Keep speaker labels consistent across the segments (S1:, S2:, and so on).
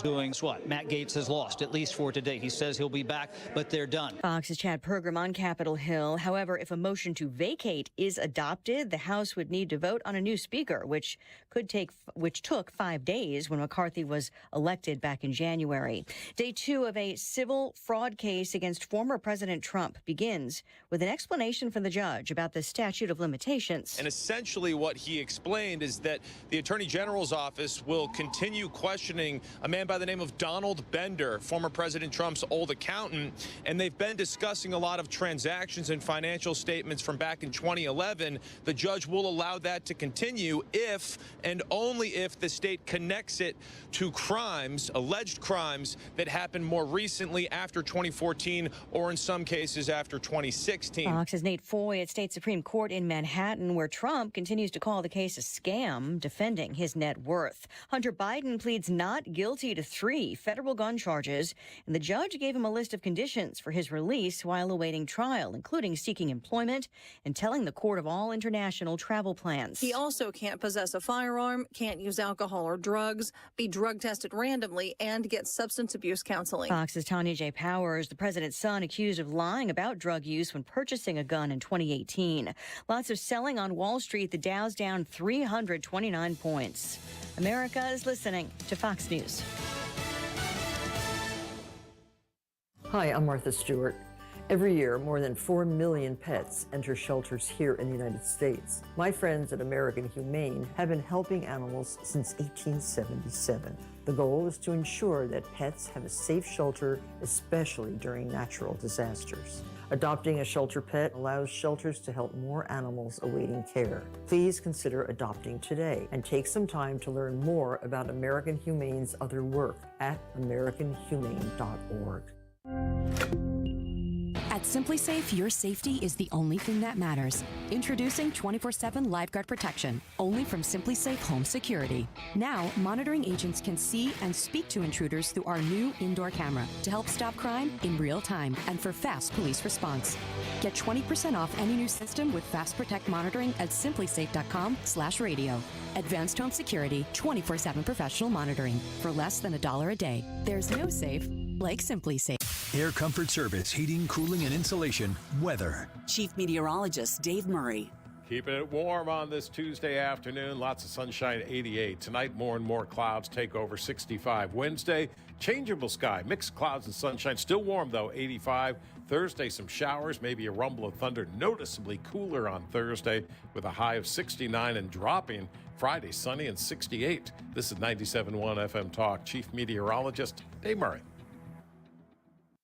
S1: doing what? Matt Gaetz has lost, at least for today. He says he'll be back, but they're done.
S2: Fox's Chad Pergram on Capitol Hill. However, if a motion to vacate is adopted, the House would need to vote on a new speaker, which took 5 days when McCarthy was elected back in January. Day 2 of a civil fraud case against former President Trump begins with an explanation from the judge about the statute of limitations.
S3: And essentially what he explained is that the Attorney General's office will continue questioning a man by the name of Donald Bender, former President Trump's old accountant, and they've been discussing a lot of transactions and financial statements from back in 2011. The judge will allow that to continue if and only if the state connects it to crimes, alleged crimes, that happened more recently after 2014 or in some cases after 2016.
S2: Fox's Nate Foy at State Supreme Court in Manhattan, where Trump continues to call the case a scam, defending his net worth. Hunter Biden pleads not guilty to 3 federal gun charges, and the judge gave him a list of conditions for his release while awaiting trial, including seeking employment and telling the court of all international travel plans.
S4: He also can't possess a firearm, can't use alcohol or drugs, be drug tested randomly, and get substance abuse counseling.
S2: Fox's Tanya J. Powers, the president's son, accused of lying about drug use when purchasing a gun in 2018. Lots of selling on Wall Street. The Dow's down 329 points. America is listening to Fox News.
S5: Hi, I'm Martha Stewart. Every year, more than 4 million pets enter shelters here in the United States. My friends at American Humane have been helping animals since 1877. The goal is to ensure that pets have a safe shelter, especially during natural disasters. Adopting a shelter pet allows shelters to help more animals awaiting care. Please consider adopting today and take some time to learn more about American Humane's other work at americanhumane.org.
S6: At SimpliSafe, your safety is the only thing that matters. Introducing 24/7 LifeGuard protection, only from SimpliSafe Home Security. Now, monitoring agents can see and speak to intruders through our new indoor camera to help stop crime in real time and for fast police response. Get 20% off any new system with Fast Protect monitoring at simplisafe.com/radio. Advanced home security, 24/7 professional monitoring for less than $1 a day. There's no safe like SimpliSafe.
S7: Air Comfort Service, heating, cooling, and insulation. Weather.
S8: Chief Meteorologist Dave Murray.
S9: Keeping it warm on this Tuesday afternoon. Lots of sunshine, 88. Tonight, more and more clouds take over, 65. Wednesday, changeable sky, mixed clouds and sunshine. Still warm, though, 85. Thursday, some showers, maybe a rumble of thunder. Noticeably cooler on Thursday with a high of 69 and dropping. Friday, sunny and 68. This is 97.1 FM Talk. Chief Meteorologist Dave Murray.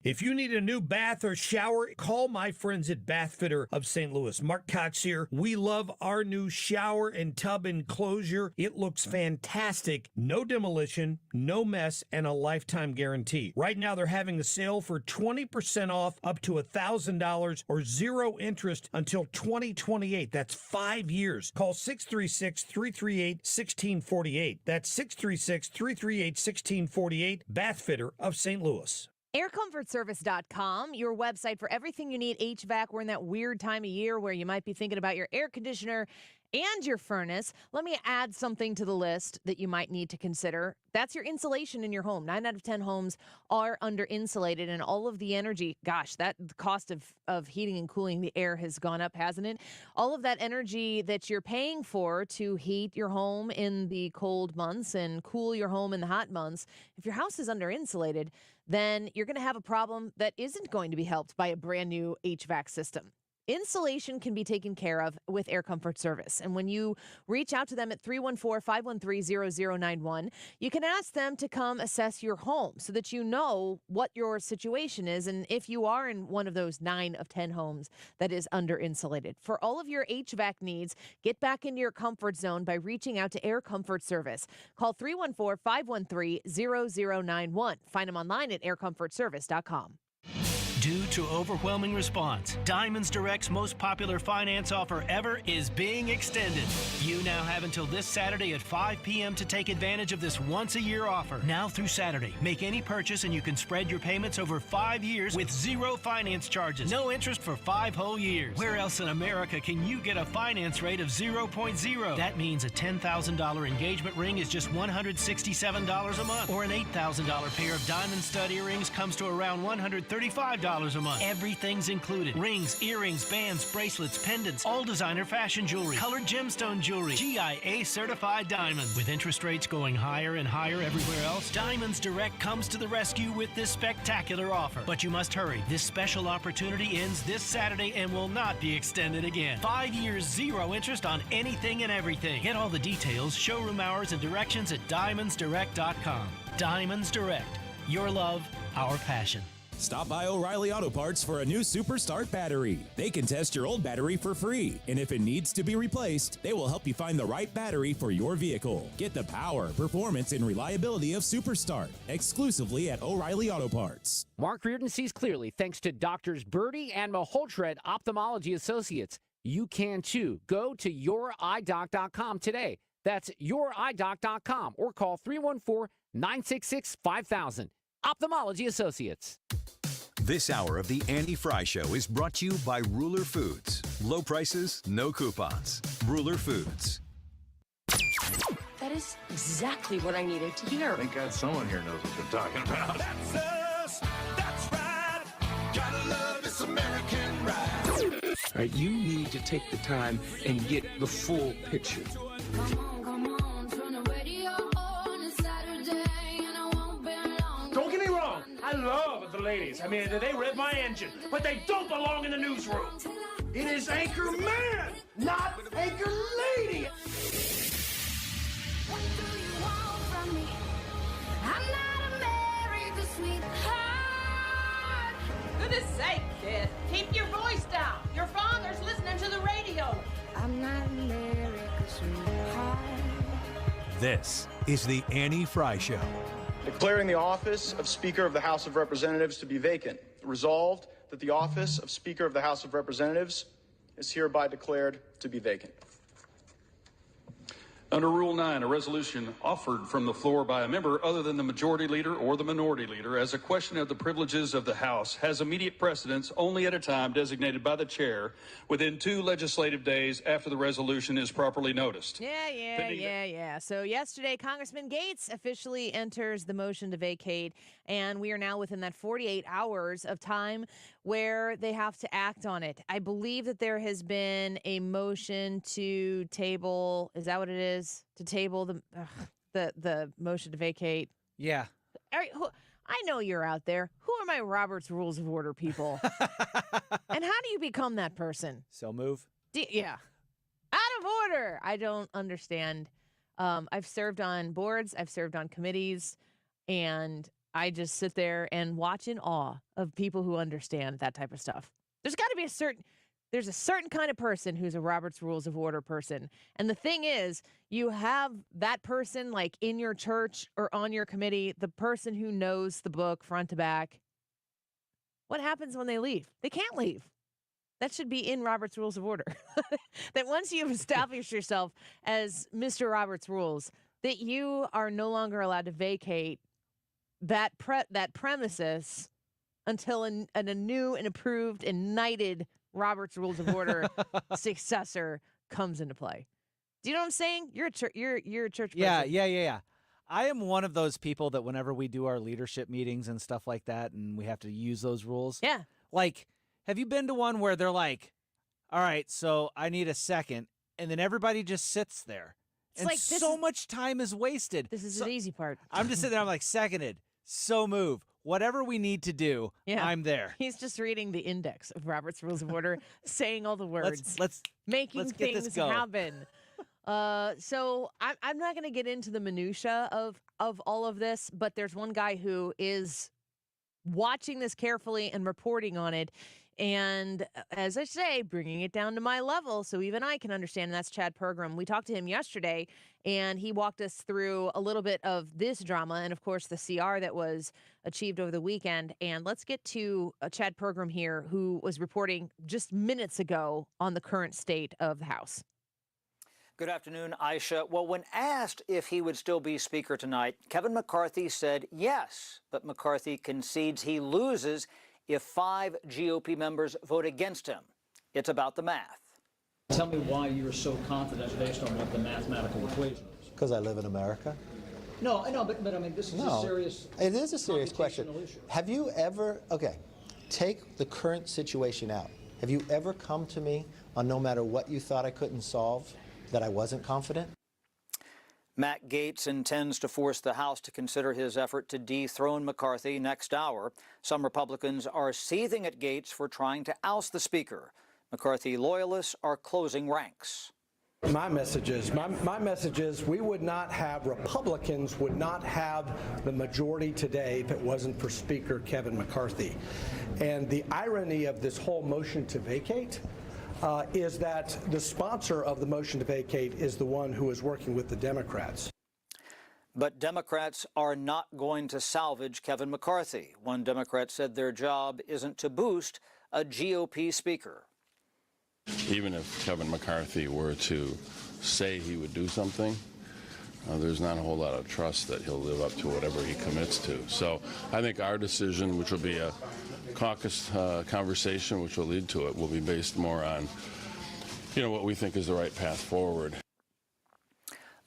S10: If you need a new bath or shower, call my friends at Bath Fitter of St. Louis. Mark Cox here. We love our new shower and tub enclosure. It looks fantastic. No demolition, no mess, and a lifetime guarantee. Right now, they're having a sale for 20% off up to $1,000 or 0 interest until 2028. That's 5 years. Call 636-338-1648. That's 636-338-1648. Bath Fitter of St. Louis.
S11: AirComfortService.com, your website for everything you need HVAC. We're in that weird time of year where you might be thinking about your air conditioner and your furnace. Let me add something to the list that you might need to consider. That's your insulation in your home. 9 out of 10 homes are under insulated, and all of the energy, gosh, that cost of heating and cooling the air has gone up, hasn't it? All of that energy that you're paying for to heat your home in the cold months and cool your home in the hot months, if your house is under insulated, then you're going to have a problem that isn't going to be helped by a brand new HVAC system. Insulation can be taken care of with Air Comfort Service. And when you reach out to them at 314-513-0091, you can ask them to come assess your home so that you know what your situation is and if you are in one of those 9 of 10 homes that is under insulated. For all of your HVAC needs, get back into your comfort zone by reaching out to Air Comfort Service. Call 314-513-0091. Find them online at aircomfortservice.com.
S12: Due to overwhelming response, Diamonds Direct's most popular finance offer ever is being extended. You now have until this Saturday at 5 p.m. to take advantage of this once-a-year offer. Now through Saturday, make any purchase and you can spread your payments over 5 years with zero finance charges. No interest for 5 whole years. Where else in America can you get a finance rate of 0.0? That means a $10,000 engagement ring is just $167 a month, or an $8,000 pair of diamond stud earrings comes to around $135 a month. Everything's included. Rings, earrings, bands, bracelets, pendants, all designer fashion jewelry, colored gemstone jewelry, GIA certified diamonds. With interest rates going higher and higher everywhere else, Diamonds Direct comes to the rescue with this spectacular offer. But you must hurry. This special opportunity ends this Saturday and will not be extended again. 5 years, zero interest on anything and everything. Get all the details, showroom hours, and directions at diamondsdirect.com. Diamonds Direct. Your love, our passion.
S13: Stop by O'Reilly Auto Parts for a new Super Start battery. They can test your old battery for free, and if it needs to be replaced, they will help you find the right battery for your vehicle. Get the power, performance, and reliability of Super Start exclusively at O'Reilly Auto Parts.
S14: Mark Reardon sees clearly thanks to Doctors Birdie and Maholtred Ophthalmology Associates. You can too. Go to yourEyeDoc.com today. That's yourEyeDoc.com or call 314-966-5000. Ophthalmology Associates.
S7: This hour of the Andy Frey Show is brought to you by Ruler Foods. Low prices, no coupons. Ruler Foods.
S15: That is exactly what I needed to hear.
S16: Thank God someone here knows what they're talking about.
S17: That's us. That's right. Gotta love this American ride.
S18: All right, you need to take the time and get the full picture.
S17: Come on, turn the radio on. It's Saturday and I won't be long.
S19: Don't get me wrong. I love the ladies. I mean, they rev my engine, but they don't belong in the newsroom. It is Anchor Man, not Anchor Lady.
S17: What do you want from me? I'm not America's sweetheart.
S20: Goodness sake, kid. Keep your voice down. Your father's listening to the radio.
S17: I'm not America's sweetheart.
S7: This is the Andy Frey Show.
S21: Declaring the office of Speaker of the House of Representatives to be vacant. Resolved that the office of Speaker of the House of Representatives is hereby declared to be vacant.
S22: Under Rule 9, a resolution offered from the floor by a member other than the majority leader or the minority leader as a question of the privileges of the House has immediate precedence only at a time designated by the chair within 2 legislative days after the resolution is properly noticed.
S11: Yeah. So yesterday, Congressman Gates officially enters the motion to vacate, and we are now within that 48 hours of time where they have to act on it. I believe that there has been a motion to table. Is that what it is? To table the motion to vacate.
S23: Yeah.
S11: I know you're out there. Who are my Robert's Rules of Order people? And how do you become that person?
S23: So move.
S11: Yeah. Out of order. I don't understand. I've served on boards. I've served on committees. And I just sit there and watch in awe of people who understand that type of stuff. There's got to be there's a certain kind of person who's a Robert's Rules of Order person. And the thing is, you have that person like in your church or on your committee, the person who knows the book front to back. What happens when they leave? They can't leave. That should be in Robert's Rules of Order. That once you've established yourself as Mr. Robert's Rules, that you are no longer allowed to vacate that premises until a new and approved and knighted Robert's Rules of Order successor comes into play. Do you know what I'm saying? You're a church person.
S23: Yeah. I am one of those people that whenever we do our leadership meetings and stuff like that and we have to use those rules.
S11: Yeah.
S23: Like, have you been to one where they're like, all right, so I need a second, and then everybody just sits there.
S11: It's
S23: and
S11: like,
S23: so much time is wasted.
S11: This is the easy part.
S23: I'm just sitting there, I'm like, seconded, so move. Whatever we need to do, I'm there.
S11: He's just reading the index of Robert's Rules of Order, saying all the words,
S23: let's
S11: making
S23: get this
S11: things
S23: going.
S11: happen. So I'm not going to get into the minutia of all of this, but there's one guy who is watching this carefully and reporting on it. And as I say, bringing it down to my level so even I can understand. And that's Chad Pergram. We talked to him yesterday, and he walked us through a little bit of this drama and, of course, the CR that was achieved over the weekend. And let's get to Chad Pergram here, who was reporting just minutes ago on the current state of the House.
S1: Good afternoon, Aisha. Well, when asked if he would still be Speaker tonight, Kevin McCarthy said yes, but McCarthy concedes he loses if 5 GOP members vote against him. It's about the math.
S3: Tell me why you're so confident based on what the mathematical equation is.
S4: Because I live in America.
S3: No, I know, but I mean, this is a serious
S4: It is a serious question.
S3: issue.
S4: Have you ever, take the current situation out. Have you ever come to me on no matter what you thought I couldn't solve, that I wasn't confident?
S1: Matt Gaetz intends to force the House to consider his effort to dethrone McCarthy next hour. Some Republicans are seething at Gaetz for trying to oust the Speaker. McCarthy loyalists are closing ranks.
S24: My message is we would not have, Republicans would not have the majority today if it wasn't for Speaker Kevin McCarthy. And the irony of this whole motion to vacate is that the sponsor of the motion to vacate is the one who is working with the Democrats.
S1: But Democrats are not going to salvage Kevin McCarthy. One Democrat said their job isn't to boost a GOP speaker.
S25: Even if Kevin McCarthy were to say he would do something, there's not a whole lot of trust that he'll live up to whatever he commits to. So I think our decision, which will be a caucus conversation, which will lead to it, will be based more on, what we think is the right path forward.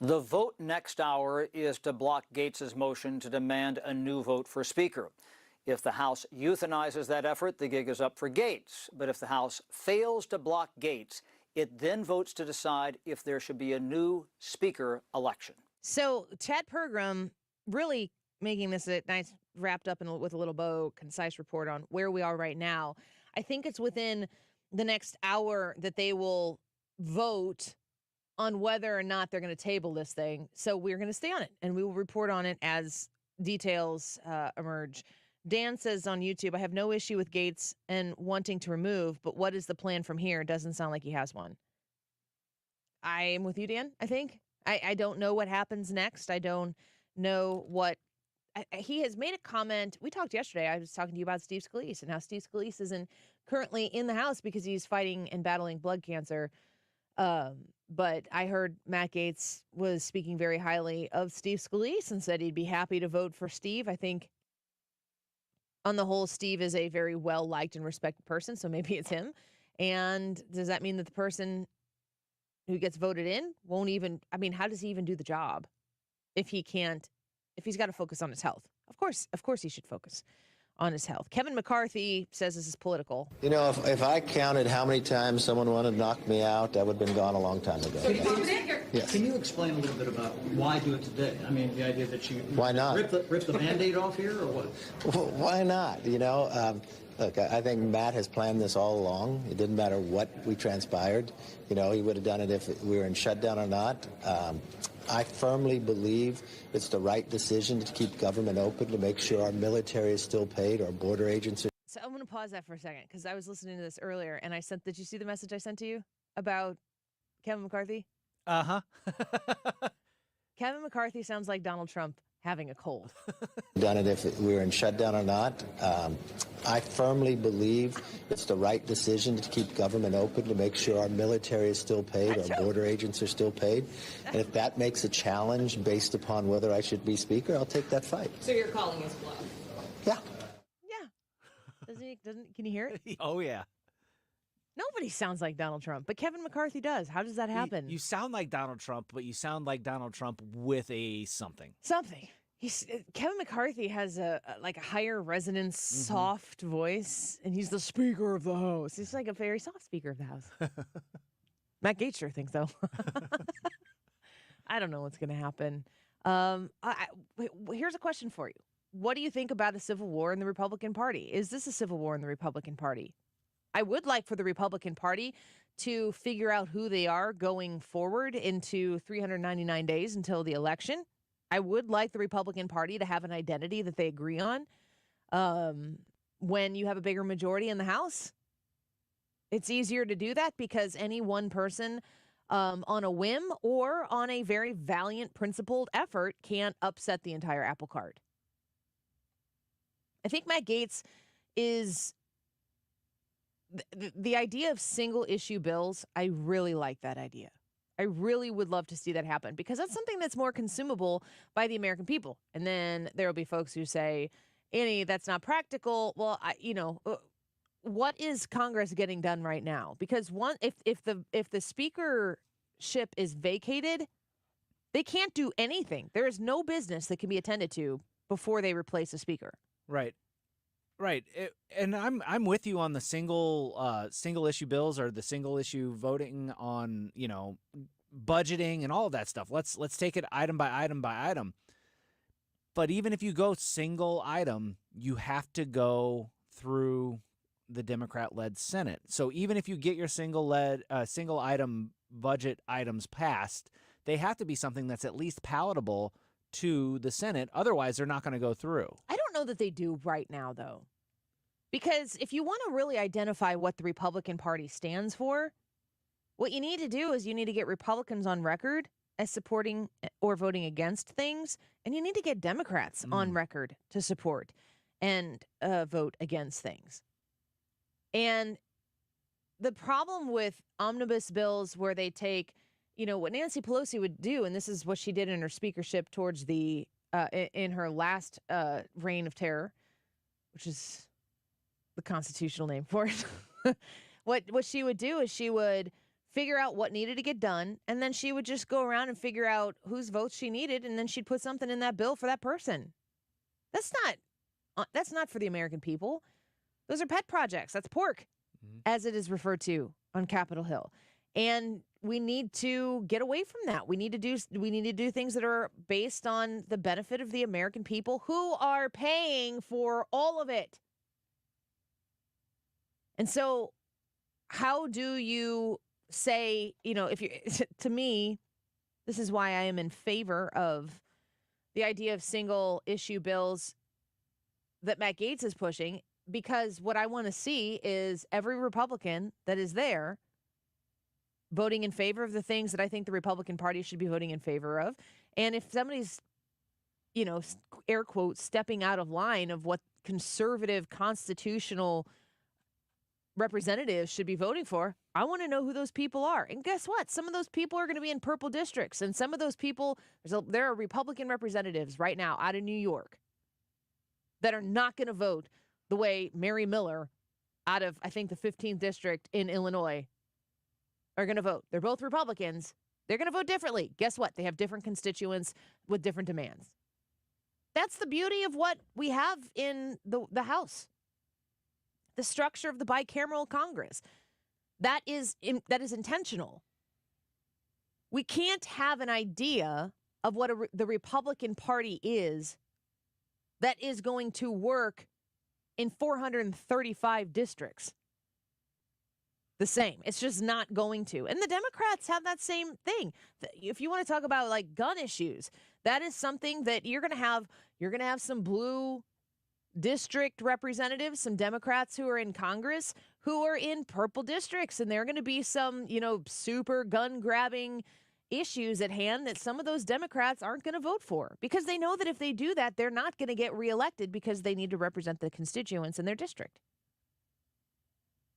S1: The vote next hour is to block Gaetz's motion to demand a new vote for Speaker. If the House euthanizes that effort, the gig is up for Gaetz. But if the House fails to block Gaetz, it then votes to decide if there should be a new Speaker election.
S11: So Chad Pergram really making this a nice wrapped up with a little bow, concise report on where we are right now. I think it's within the next hour that they will vote on whether or not they're going to table this thing. So we're going to stay on it, and we will report on it as details emerge. Dan says on YouTube, I have no issue with Gaetz and wanting to remove, but what is the plan from here? Doesn't sound like he has one. I am with you, Dan, I think. I don't know what happens next. I don't know what... he has made a comment. We talked yesterday. I was talking to you about Steve Scalise and how Steve Scalise isn't currently in the House because he's fighting and battling blood cancer. But I heard Matt Gaetz was speaking very highly of Steve Scalise and said he'd be happy to vote for Steve. I think on the whole, Steve is a very well-liked and respected person, so maybe it's him. And does that mean that the person who gets voted in won't even, how does he even do the job if he's got to focus on his health? Of course he should focus on his health. Kevin McCarthy says this is political.
S4: If I counted how many times someone wanted to knock me out, I would have been gone a long time ago. Yes.
S3: Can you explain a little bit about why do it today? I mean, the idea that you
S4: why not
S3: rip the Band-Aid off here, or what?
S4: Well, why not? Look, I think Matt has planned this all along. It didn't matter what we transpired. He would have done it if we were in shutdown or not. I firmly believe it's the right decision to keep government open, to make sure our military is still paid, our border agents are.
S11: So I'm going to pause that for a second because I was listening to this earlier, and did you see the message I sent to you about Kevin McCarthy?
S23: Uh-huh.
S11: Kevin McCarthy sounds like Donald Trump having a cold.
S4: Done it if we were in shutdown or not. I firmly believe it's the right decision to keep government open, to make sure our military is still paid, our border agents are still paid. And if that makes a challenge based upon whether I should be Speaker, I'll take that fight.
S15: So you're calling his bluff?
S4: Yeah.
S11: Can you hear it?
S23: Oh, yeah.
S11: Nobody sounds like Donald Trump, but Kevin McCarthy does. How does that happen?
S23: You sound like Donald Trump, but you sound like Donald Trump with a something.
S11: Something. Kevin McCarthy has a higher resonance, soft voice, and he's the Speaker of the House. He's like a very soft Speaker of the House. Matt Gaetz sure thinks so. I don't know what's going to happen. Here's a question for you. What do you think about a civil war in the Republican Party? Is this a civil war in the Republican Party? I would like for the Republican Party to figure out who they are going forward into 399 days until the election. I would like the Republican Party to have an identity that they agree on. When you have a bigger majority in the House, It's easier to do that because any one person on a whim or on a very valiant, principled effort can't upset the entire apple cart. I think Matt Gaetz is the idea of single issue bills. I really like that idea. I really would love to see that happen because that's something that's more consumable by the American people. And then there will be folks who say, Annie, that's not practical. Well, what is Congress getting done right now? Because if the speakership is vacated, they can't do anything. There is no business that can be attended to before they replace a speaker.
S23: Right. And I'm with you on the single issue bills or the single issue voting on, budgeting and all of that stuff. Let's take it item by item by item. But even if you go single item, you have to go through the Democrat-led Senate. So even if you get your single item budget items passed, they have to be something that's at least palatable to the Senate. Otherwise, they're not going to go through.
S11: I don't know that they do right now, though. Because if you want to really identify what the Republican Party stands for, what you need to do is you need to get Republicans on record as supporting or voting against things, and you need to get Democrats on record to support and vote against things. And the problem with omnibus bills where they take, what Nancy Pelosi would do, and this is what she did in her speakership towards in her last reign of terror, which is the constitutional name for it. What she would do is she would figure out what needed to get done, and then she would just go around and figure out whose votes she needed, and then she'd put something in that bill for that person. That's not for the American people. Those are pet projects. That's pork, as it is referred to on Capitol Hill. And we need to get away from that. We need to do things that are based on the benefit of the American people who are paying for all of it. And so how do you say, if you, to me, this is why I am in favor of the idea of single issue bills that Matt Gaetz is pushing, because what I want to see is every Republican that is there voting in favor of the things that I think the Republican Party should be voting in favor of. And if somebody's, air quotes, stepping out of line of what conservative constitutional representatives should be voting for, I want to know who those people are. And guess what? Some of those people are going to be in purple districts. And some of those people, there are Republican representatives right now out of New York that are not going to vote the way Mary Miller out of, I think, the 15th district in Illinois are going to vote. They're both Republicans. They're going to vote differently. Guess what? They have different constituents with different demands. That's the beauty of what we have in the House. The structure of the bicameral Congress. That is intentional. We can't have an idea of what the Republican Party is that is going to work in 435 districts the same. It's just not going to. And the Democrats have that same thing. If you want to talk about like gun issues, that is something that you're going to have some blue district representatives, some Democrats who are in Congress who are in purple districts, and there are going to be some, super gun grabbing issues at hand that some of those Democrats aren't going to vote for because they know that if they do that, they're not going to get reelected because they need to represent the constituents in their district.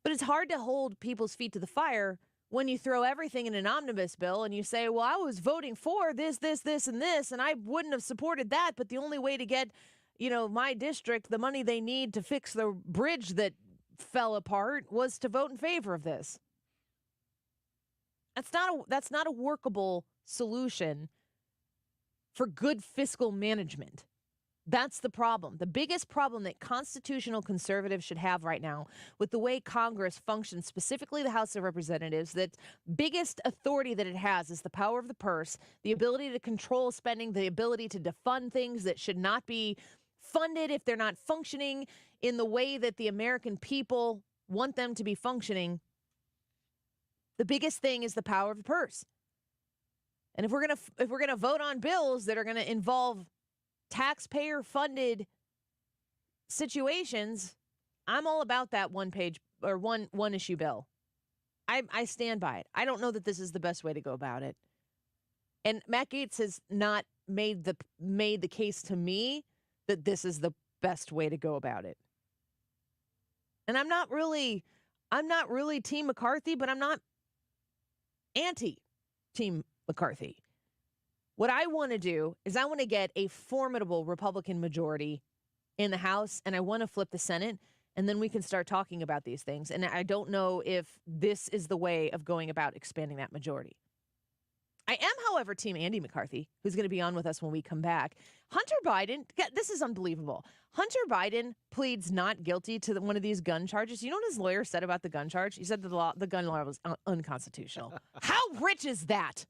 S11: But it's hard to hold people's feet to the fire when you throw everything in an omnibus bill and you say, well, I was voting for this, and this, and I wouldn't have supported that, but the only way to get my district, the money they need to fix the bridge that fell apart was to vote in favor of this. That's not a workable solution for good fiscal management. That's the problem. The biggest problem that constitutional conservatives should have right now with the way Congress functions, specifically the House of Representatives, that biggest authority that it has is the power of the purse, the ability to control spending, the ability to defund things that should not be funded if they're not functioning in the way that the American people want them to be functioning. The biggest thing is the power of the purse. And if we're going to vote on bills that are going to involve taxpayer funded situations, I'm all about that one page or one issue bill. I stand by it. I don't know that this is the best way to go about it. And Matt Gaetz has not made the case to me that this is the best way to go about it. And I'm not really Team McCarthy, but I'm not anti-Team McCarthy. What I want to do is I want to get a formidable Republican majority in the House, and I want to flip the Senate, and then we can start talking about these things. And I don't know if this is the way of going about expanding that majority. I am, however, Team Andy McCarthy, who's going to be on with us when we come back. Hunter Biden, this is unbelievable. Hunter Biden pleads not guilty to one of these gun charges. You know what his lawyer said about the gun charge? He said that the gun law was unconstitutional. How rich is that?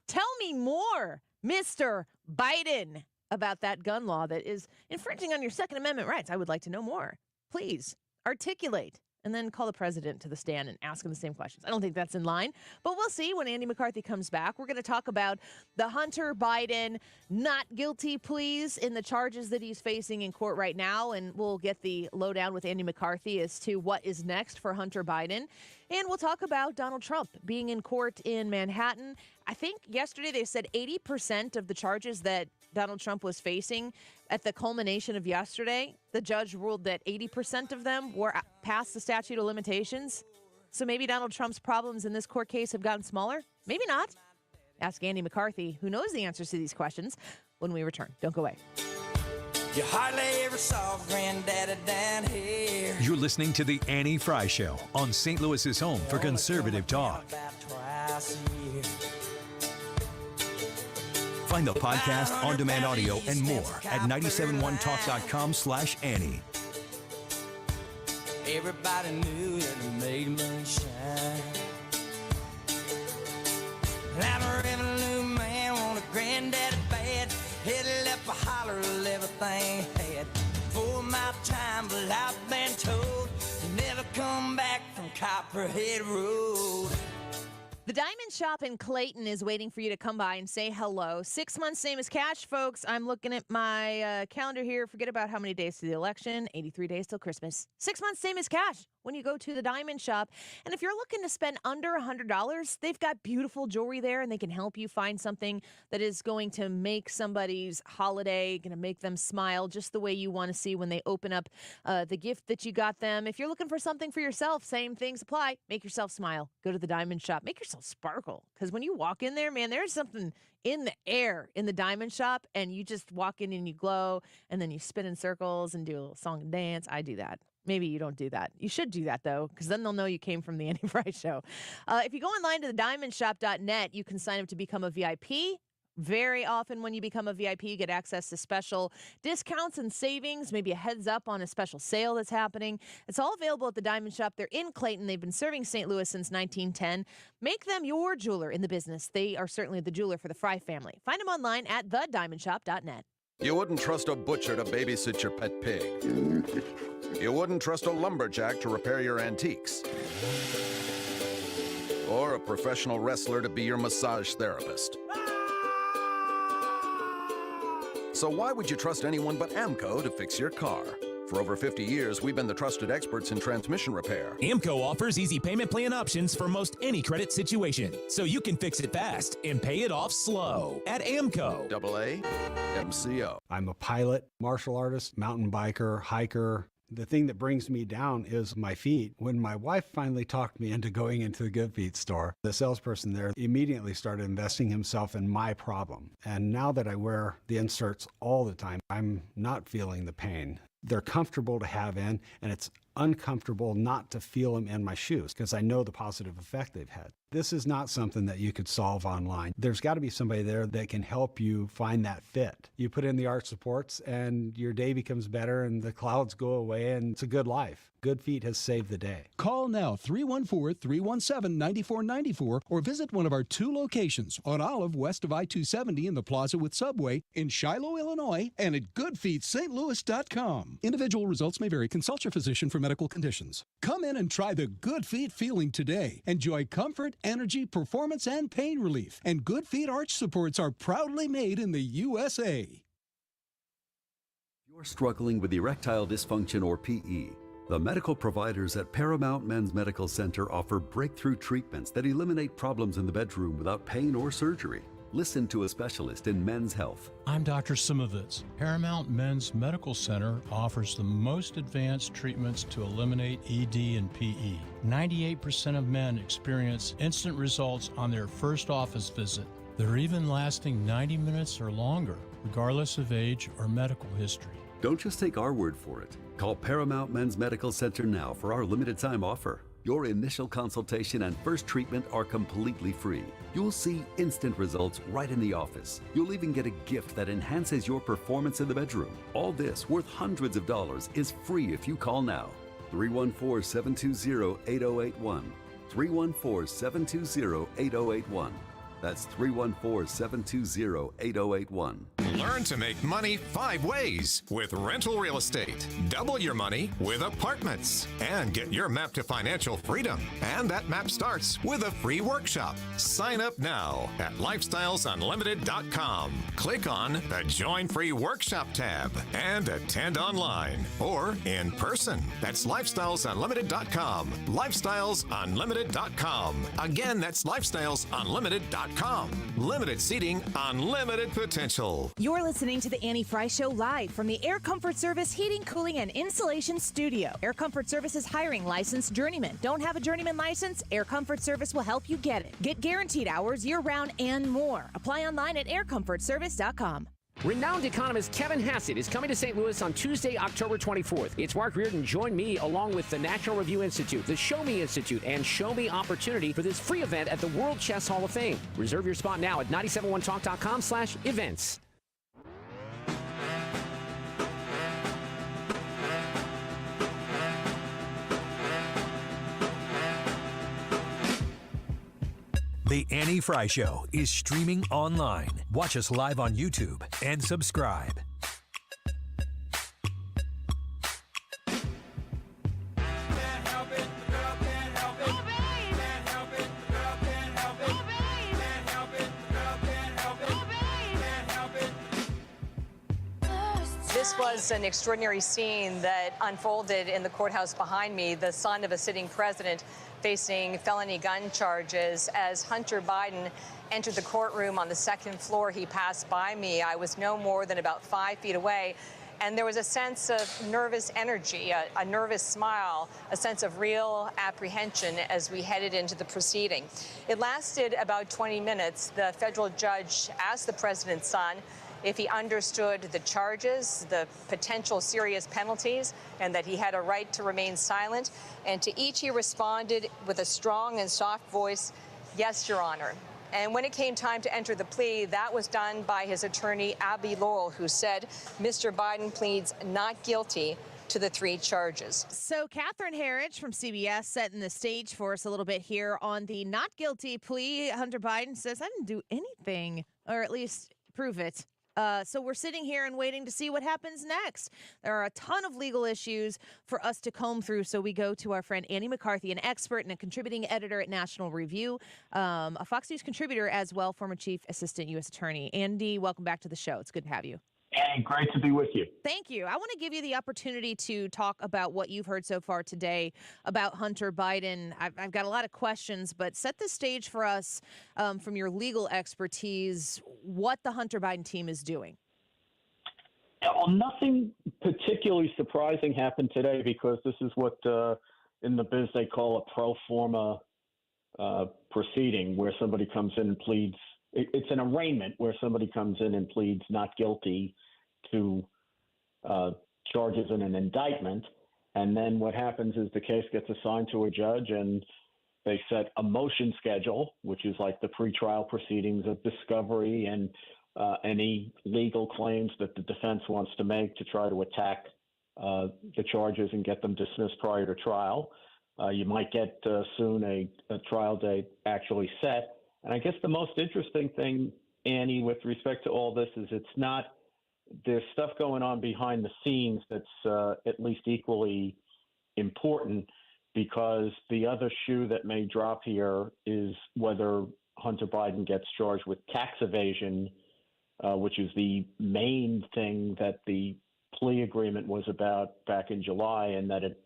S11: Tell me more, Mr. Biden, about that gun law that is infringing on your Second Amendment rights. I would like to know more. Please articulate. And then call the president to the stand and ask him the same questions. I don't think that's in line, but we'll see when Andy McCarthy comes back. We're going to talk about the Hunter Biden not guilty pleas in the charges that he's facing in court right now, and we'll get the lowdown with Andy McCarthy as to what is next for Hunter Biden. And we'll talk about Donald Trump being in court in Manhattan. I think yesterday they said 80% of the charges that Donald Trump was facing at the culmination of yesterday, the judge ruled that 80% of them were past the statute of limitations. So maybe Donald Trump's problems in this court case have gotten smaller. Maybe not. Ask Andy McCarthy, who knows the answers to these questions, when we return. Don't go away.
S2: You hardly ever saw Granddaddy down here.
S7: You're listening to The Annie Frey Show on St. Louis's home for conservative talk. Find the podcast, on-demand audio, and more at 971talk.com/Annie.
S2: Everybody knew that it made moonshine. I'm a revenue man, want a granddaddy bad. Head left a holler of everything had. For my time, but I've been told you never come back from Copperhead Road.
S11: The Diamond Shop in Clayton is waiting for you to come by and say hello. 6 months, same as cash, folks. I'm looking at my calendar here. Forget about how many days to the election. 83 days till Christmas. 6 months, same as cash when you go to the Diamond Shop. And if you're looking to spend under $100, they've got beautiful jewelry there, and they can help you find something that is going to make somebody's holiday, going to make them smile just the way you want to see when they open up the gift that you got them. If you're looking for something for yourself, same things apply. Make yourself smile. Go to the Diamond Shop. Make yourself sparkle, because when you walk in there, man, there's something in the air in the Diamond Shop, and you just walk in and you glow, and then you spin in circles and do a little song and dance. I do that. Maybe you don't do that. You should do that, though, because then they'll know you came from the Annie Frey Show. If you go online to thediamondshop.net, you can sign up to become a VIP. Very often when you become a VIP, you get access to special discounts and savings, maybe a heads up on a special sale that's happening. It's all available at the Diamond Shop. They're in Clayton. They've been serving St. Louis since 1910. Make them your jeweler in the business. They are certainly the jeweler for the Frey family. Find them online at thediamondshop.net.
S5: You wouldn't trust a butcher to babysit your pet pig. You wouldn't trust a lumberjack to repair your antiques. Or a professional wrestler to be your massage therapist. So why would you trust anyone but AMCO to fix your car? For over 50 years, we've been the trusted experts in transmission repair.
S13: AMCO offers easy payment plan options for most any credit situation, so you can fix it fast and pay it off slow at AMCO.
S5: AA MCO.
S6: I'm a pilot, martial artist, mountain biker, hiker. The thing that brings me down is my feet. When my wife finally talked me into going into the Good Feet store, the salesperson there immediately started investing himself in my problem. And now that I wear the inserts all the time, I'm not feeling the pain. They're comfortable to have in, and it's uncomfortable not to feel them in my shoes because I know the positive effect they've had. This is not something that you could solve online. There's got to be somebody there that can help you find that fit. You put in the arch supports and your day becomes better and the clouds go away and it's a good life. Good Feet has saved the day.
S8: Call now 314-317-9494 or visit one of our 2 locations on Olive west of I-270 in the Plaza with Subway in Shiloh, Illinois, and at goodfeetstlouis.com. Individual results may vary. Consult your physician for medical conditions. Come in and try the Good Feet feeling today. Enjoy comfort, energy, performance, and pain relief. And Good Feet arch supports are proudly made in the USA.
S9: If you're struggling with erectile dysfunction or PE, The medical providers at Paramount Men's Medical Center offer breakthrough treatments that eliminate problems in the bedroom without pain or surgery. Listen to a specialist in men's health.
S10: I'm Dr. Simovitz. Paramount Men's Medical Center offers the most advanced treatments to eliminate ED and PE. 98% of men experience instant results on their first office visit. They're even lasting 90 minutes or longer, regardless of age or medical history.
S9: Don't just take our word for it. Call Paramount Men's Medical Center now for our limited time offer. Your initial consultation and first treatment are completely free. You'll see instant results right in the office. You'll even get a gift that enhances your performance in the bedroom. All this, worth hundreds of dollars, is free if you call now. 314-720-8081. 314-720-8081. That's 314-720-8081.
S7: Learn to make money 5 ways with rental real estate. Double your money with apartments. And get your map to financial freedom. And that map starts with a free workshop. Sign up now at lifestylesunlimited.com. Click on the Join Free Workshop tab and attend online or in person. That's lifestylesunlimited.com. Lifestylesunlimited.com. Again, that's lifestylesunlimited.com. Limited seating, unlimited potential.
S12: You're listening to the Annie Frey Show live from the Air Comfort Service Heating, Cooling, and Insulation Studio. Air Comfort Service is hiring licensed journeymen. Don't have a journeyman license? Air Comfort Service will help you get it. Get guaranteed hours year-round and more. Apply online at aircomfortservice.com.
S14: Renowned economist Kevin Hassett is coming to St. Louis on Tuesday, October 24th. It's Mark Reardon. Join me along with the National Review Institute, the Show Me Institute, and Show Me Opportunity for this free event at the World Chess Hall of Fame. Reserve your spot now at 971talk.com/events.
S7: The Annie Frey Show is streaming online. Watch us live on YouTube and subscribe.
S16: This was an extraordinary scene that unfolded in the courthouse behind me. The son of a sitting president facing felony gun charges. As Hunter Biden entered the courtroom on the second floor, he passed by me. I was no more than about 5 feet away. And there was a sense of nervous energy, a nervous smile, a sense of real apprehension as we headed into the proceeding. It lasted about 20 minutes. The federal judge asked the president's son if he understood the charges, the potential serious penalties, and that he had a right to remain silent. And to each he responded with a strong and soft voice, "Yes, Your Honor." And when it came time to enter the plea, that was done by his attorney, Abby Lowell, who said Mr. Biden pleads not guilty to the 3 charges.
S11: So Catherine Herridge from CBS setting the stage for us a little bit here on the not guilty plea. Hunter Biden says, I didn't do anything, or at least prove it. So we're sitting here and waiting to see what happens next. There are a ton of legal issues for us to comb through, so we go to our friend Andy McCarthy, an expert and a contributing editor at National Review, a Fox News contributor as well, former chief assistant U.S. attorney. Andy, welcome back to the show. It's good to have you.
S26: Annie, great to be with you.
S11: Thank you. I want to give you the opportunity to talk about what you've heard so far today about Hunter Biden. I've got a lot of questions, but set the stage for us from your legal expertise, what the Hunter Biden team is doing.
S26: Well, nothing particularly surprising happened today because this is what in the biz they call a pro forma proceeding, where somebody comes in and pleads. It's an arraignment where somebody comes in and pleads not guilty to charges in an indictment. And then what happens is the case gets assigned to a judge and they set a motion schedule, which is like the pretrial proceedings of discovery and any legal claims that the defense wants to make to try to attack the charges and get them dismissed prior to trial. You might get soon a trial date actually set. And I guess the most interesting thing, Annie, with respect to all this is there's stuff going on behind the scenes that's at least equally important, because the other shoe that may drop here is whether Hunter Biden gets charged with tax evasion, which is the main thing that the plea agreement was about back in July, and that it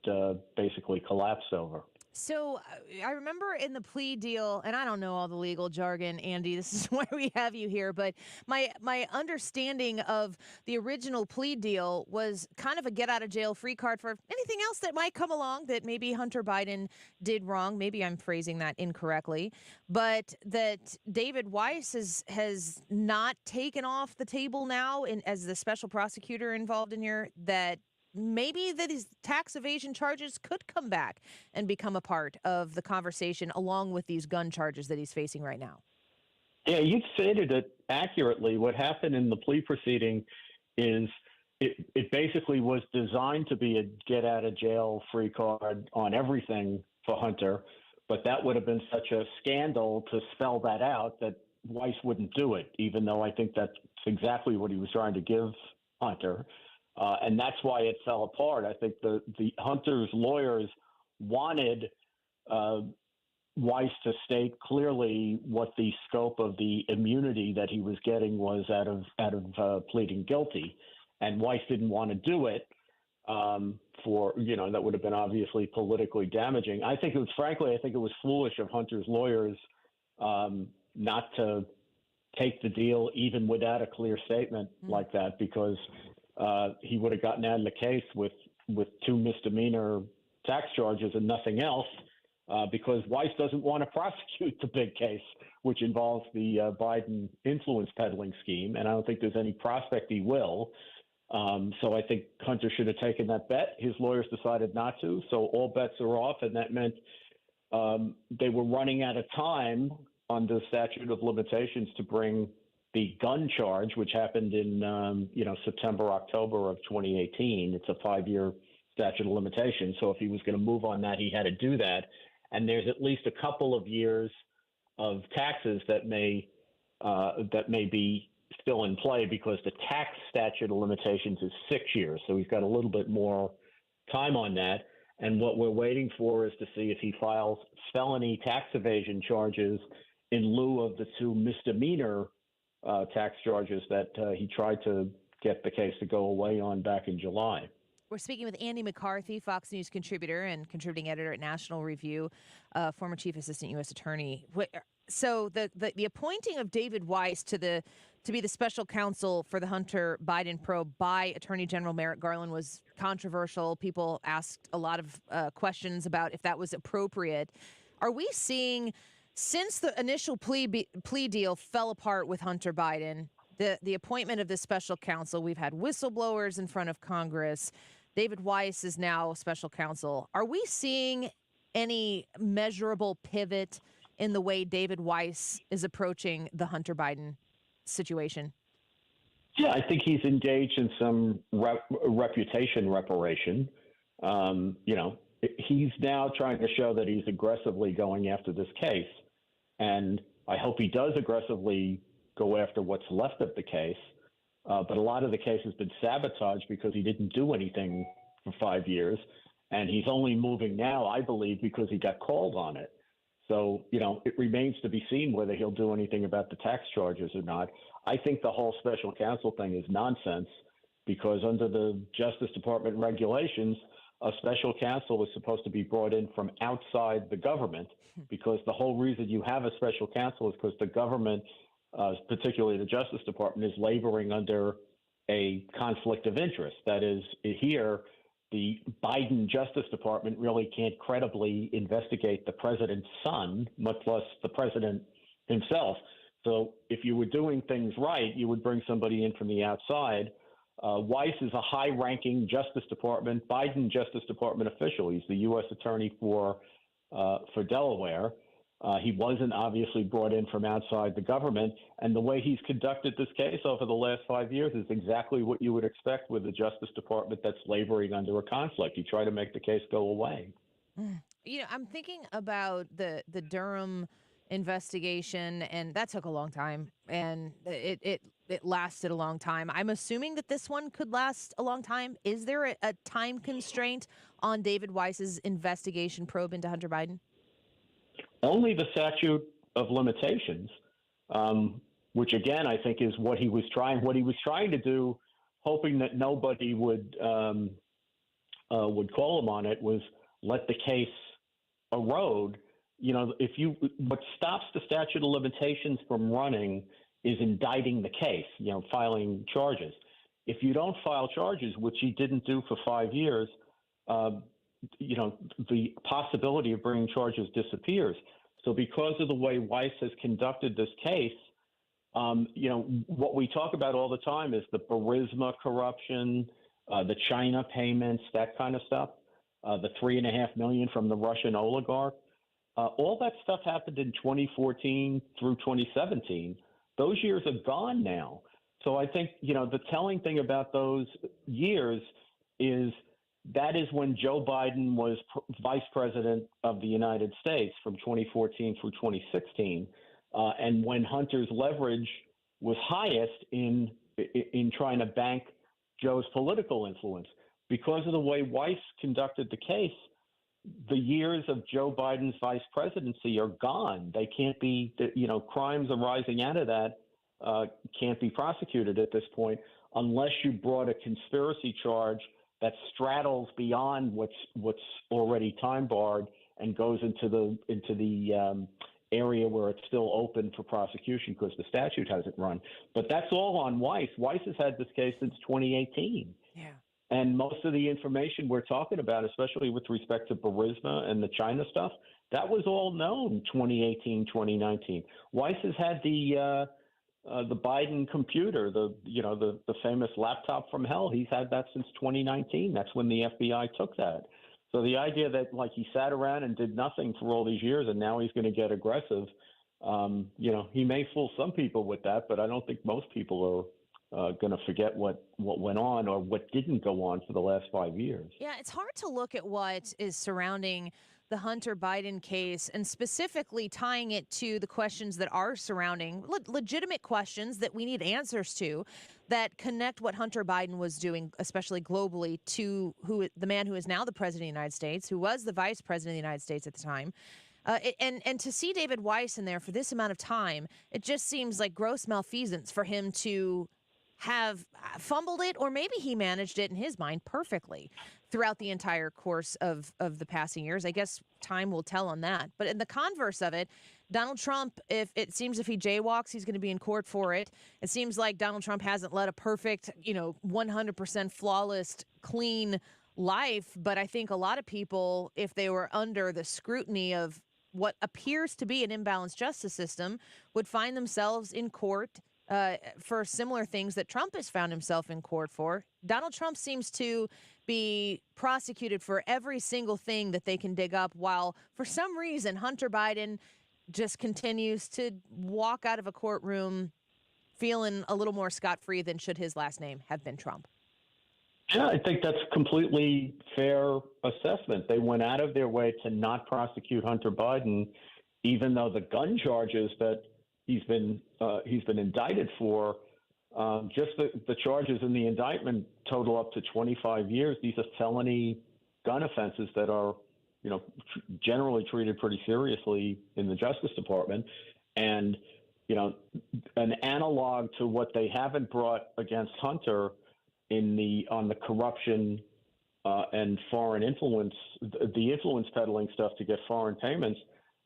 S26: basically collapsed over.
S11: So I remember in the plea deal, and I don't know all the legal jargon, Andy. This is why we have you here. But my understanding of the original plea deal was kind of a get out of jail free card for anything else that might come along that maybe Hunter Biden did wrong. Maybe I'm phrasing that incorrectly, but that David Weiss has not taken off the table now, as the special prosecutor involved in here, that maybe that his tax evasion charges could come back and become a part of the conversation along with these gun charges that he's facing right now.
S26: Yeah, you've stated it accurately. What happened in the plea proceeding is it basically was designed to be a get out of jail free card on everything for Hunter, but that would have been such a scandal to spell that out that Weiss wouldn't do it, even though I think that's exactly what he was trying to give Hunter. And that's why it fell apart. I think the Hunter's lawyers wanted Weiss to state clearly what the scope of the immunity that he was getting was out of pleading guilty, and Weiss didn't want to do it for that would have been obviously politically damaging. I think it was foolish of Hunter's lawyers not to take the deal even without a clear statement like that, because he would have gotten out of the case with 2 misdemeanor tax charges and nothing else, because Weiss doesn't want to prosecute the big case, which involves the Biden influence peddling scheme, and I don't think there's any prospect he will. So I think Hunter should have taken that bet. His lawyers decided not to, so all bets are off, and that meant they were running out of time on the statute of limitations to bring the gun charge, which happened in September, October of 2018. It's a 5-year statute of limitations. So if he was going to move on that, he had to do that. And there's at least a couple of years of taxes that may be still in play, because the tax statute of limitations is 6 years. So he's got a little bit more time on that. And what we're waiting for is to see if he files felony tax evasion charges in lieu of the 2 misdemeanor tax charges that he tried to get the case to go away on back in July.
S11: We're speaking with Andy McCarthy, Fox News contributor and contributing editor at National Review, former chief assistant U.S. attorney. So the appointing of David Weiss to be the special counsel for the Hunter Biden probe by Attorney General Merrick Garland was controversial. People asked a lot of questions about if that was appropriate. Are we seeing, since the initial plea deal fell apart with Hunter Biden, the appointment of this special counsel, we've had whistleblowers in front of Congress. David Weiss is now special counsel. Are we seeing any measurable pivot in the way David Weiss is approaching the Hunter Biden situation?
S26: Yeah, I think he's engaged in some reputation reparation. He's now trying to show that he's aggressively going after this case. And I hope he does aggressively go after what's left of the case. But a lot of the case has been sabotaged because he didn't do anything for 5 years. And he's only moving now, I believe, because he got called on it. So, it remains to be seen whether he'll do anything about the tax charges or not. I think the whole special counsel thing is nonsense, because under the Justice Department regulations, a special counsel is supposed to be brought in from outside the government, because the whole reason you have a special counsel is because the government, particularly the Justice Department, is laboring under a conflict of interest. That is, here, the Biden Justice Department really can't credibly investigate the president's son, much less the president himself. So if you were doing things right, you would bring somebody in from the outside. Weiss is a high-ranking Biden Justice Department official. He's the U.S. attorney for Delaware. He wasn't obviously brought in from outside the government, and the way he's conducted this case over the last 5 years is exactly what you would expect with the Justice Department that's laboring under a conflict. You try to make the case go away.
S11: I'm thinking about the Durham investigation, and that took a long time, and it lasted a long time. I'm assuming that this one could last a long time. Is there a time constraint on David Weiss's investigation probe into Hunter Biden?
S26: Only the statute of limitations, which again I think is what he was trying to do hoping that nobody would call him on it, was let the case erode. You know, what stops the statute of limitations from running is indicting the case, you know, filing charges. If you don't file charges, which he didn't do for 5 years, you know, the possibility of bringing charges disappears. So because of the way Weiss has conducted this case, you know, what we talk about all the time is the Burisma corruption, the China payments, that kind of stuff, the $3.5 million from the Russian oligarch. All that stuff happened in 2014 through 2017. Those years are gone now. So I think, you know, the telling thing about those years is that is when Joe Biden was vice president of the United States from 2014 through 2016, and when Hunter's leverage was highest in trying to bank Joe's political influence. Because of the way Weiss conducted the case, the years of Joe Biden's vice presidency are gone. They can't be, you know, crimes arising out of that can't be prosecuted at this point unless you brought a conspiracy charge that straddles beyond what's already time barred and goes into the area where it's still open for prosecution because the statute hasn't run. But that's all on Weiss. Weiss has had this case since 2018.
S11: Yeah.
S26: And most of the information we're talking about, especially with respect to Burisma and the China stuff, that was all known 2018, 2019. Weiss has had the Biden computer, the famous laptop from hell. He's had that since 2019. That's when the FBI took that. So the idea that like he sat around and did nothing for all these years and now he's going to get aggressive, you know, he may fool some people with that, but I don't think most people are going to forget what went on or what didn't go on for the last 5 years.
S11: Yeah, it's hard to look at what is surrounding the Hunter Biden case and specifically tying it to the questions that are surrounding legitimate questions that we need answers to that connect what Hunter Biden was doing, especially globally, to the man who is now the president of the United States, who was the vice president of the United States at the time. And to see David Weiss in there for this amount of time, it just seems like gross malfeasance for him to have fumbled it, or maybe he managed it in his mind perfectly throughout the entire course of the passing years. I guess time will tell on that. But in the converse of it, Donald Trump, if he jaywalks, he's going to be in court for it. It seems like Donald Trump hasn't led a perfect, 100% flawless, clean life. But I think a lot of people, if they were under the scrutiny of what appears to be an imbalanced justice system, would find themselves in court for similar things that Trump has found himself in court for. Donald Trump seems to be prosecuted for every single thing that they can dig up, while for some reason Hunter Biden just continues to walk out of a courtroom feeling a little more scot-free than should his last name have been Trump.
S26: Yeah, I think that's a completely fair assessment. They went out of their way to not prosecute Hunter Biden, even though the gun charges that he's been indicted for, just the charges in the indictment total up to 25 years. These are felony gun offenses that are, generally treated pretty seriously in the Justice Department. And, an analog to what they haven't brought against Hunter on the corruption and foreign influence, the influence peddling stuff to get foreign payments.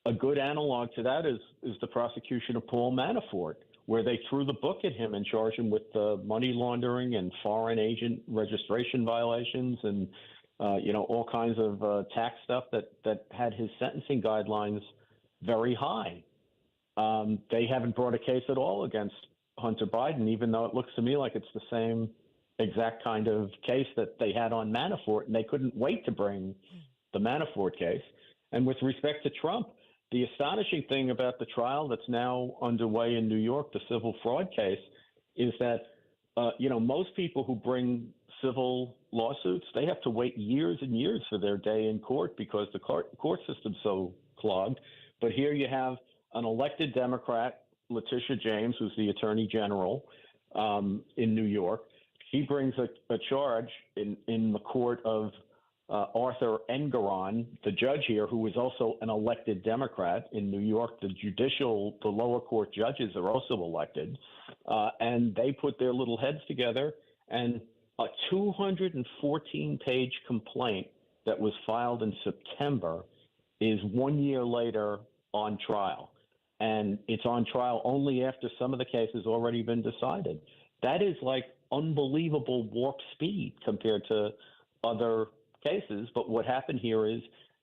S26: A good analog to that is the prosecution of Paul Manafort, where they threw the book at him and charged him with money laundering and foreign agent registration violations and, all kinds of tax stuff that had his sentencing guidelines very high. They haven't brought a case at all against Hunter Biden, even though it looks to me like it's the same exact kind of case that they had on Manafort, and they couldn't wait to bring the Manafort case. And with respect to Trump, the astonishing thing about the trial that's now underway in New York, the civil fraud case, is that, most people who bring civil lawsuits, they have to wait years and years for their day in court because the court system's so clogged. But here you have an elected Democrat, Letitia James, who's the Attorney General in New York. He brings a charge in the court of Arthur Engoron, the judge here, who is also an elected Democrat in New York. The lower court judges are also elected, and they put their little heads together And a 214-page complaint that was filed in September is 1 year later on trial. And it's on trial only after some of the cases already been decided. That is like unbelievable warp speed compared to other cases. But what happened here is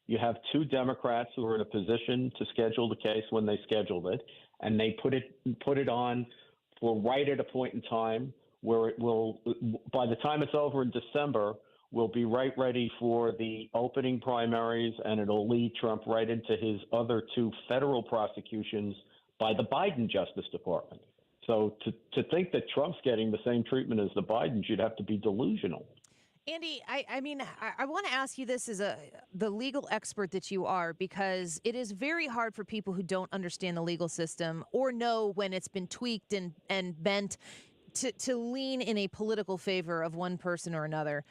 S26: you have two Democrats who are in a position to schedule the case when they scheduled it, and they put it on for right at a point in time where it will, by the time it's over in December, will be right ready for the opening primaries, and it'll lead Trump right into his other two federal prosecutions by the Biden Justice Department. So to think that Trump's getting the same treatment as the Bidens, you'd have to be delusional.
S11: Andy, I want to ask you this as the legal expert that you are, because it is very hard for people who don't understand the legal system or know when it's been tweaked and bent to lean in a political favor of one person or another.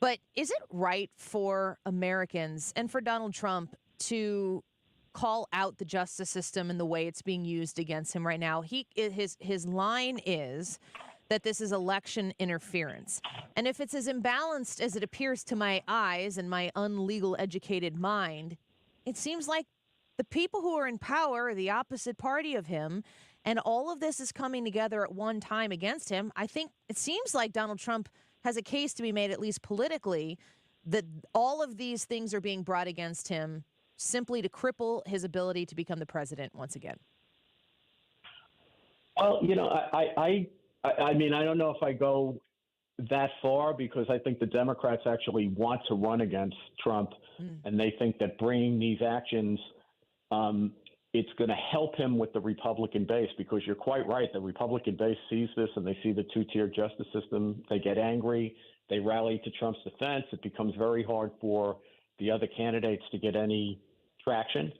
S11: But is it right for Americans and for Donald Trump to call out the justice system and the way it's being used against him right now? His line is that this is election interference. And if it's as imbalanced as it appears to my eyes and my unlegal educated mind, it seems like the people who are in power are the opposite party of him, and all of this is coming together at one time against him. I think it seems like Donald Trump has a case to be made, at least politically, that all of these things are being brought against him simply to cripple his ability to become the president once again.
S26: Well, I mean, I don't know if I go that far, because I think the Democrats actually want to run against Trump, and they think that bringing these actions, it's going to help him with the Republican base, because you're quite right. The Republican base sees this, and they see the two-tier justice system. They get angry. They rally to Trump's defense. It becomes very hard for the other candidates to get any traction.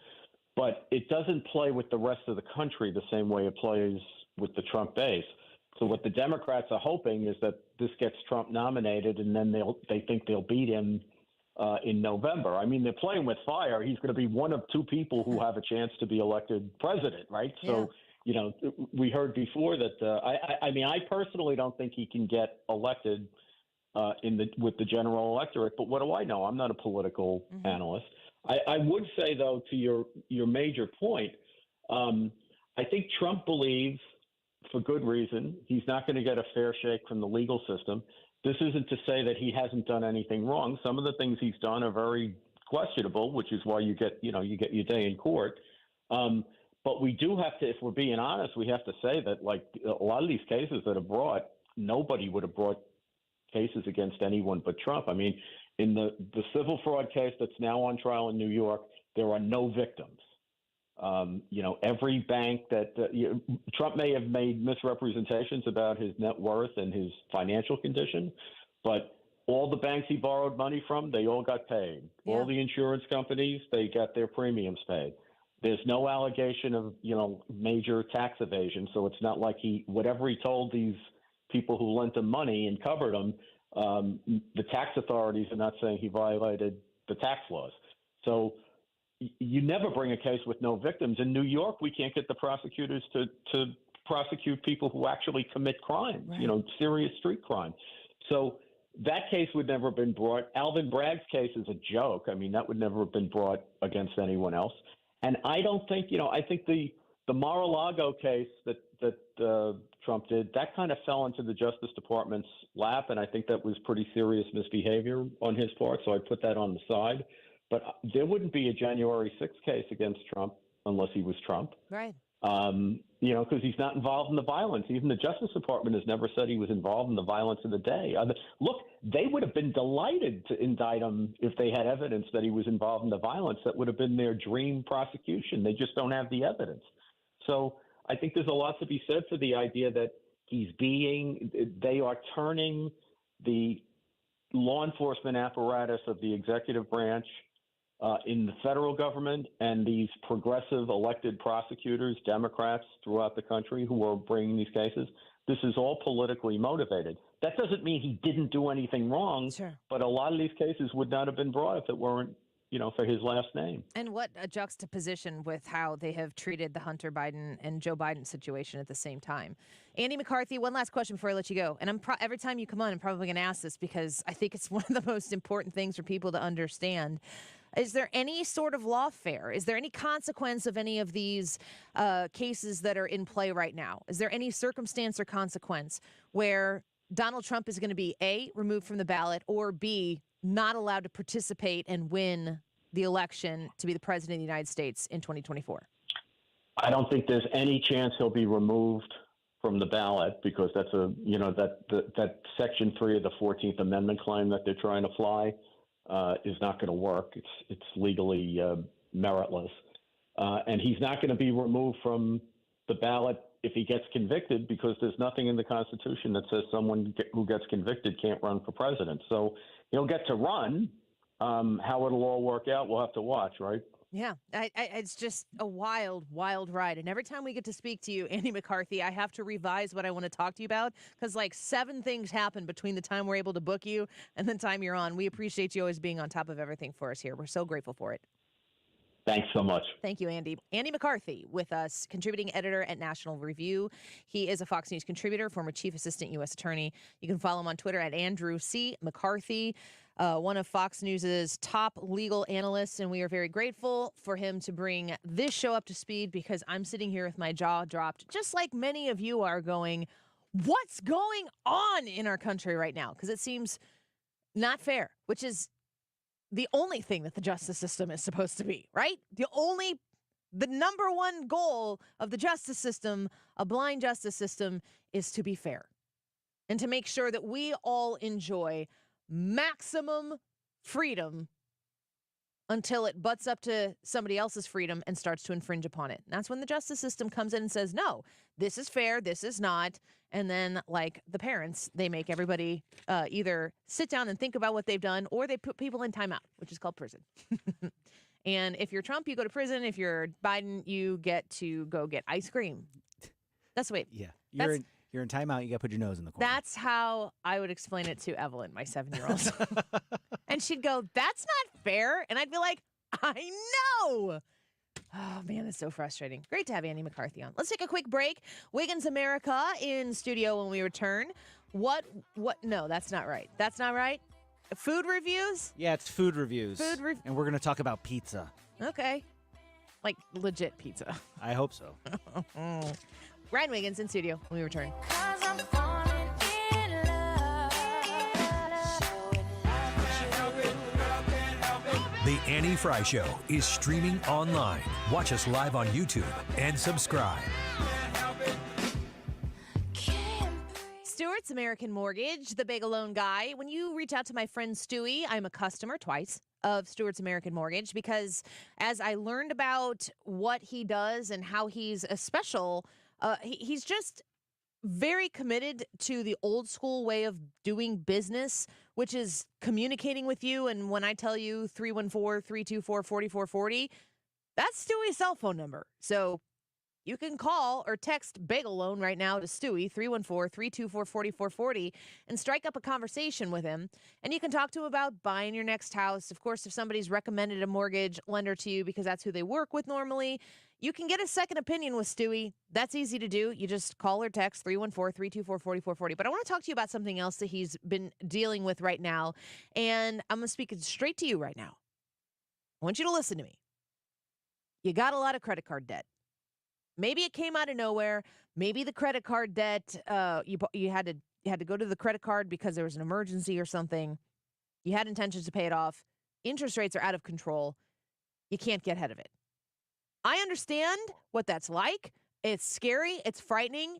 S26: But it doesn't play with the rest of the country the same way it plays with the Trump base. So what the Democrats are hoping is that this gets Trump nominated, and then they think they'll beat him in November. I mean, they're playing with fire. He's going to be one of two people who have a chance to be elected president, right? So, we heard before that. I mean, I personally don't think he can get elected with the general electorate. But what do I know? I'm not a political analyst. I would say, though, to your major point, I think Trump believes, for good reason, he's not going to get a fair shake from the legal system. This isn't to say that he hasn't done anything wrong. Some of the things he's done are very questionable, which is why you get your day in court. But we do have to, if we're being honest, we have to say that, like, a lot of these cases that are brought, nobody would have brought cases against anyone but Trump. I mean, in the civil fraud case that's now on trial in New York, there are no victims. Every bank that Trump may have made misrepresentations about his net worth and his financial condition, but all the banks he borrowed money from, they all got paid. Yeah. All the insurance companies, they got their premiums paid. There's no allegation of, major tax evasion. So it's not like whatever he told these people who lent him money and covered them, the tax authorities are not saying he violated the tax laws. So you never bring a case with no victims. In New York, we can't get the prosecutors to prosecute people who actually commit crimes, right. Serious street crime. So that case would never have been brought. Alvin Bragg's case is a joke. I mean, that would never have been brought against anyone else. And I don't think, I think the Mar-a-Lago case that Trump did, that kind of fell into the Justice Department's lap, and I think that was pretty serious misbehavior on his part, so I put that on the side. But there wouldn't be a January 6th case against Trump unless he was Trump.
S11: Right.
S26: Because he's not involved in the violence. Even the Justice Department has never said he was involved in the violence of the day. Look, they would have been delighted to indict him if they had evidence that he was involved in the violence. That would have been their dream prosecution. They just don't have the evidence. So I think there's a lot to be said for the idea that they are turning the law enforcement apparatus of the executive branch in the federal government and these progressive elected prosecutors, Democrats throughout the country who are bringing these cases. This is all politically motivated. That doesn't mean he didn't do anything wrong, sure. But a lot of these cases would not have been brought if it weren't for his last name.
S11: And what a juxtaposition with how they have treated the Hunter Biden and Joe Biden situation at the same time. Andy McCarthy, one last question before I let you go. And every time you come on, I'm probably going to ask this because I think it's one of the most important things for people to understand. Is there any sort of lawfare? Is there any consequence of any of these cases that are in play right now? Is there any circumstance or consequence where Donald Trump is going to be A, removed from the ballot, or B, not allowed to participate and win the election to be the president of the United States in 2024?
S26: I don't think there's any chance he'll be removed from the ballot because that's that Section 3 of the 14th Amendment claim that they're trying to fly is not going to work. It's legally meritless. And he's not going to be removed from the ballot if he gets convicted because there's nothing in the Constitution that says someone who gets convicted can't run for president. So he'll get to run. How it'll all work out, we'll have to watch, right?
S11: Yeah, it's just a wild, wild ride. And every time we get to speak to you, Andy McCarthy, I have to revise what I want to talk to you about because like 7 things happen between the time we're able to book you and the time you're on. We appreciate you always being on top of everything for us here. We're so grateful for it.
S26: Thanks so much.
S11: Thank you, Andy. Andy McCarthy with us, contributing editor at National Review. He is a Fox News contributor, former chief assistant U.S. attorney. You can follow him on Twitter at Andrew C. McCarthy, one of Fox News's top legal analysts. And we are very grateful for him to bring this show up to speed because I'm sitting here with my jaw dropped, just like many of you are going, what's going on in our country right now? Because it seems not fair, which is the only thing that the justice system is supposed to be, right? The number one goal of the justice system, a blind justice system, is to be fair and to make sure that we all enjoy maximum freedom until it butts up to somebody else's freedom and starts to infringe upon it. And that's when the justice system comes in and says, no, this is fair, this is not. And then, like the parents, they make everybody either sit down and think about what they've done, or they put people in timeout, which is called prison. And if you're Trump, you go to prison. If you're Biden, you get to go get ice cream. That's the way.
S23: Yeah. You're in timeout. You got to put your nose in the corner.
S11: That's how I would explain it to Evelyn, my 7-year-old. And she'd go, that's not fair. And I'd be like, I know. Oh, man, it's so frustrating. Great to have Andy McCarthy on. Let's take a quick break. Wiggins America in studio when we return. What? No, that's not right. That's not right. Food reviews?
S23: Yeah, it's food reviews. And we're going to talk about pizza.
S11: Okay. Like legit pizza.
S23: I hope so.
S11: Ryan Wiggins in studio when we return.
S17: The Annie Frey Show is streaming online. Watch us live on YouTube and subscribe.
S11: Stewart's American Mortgage, the Bagel Loan Guy. When you reach out to my friend Stewie, I'm a customer twice of Stewart's American Mortgage because as I learned about what he does and how he's a special, he's just very committed to the old school way of doing business, which is communicating with you. And when I tell you 314-324-4440, that's Stewie's cell phone number. So you can call or text Bagel Loan right now to Stewie, 314-324-4440, and strike up a conversation with him. And you can talk to him about buying your next house. Of course, if somebody's recommended a mortgage lender to you because that's who they work with normally, you can get a second opinion with Stewie. That's easy to do. You just call or text 314-324-4440. But I want to talk to you about something else that he's been dealing with right now. And I'm going to speak it straight to you right now. I want you to listen to me. You got a lot of credit card debt. Maybe it came out of nowhere. Maybe the credit card debt, you had to go to the credit card because there was an emergency or something. You had intentions to pay it off. Interest rates are out of control. You can't get ahead of it. I understand what that's like. It's scary. It's frightening.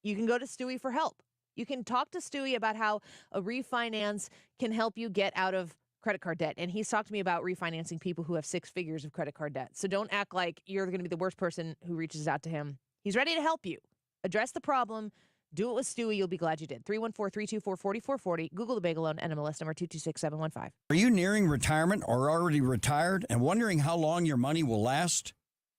S11: You can go to Stewie for help. You can talk to Stewie about how a refinance can help you get out of credit card debt. And he's talked to me about refinancing people who have 6 figures of credit card debt. So don't act like you're going to be the worst person who reaches out to him. He's ready to help you. Address the problem. Do it with Stewie. You'll be glad you did. 314-324-4440. Google the Bagel Loan, NMLS number 226715.
S18: Are you nearing retirement or already retired and wondering how long your money will last?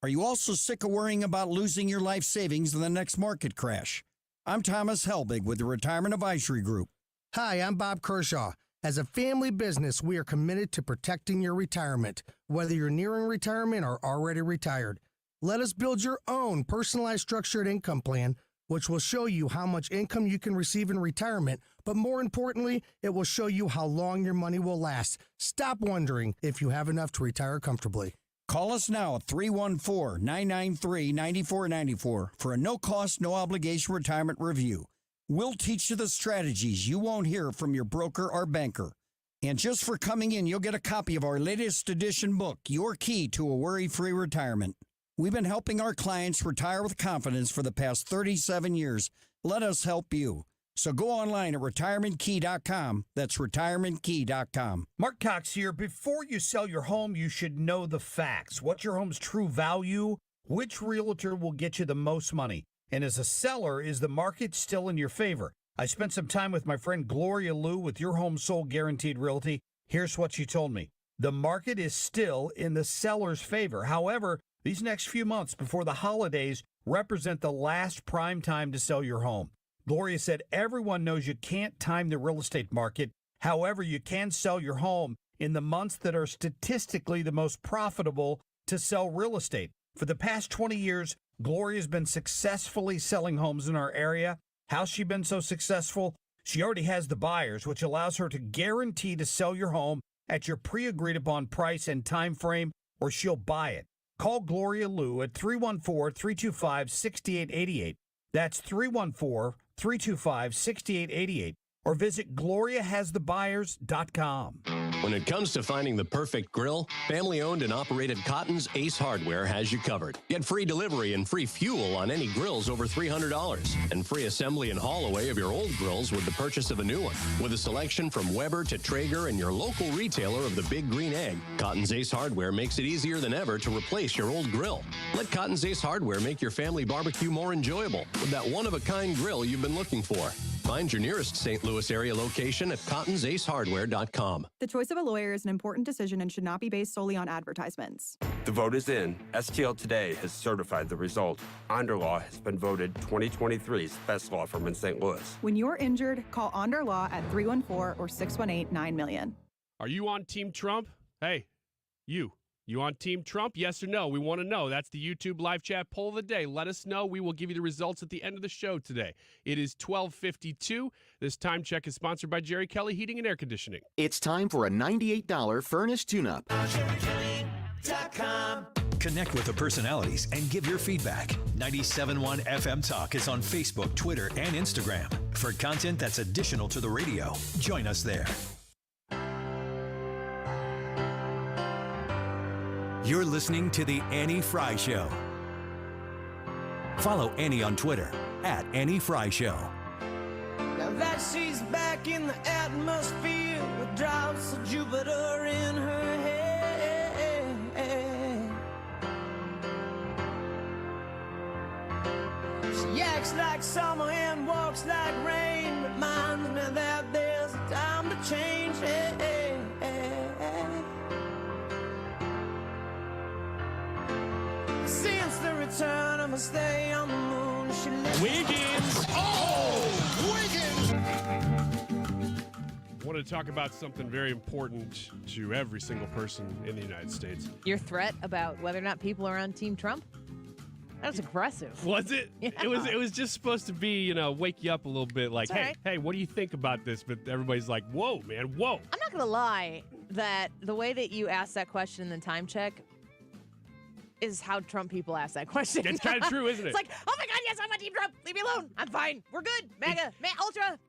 S18: Are you also sick of worrying about losing your life savings in the next market crash? I'm Thomas Helbig with the Retirement Advisory Group.
S19: Hi, I'm Bob Kershaw, As a family business, we are committed to protecting your retirement, whether you're nearing retirement or already retired. Let us build your own personalized structured income plan, which will show you how much income you can receive in retirement, but more importantly, it will show you how long your money will last. Stop wondering if you have enough to retire comfortably.
S18: Call us now at 314-993-9494 for a no-cost, no-obligation retirement review. We'll teach you the strategies you won't hear from your broker or banker. And just for coming in, you'll get a copy of our latest edition book, Your Key to a Worry-Free Retirement. We've been helping our clients retire with confidence for the past 37 years. Let us help you. So go online at retirementkey.com. That's retirementkey.com.
S20: Mark Cox here. Before you sell your home, you should know the facts. What's your home's true value? Which realtor will get you the most money? And as a seller, is the market still in your favor? I spent some time with my friend Gloria Liu with Your Home Sold Guaranteed Realty. Here's what she told me. The market is still in the seller's favor. However, these next few months before the holidays represent the last prime time to sell your home. Gloria said everyone knows you can't time the real estate market. However, you can sell your home in the months that are statistically the most profitable to sell real estate. For the past 20 years, Gloria's been successfully selling homes in our area. How's she been so successful? She already has the buyers, which allows her to guarantee to sell your home at your pre-agreed upon price and time frame, or she'll buy it. Call Gloria Liu at 314-325-6888. That's 314-325-6888. Or visit GloriaHasTheBuyers.com.
S21: When it comes to finding the perfect grill, family-owned and operated Cotton's Ace Hardware has you covered. Get free delivery and free fuel on any grills over $300, and free assembly and haul away of your old grills with the purchase of a new one. With a selection from Weber to Traeger and your local retailer of the Big Green Egg, Cotton's Ace Hardware makes it easier than ever to replace your old grill. Let Cotton's Ace Hardware make your family barbecue more enjoyable with that one-of-a-kind grill you've been looking for. Find your nearest St. Louis area location at cottonsace.hardware.com.
S22: The choice of a lawyer is an important decision and should not be based solely on advertisements.
S24: The vote is in. STL Today has certified the result. Onderlaw has been voted 2023's best law firm in St. Louis.
S22: When you're injured, call Onder Law at 314 or 618-9000000.
S25: Are you on Team Trump? Hey, you on Team Trump? Yes or no? We want to know. That's the YouTube live chat poll of the day. Let us know. We will give you the results at the end of the show today. It is 12:52. This time check is sponsored by Jerry Kelly Heating and Air Conditioning.
S27: It's time for a $98 furnace tune-up.
S17: Connect with the personalities and give your feedback. 97.1 FM Talk is on Facebook, Twitter, and Instagram. For content that's additional to the radio, join us there. You're listening to The Annie Frey Show. Follow Annie on Twitter at Annie Frey Show.
S2: Now that she's back in the atmosphere with drops of Jupiter in her head, she acts like summer and walks like rain, reminds me that there's a time to change. Since the return of a stay on the moon, she left
S25: Wiggins!
S2: Oh, Wiggins!
S25: I want to talk about something very important to every single person in the United States.
S11: Your threat about whether or not people are on Team Trump? That was aggressive.
S25: Was it?
S11: Yeah.
S25: It was just supposed to be, wake you up a little bit, like,
S11: It's all right.
S25: hey, what do you think about this? But everybody's like, whoa, man, whoa.
S11: I'm not going to lie that the way that you asked that question in the time check is how Trump people ask that question.
S25: It's kind of true, isn't it?
S11: It's like, oh my God, yes, I'm on Team Trump. Leave me alone. I'm fine. We're good. MAGA, ultra.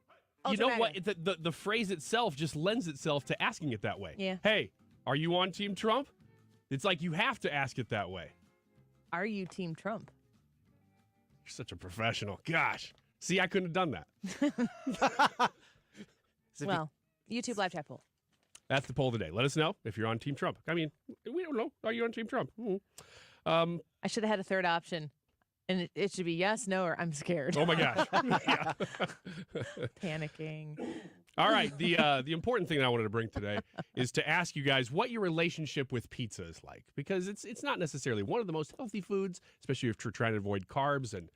S25: You know
S11: MAGA.
S25: what? The phrase itself just lends itself to asking it that way.
S11: Yeah.
S25: Hey, are you on Team Trump? It's like you have to ask it that way.
S11: Are you Team Trump?
S25: You're such a professional. Gosh. See, I couldn't have done that.
S11: Well, YouTube live chat poll.
S25: That's the poll today. Let us know if you're on Team Trump. I mean, we don't know. Are you on Team Trump?
S11: I should have had a third option. And it should be yes, no, or I'm scared.
S25: Oh, my gosh. Yeah.
S11: Panicking.
S25: All right. The important thing that I wanted to bring today is to ask you guys what your relationship with pizza is like. Because it's not necessarily one of the most healthy foods, especially if you're trying to avoid carbs and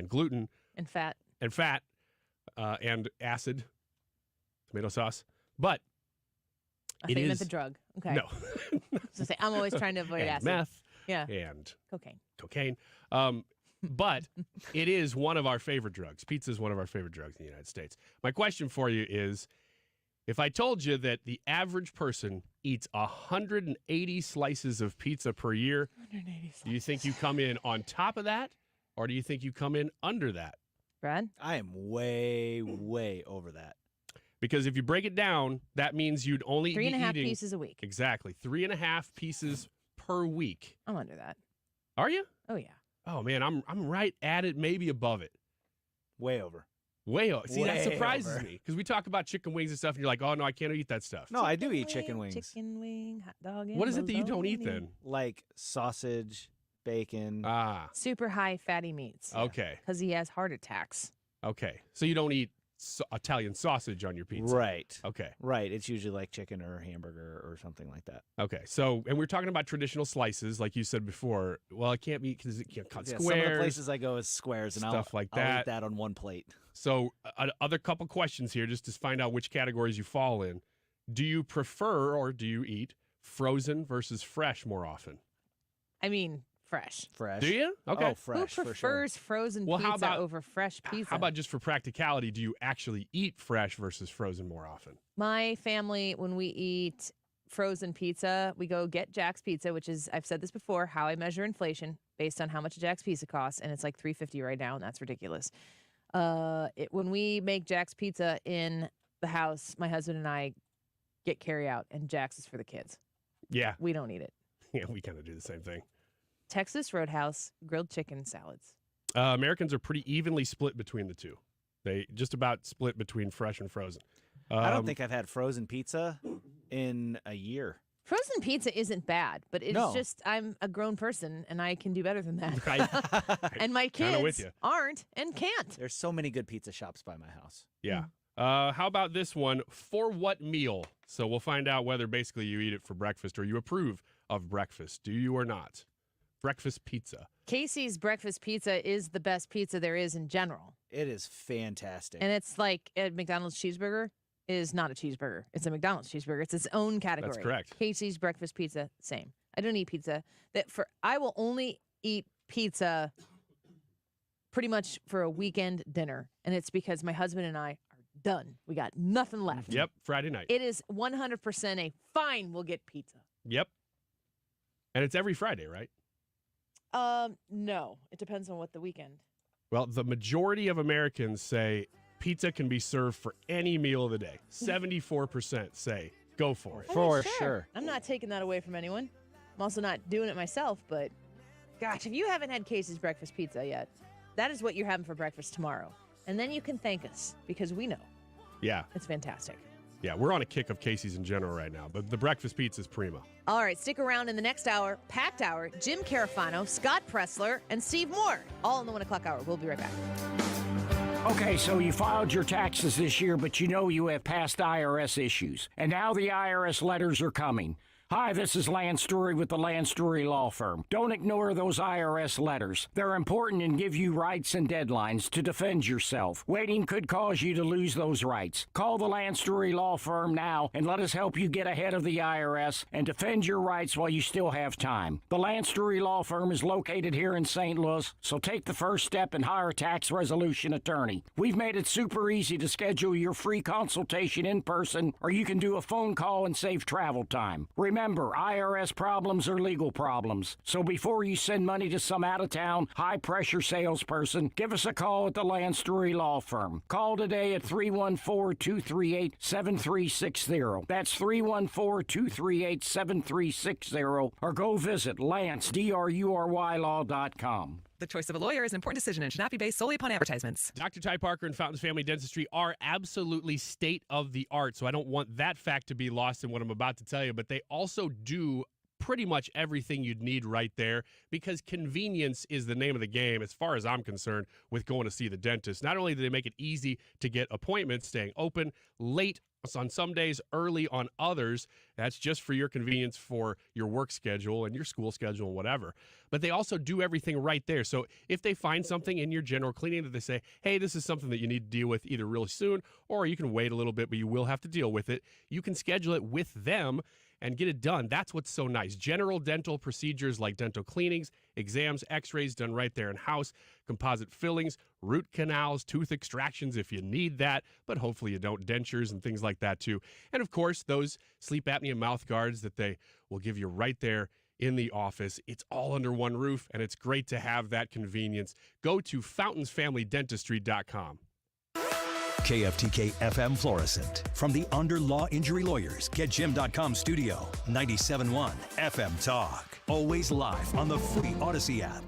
S25: gluten.
S11: And fat.
S25: And acid, tomato sauce. But
S11: I thought you meant the drug. Okay.
S25: No.
S11: So say, I'm always trying to avoid
S25: and
S11: acid.
S25: meth.
S11: Yeah.
S25: And
S11: cocaine.
S25: But it is one of our favorite drugs. Pizza is one of our favorite drugs in the United States. My question for you is, if I told you that the average person eats 180 slices of pizza per year,
S11: 180 slices.
S25: Do you think you come in on top of that, or do you think you come in under that?
S11: Brad?
S23: I am way, way over that.
S25: Because if you break it down, that means you'd only be
S11: 3.5
S25: eating
S11: pieces a week.
S25: Exactly, 3.5 pieces per week.
S11: I'm under that.
S25: Are you?
S11: Oh yeah.
S25: Oh man, I'm right at it, maybe above it.
S23: Way over.
S25: Way over. See, that
S23: Way
S25: surprises
S23: over.
S25: me because we talk about chicken wings and stuff, and you're like, oh no, I can't eat that stuff.
S23: No, I do eat chicken wings.
S11: Chicken wing, hot dog.
S25: What is it that you don't eat then?
S23: Like sausage, bacon.
S11: Super high fatty meats.
S25: Okay.
S11: Because he has heart attacks.
S25: Okay. So you don't eat Italian sausage on your pizza.
S23: Right.
S25: Okay.
S23: Right. It's usually like chicken or hamburger or something like that.
S25: Okay. So, and we're talking about traditional slices, like you said before. Well, it can't be because it can't cut
S23: Yeah,
S25: squares.
S23: some of the places I go is squares, and
S25: stuff like
S23: I'll
S25: that.
S23: eat that on one plate.
S25: So, other couple questions here just to find out which categories you fall in. Do you prefer or do you eat frozen versus fresh more often?
S11: I mean, fresh.
S25: Do you? Okay.
S23: Oh, fresh.
S11: Who prefers frozen
S25: Well, how
S11: pizza
S25: about-
S11: over fresh pizza?
S25: How about just for practicality, do you actually eat fresh versus frozen more often?
S11: My family, when we eat frozen pizza, we go get Jack's Pizza, which is, I've said this before, how I measure inflation based on how much Jack's Pizza costs, and it's like $3.50 right now, and that's ridiculous. When we make Jack's Pizza in the house, my husband and I get carry out, and Jack's is for the kids.
S25: Yeah.
S11: We don't eat it.
S25: Yeah, we kind of do the same thing.
S11: Texas Roadhouse grilled chicken salads.
S25: Americans are pretty evenly split between the two. They just about split between fresh and frozen.
S23: I don't think I've had frozen pizza in a year.
S11: Frozen pizza isn't bad, but it's
S23: No.
S11: just I'm a grown person and I can do better than that. And my
S23: Kinda with
S11: kids
S23: you.
S11: aren't and can't.
S23: There's so many good pizza shops by my house.
S25: Yeah. How about this one? For what meal? So we'll find out whether basically you eat it for breakfast or you approve of breakfast. Do you or not? Breakfast pizza.
S11: Casey's breakfast pizza is the best pizza there is in general.
S23: It is fantastic.
S11: And it's like a McDonald's cheeseburger is not a cheeseburger. It's a McDonald's cheeseburger. It's its own category.
S25: correct.
S11: Casey's breakfast pizza, same. I don't eat pizza. I will only eat pizza pretty much for a weekend dinner. And it's because my husband and I are done. We got nothing left.
S25: Yep, Friday night.
S11: It is 100% a fine, we'll get pizza.
S25: Yep. And it's every Friday, right?
S11: No. It depends on what the weekend.
S25: Well, the majority of Americans say pizza can be served for any meal of the day. 74% say go for it.
S23: For sure.
S11: I'm not taking that away from anyone. I'm also not doing it myself, but gosh, if you haven't had Casey's breakfast pizza yet, that is what you're having for breakfast tomorrow. And then you can thank us because we know
S25: Yeah.
S11: it's fantastic.
S25: Yeah, we're on a kick of Casey's in general right now, but the breakfast pizza is prima.
S11: All right, stick around in the next hour, packed hour, Jim Carafano, Scott Presler, and Steve Moore, all in the 1 o'clock hour. We'll be right back.
S1: Okay, so you filed your taxes this year, but you know you have past IRS issues. And now the IRS letters are coming. Hi, this is Lance Story with the Lance Story Law Firm. Don't ignore those IRS letters. They're important and give you rights and deadlines to defend yourself. Waiting could cause you to lose those rights. Call the Lance Story Law Firm now and let us help you get ahead of the IRS and defend your rights while you still have time. The Lance Story Law Firm is located here in St. Louis, so take the first step and hire a tax resolution attorney. We've made it super easy to schedule your free consultation in person, or you can do a phone call and save travel time. Remember, IRS problems are legal problems. So before you send money to some out-of-town, high-pressure salesperson, give us a call at the Lance Story Law Firm. Call today at 314-238-7360. That's 314-238-7360. Or go visit LanceDruryLaw.com.
S3: The choice of a lawyer is an important decision and should not be based solely upon advertisements.
S25: Dr. Ty Parker and Fountains Family Dentistry are absolutely state of the art, so I don't want that fact to be lost in what I'm about to tell you, but they also do pretty much everything you'd need right there because convenience is the name of the game as far as I'm concerned with going to see the dentist. Not only do they make it easy to get appointments, staying open, late on some days, early on others. That's just for your convenience for your work schedule and your school schedule and whatever. But they also do everything right there. So if they find something in your general cleaning that they say, hey, this is something that you need to deal with either really soon, or you can wait a little bit, but you will have to deal with it, you can schedule it with them and get it done. That's what's so nice. General dental procedures like dental cleanings, exams, x-rays done right there in-house, composite fillings, root canals, tooth extractions if you need that, but hopefully you don't, dentures and things like that too. And of course, those sleep apnea mouth guards that they will give you right there in the office. It's all under one roof, and it's great to have that convenience. Go to FountainsFamilyDentistry.com.
S17: KFTK FM Florissant. From the Under Law Injury Lawyers, GetJim.com studio. 97.1 FM Talk. Always live on the free Odyssey app.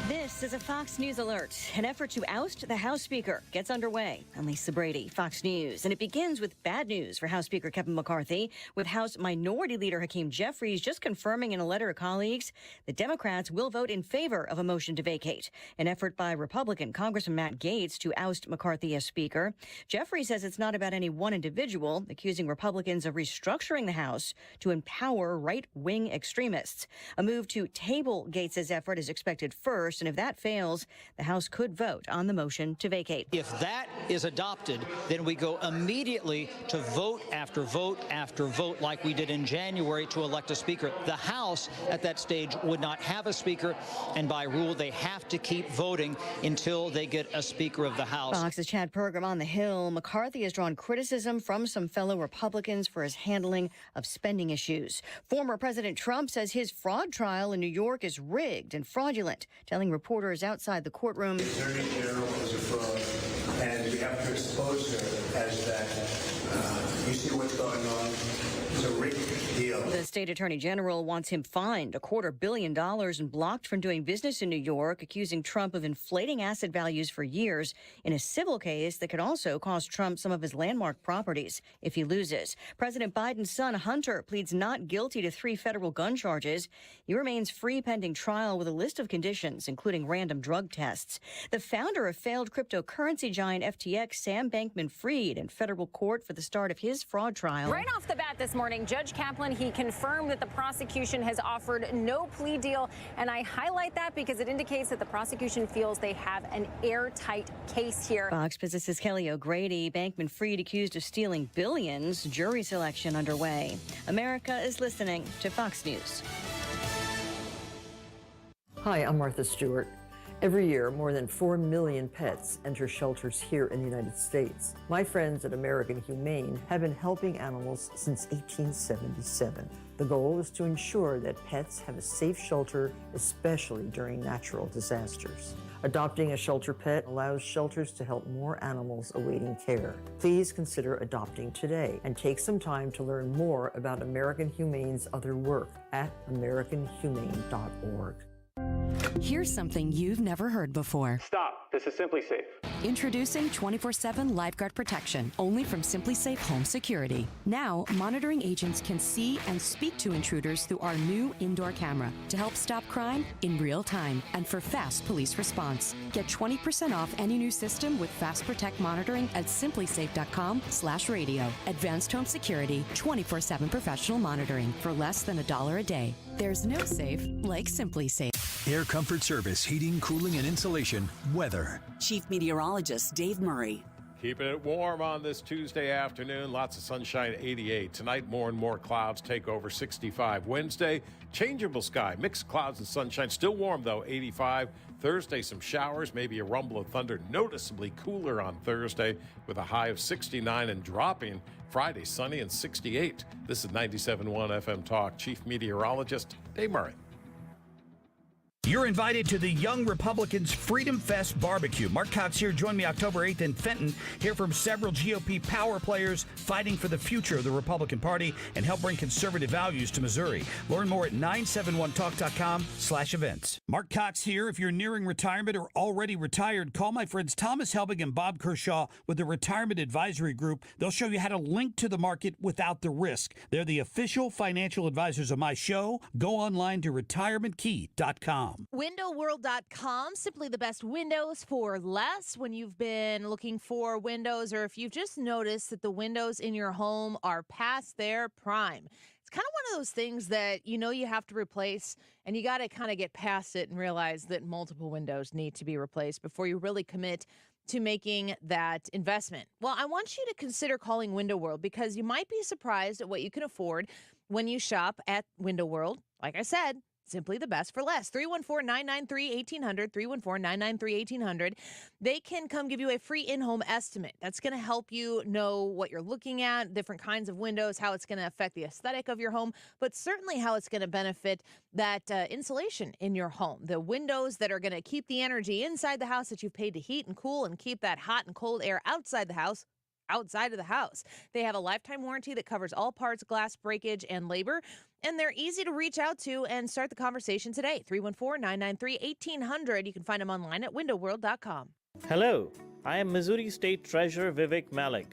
S4: This is a Fox News alert. An effort to oust the House Speaker gets underway. I'm Lisa Brady, Fox News. And it begins with bad news for House Speaker Kevin McCarthy, with House Minority Leader Hakeem Jeffries just confirming in a letter to colleagues that Democrats will vote in favor of a motion to vacate. An effort by Republican Congressman Matt Gaetz to oust McCarthy as Speaker. Jeffries says it's not about any one individual, accusing Republicans of restructuring the House to empower right-wing extremists. A move to table Gaetz's effort is expected first. And if that fails, the House could vote on the motion to vacate.
S5: If that is adopted, then we go immediately to vote after vote after vote like we did in January to elect a speaker. The House at that stage would not have a speaker, and by rule, they have to keep voting until they get a Speaker of the House.
S4: Fox's Chad Pergram on the Hill. McCarthy has drawn criticism from some fellow Republicans for his handling of spending issues. Former President Trump says his fraud trial in New York is rigged and fraudulent, telling reporters outside the courtroom.
S6: The Attorney General is a fraud, and we have to expose her as that. You see what's going on? It's a rigged deal.
S4: The state attorney general wants him fined $250 million and blocked from doing business in New York, accusing Trump of inflating asset values for years in a civil case that could also cost Trump some of his landmark properties if he loses. President Biden's son, Hunter, pleads not guilty to 3 federal gun charges. He remains free pending trial with a list of conditions, including random drug tests. The founder of failed cryptocurrency giant FTX, Sam Bankman-Fried, in federal court for the start of his fraud trial.
S8: Right off the bat this morning, Judge Kaplan, he confirmed that the prosecution has offered no plea deal. And I highlight that because it indicates that the prosecution feels they have an airtight case here.
S4: Fox physicist Kelly O'Grady, Bankman-Fried accused of stealing billions, jury selection underway. America is listening to Fox News.
S10: Hi, I'm Martha Stewart. Every year, more than 4 million pets enter shelters here in the United States. My friends at American Humane have been helping animals since 1877. The goal is to ensure that pets have a safe shelter, especially during natural disasters. Adopting a shelter pet allows shelters to help more animals awaiting care. Please consider adopting today and take some time to learn more about American Humane's other work at americanhumane.org.
S13: Here's something you've never heard before.
S15: Stop. This is Simply Safe.
S13: Introducing 24/7 Lifeguard Protection, only from Simply Safe Home Security. Now, monitoring agents can see and speak to intruders through our new indoor camera to help stop crime in real time and for fast police response. Get 20% off any new system with Fast Protect monitoring at simplysafe.com/radio. Advanced home security, 24/7 professional monitoring for less than $1 a day. There's no safe like Simply Safe.
S17: Air Comfort Service, heating, cooling, and insulation. Weather.
S28: Chief Meteorologist Dave Murray.
S29: Keeping it warm on this Tuesday afternoon. Lots of sunshine, 88. Tonight, more and more clouds take over, 65. Wednesday, changeable sky, mixed clouds and sunshine. Still warm, though, 85. Thursday, some showers, maybe a rumble of thunder. Noticeably cooler on Thursday with a high of 69 and dropping. Friday, sunny and 68. This is 97.1 FM Talk. Chief Meteorologist Dave Murray.
S20: You're invited to the Young Republicans Freedom Fest barbecue. Mark Cox here. Join me October 8th in Fenton. Hear from several GOP power players fighting for the future of the Republican Party and help bring conservative values to Missouri. Learn more at 971talk.com/events. Mark Cox here. If you're nearing retirement or already retired, call my friends Thomas Helbig and Bob Kershaw with the Retirement Advisory Group. They'll show you how to link to the market without the risk. They're the official financial advisors of my show. Go online to retirementkey.com.
S27: WindowWorld.com.
S11: WindowWorld.com, simply the best windows for less. When you've been looking for windows, or if you've just noticed that the windows in your home are past their prime. It's kind of one of those things that you have to replace, and you got to kind of get past it and realize that multiple windows need to be replaced before you really commit to making that investment. Well, I want you to consider calling Window World, because you might be surprised at what you can afford when you shop at Window World. Like I said, simply the best for less. 314-993-1800, 314-993-1800. They can come give you a free in-home estimate. That's going to help you know what you're looking at, different kinds of windows, how it's going to affect the aesthetic of your home, but certainly how it's going to benefit that insulation in your home. The windows that are going to keep the energy inside the house that you've paid to heat and cool, and keep that hot and cold air outside the house. They have a lifetime warranty that covers all parts, glass, breakage, and labor. And they're easy to reach out to and start the conversation today. 314-993-1800. You can find them online at windowworld.com.
S7: Hello, I am Missouri State Treasurer Vivek Malik.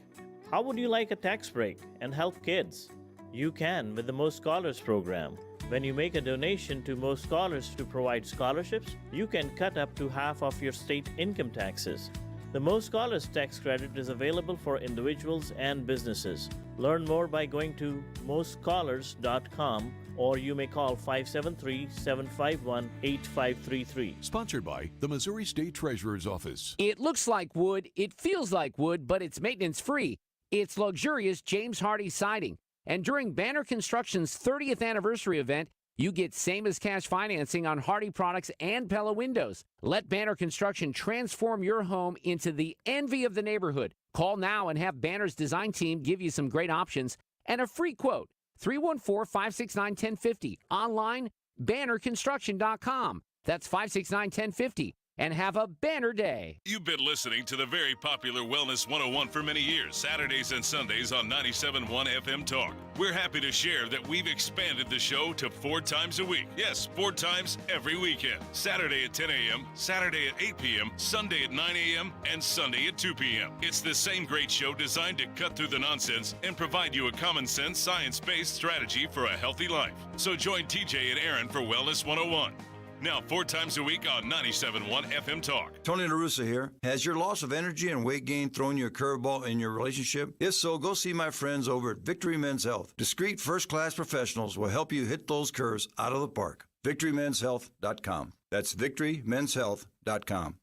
S7: How would you like a tax break and help kids? You can with the Most Scholars program. When you make a donation to Most Scholars to provide scholarships, you can cut up to half of your state income taxes. The Most Scholars tax credit is available for individuals and businesses. Learn more by going to mostscholars.com, or you may call 573-751-8533.
S9: Sponsored by the Missouri State Treasurer's Office.
S1: It looks like wood, it feels like wood, but it's maintenance-free. It's luxurious James Hardie siding. And during Banner Construction's 30th anniversary event, you get same-as-cash financing on Hardie products and Pella windows. Let Banner Construction transform your home into the envy of the neighborhood. Call now and have Banner's design team give you some great options and a free quote. 314-569-1050. Online, bannerconstruction.com. That's 569-1050. And have a banner day.
S12: You've been listening to the very popular Wellness 101 for many years, Saturdays and Sundays on 97.1 FM Talk. We're happy to share that we've expanded the show to 4 times a week. Yes, 4 times every weekend. Saturday at 10 a.m., Saturday at 8 p.m., Sunday at 9 a.m., and Sunday at 2 p.m. It's the same great show designed to cut through the nonsense and provide you a common sense, science-based strategy for a healthy life. So join TJ and Aaron for Wellness 101. Now 4 times a week on 97.1 FM Talk.
S14: Tony LaRussa here. Has your loss of energy and weight gain thrown you a curveball in your relationship? If so, go see my friends over at Victory Men's Health. Discreet, first-class professionals will help you hit those curves out of the park. VictoryMen'sHealth.com. That's VictoryMen'sHealth.com.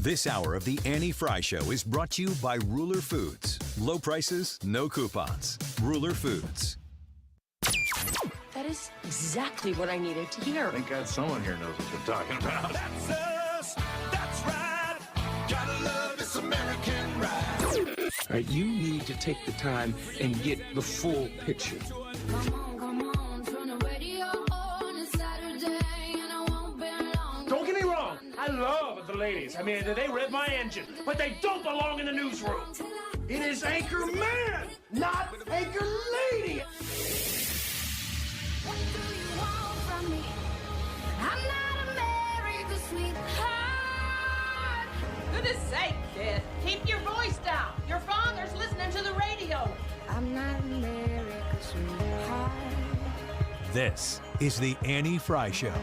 S17: This hour of the Annie Fry Show is brought to you by Ruler Foods. Low prices, no coupons. Ruler Foods.
S15: That is exactly what I needed to hear.
S16: Thank God someone here knows what they're talking about.
S2: That's us. That's right. Gotta love this American ride.
S18: All right, you need to take the time and get the full picture.
S19: Don't get me wrong. I love the ladies. I mean, they rev my engine, but they don't belong in the newsroom. It is Anchor Man, not Anchor Lady.
S2: What do you want from me? I'm not America's sweetheart.
S26: Goodness sake, kid. Keep your voice down. Your father's listening to the radio.
S2: I'm not America's sweetheart.
S17: This is the Annie Fry Show.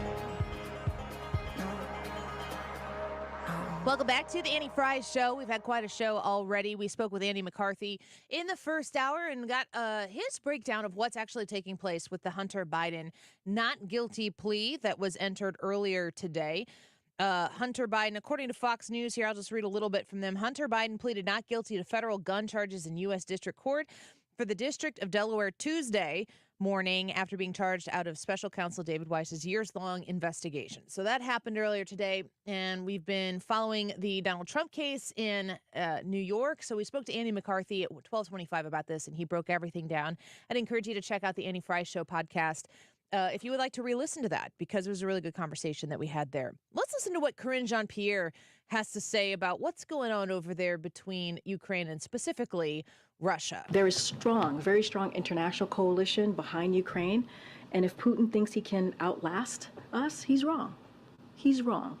S11: Welcome back to the Annie Fry Show. We've had quite a show already. We spoke with Andy McCarthy in the first hour and got his breakdown of what's actually taking place with the Hunter Biden not guilty plea that was entered earlier today. Hunter Biden, according to Fox News here, I'll just read a little bit from them. Hunter Biden pleaded not guilty to federal gun charges in U.S. District Court for the District of Delaware Tuesday morning after being charged out of Special Counsel David Weiss's years-long investigation. So that happened earlier today, and we've been following the Donald Trump case in New York. So we spoke to Andy McCarthy at 12:25 about this, and he broke everything down. I'd encourage you to check out the Annie Fry Show podcast if you would like to re-listen to that, because it was a really good conversation that we had there. Let's listen to what Karine Jean-Pierre has to say about what's going on over there between Ukraine and specifically Russia.
S30: There is strong, very strong international coalition behind Ukraine. And if Putin thinks he can outlast us, he's wrong. He's wrong.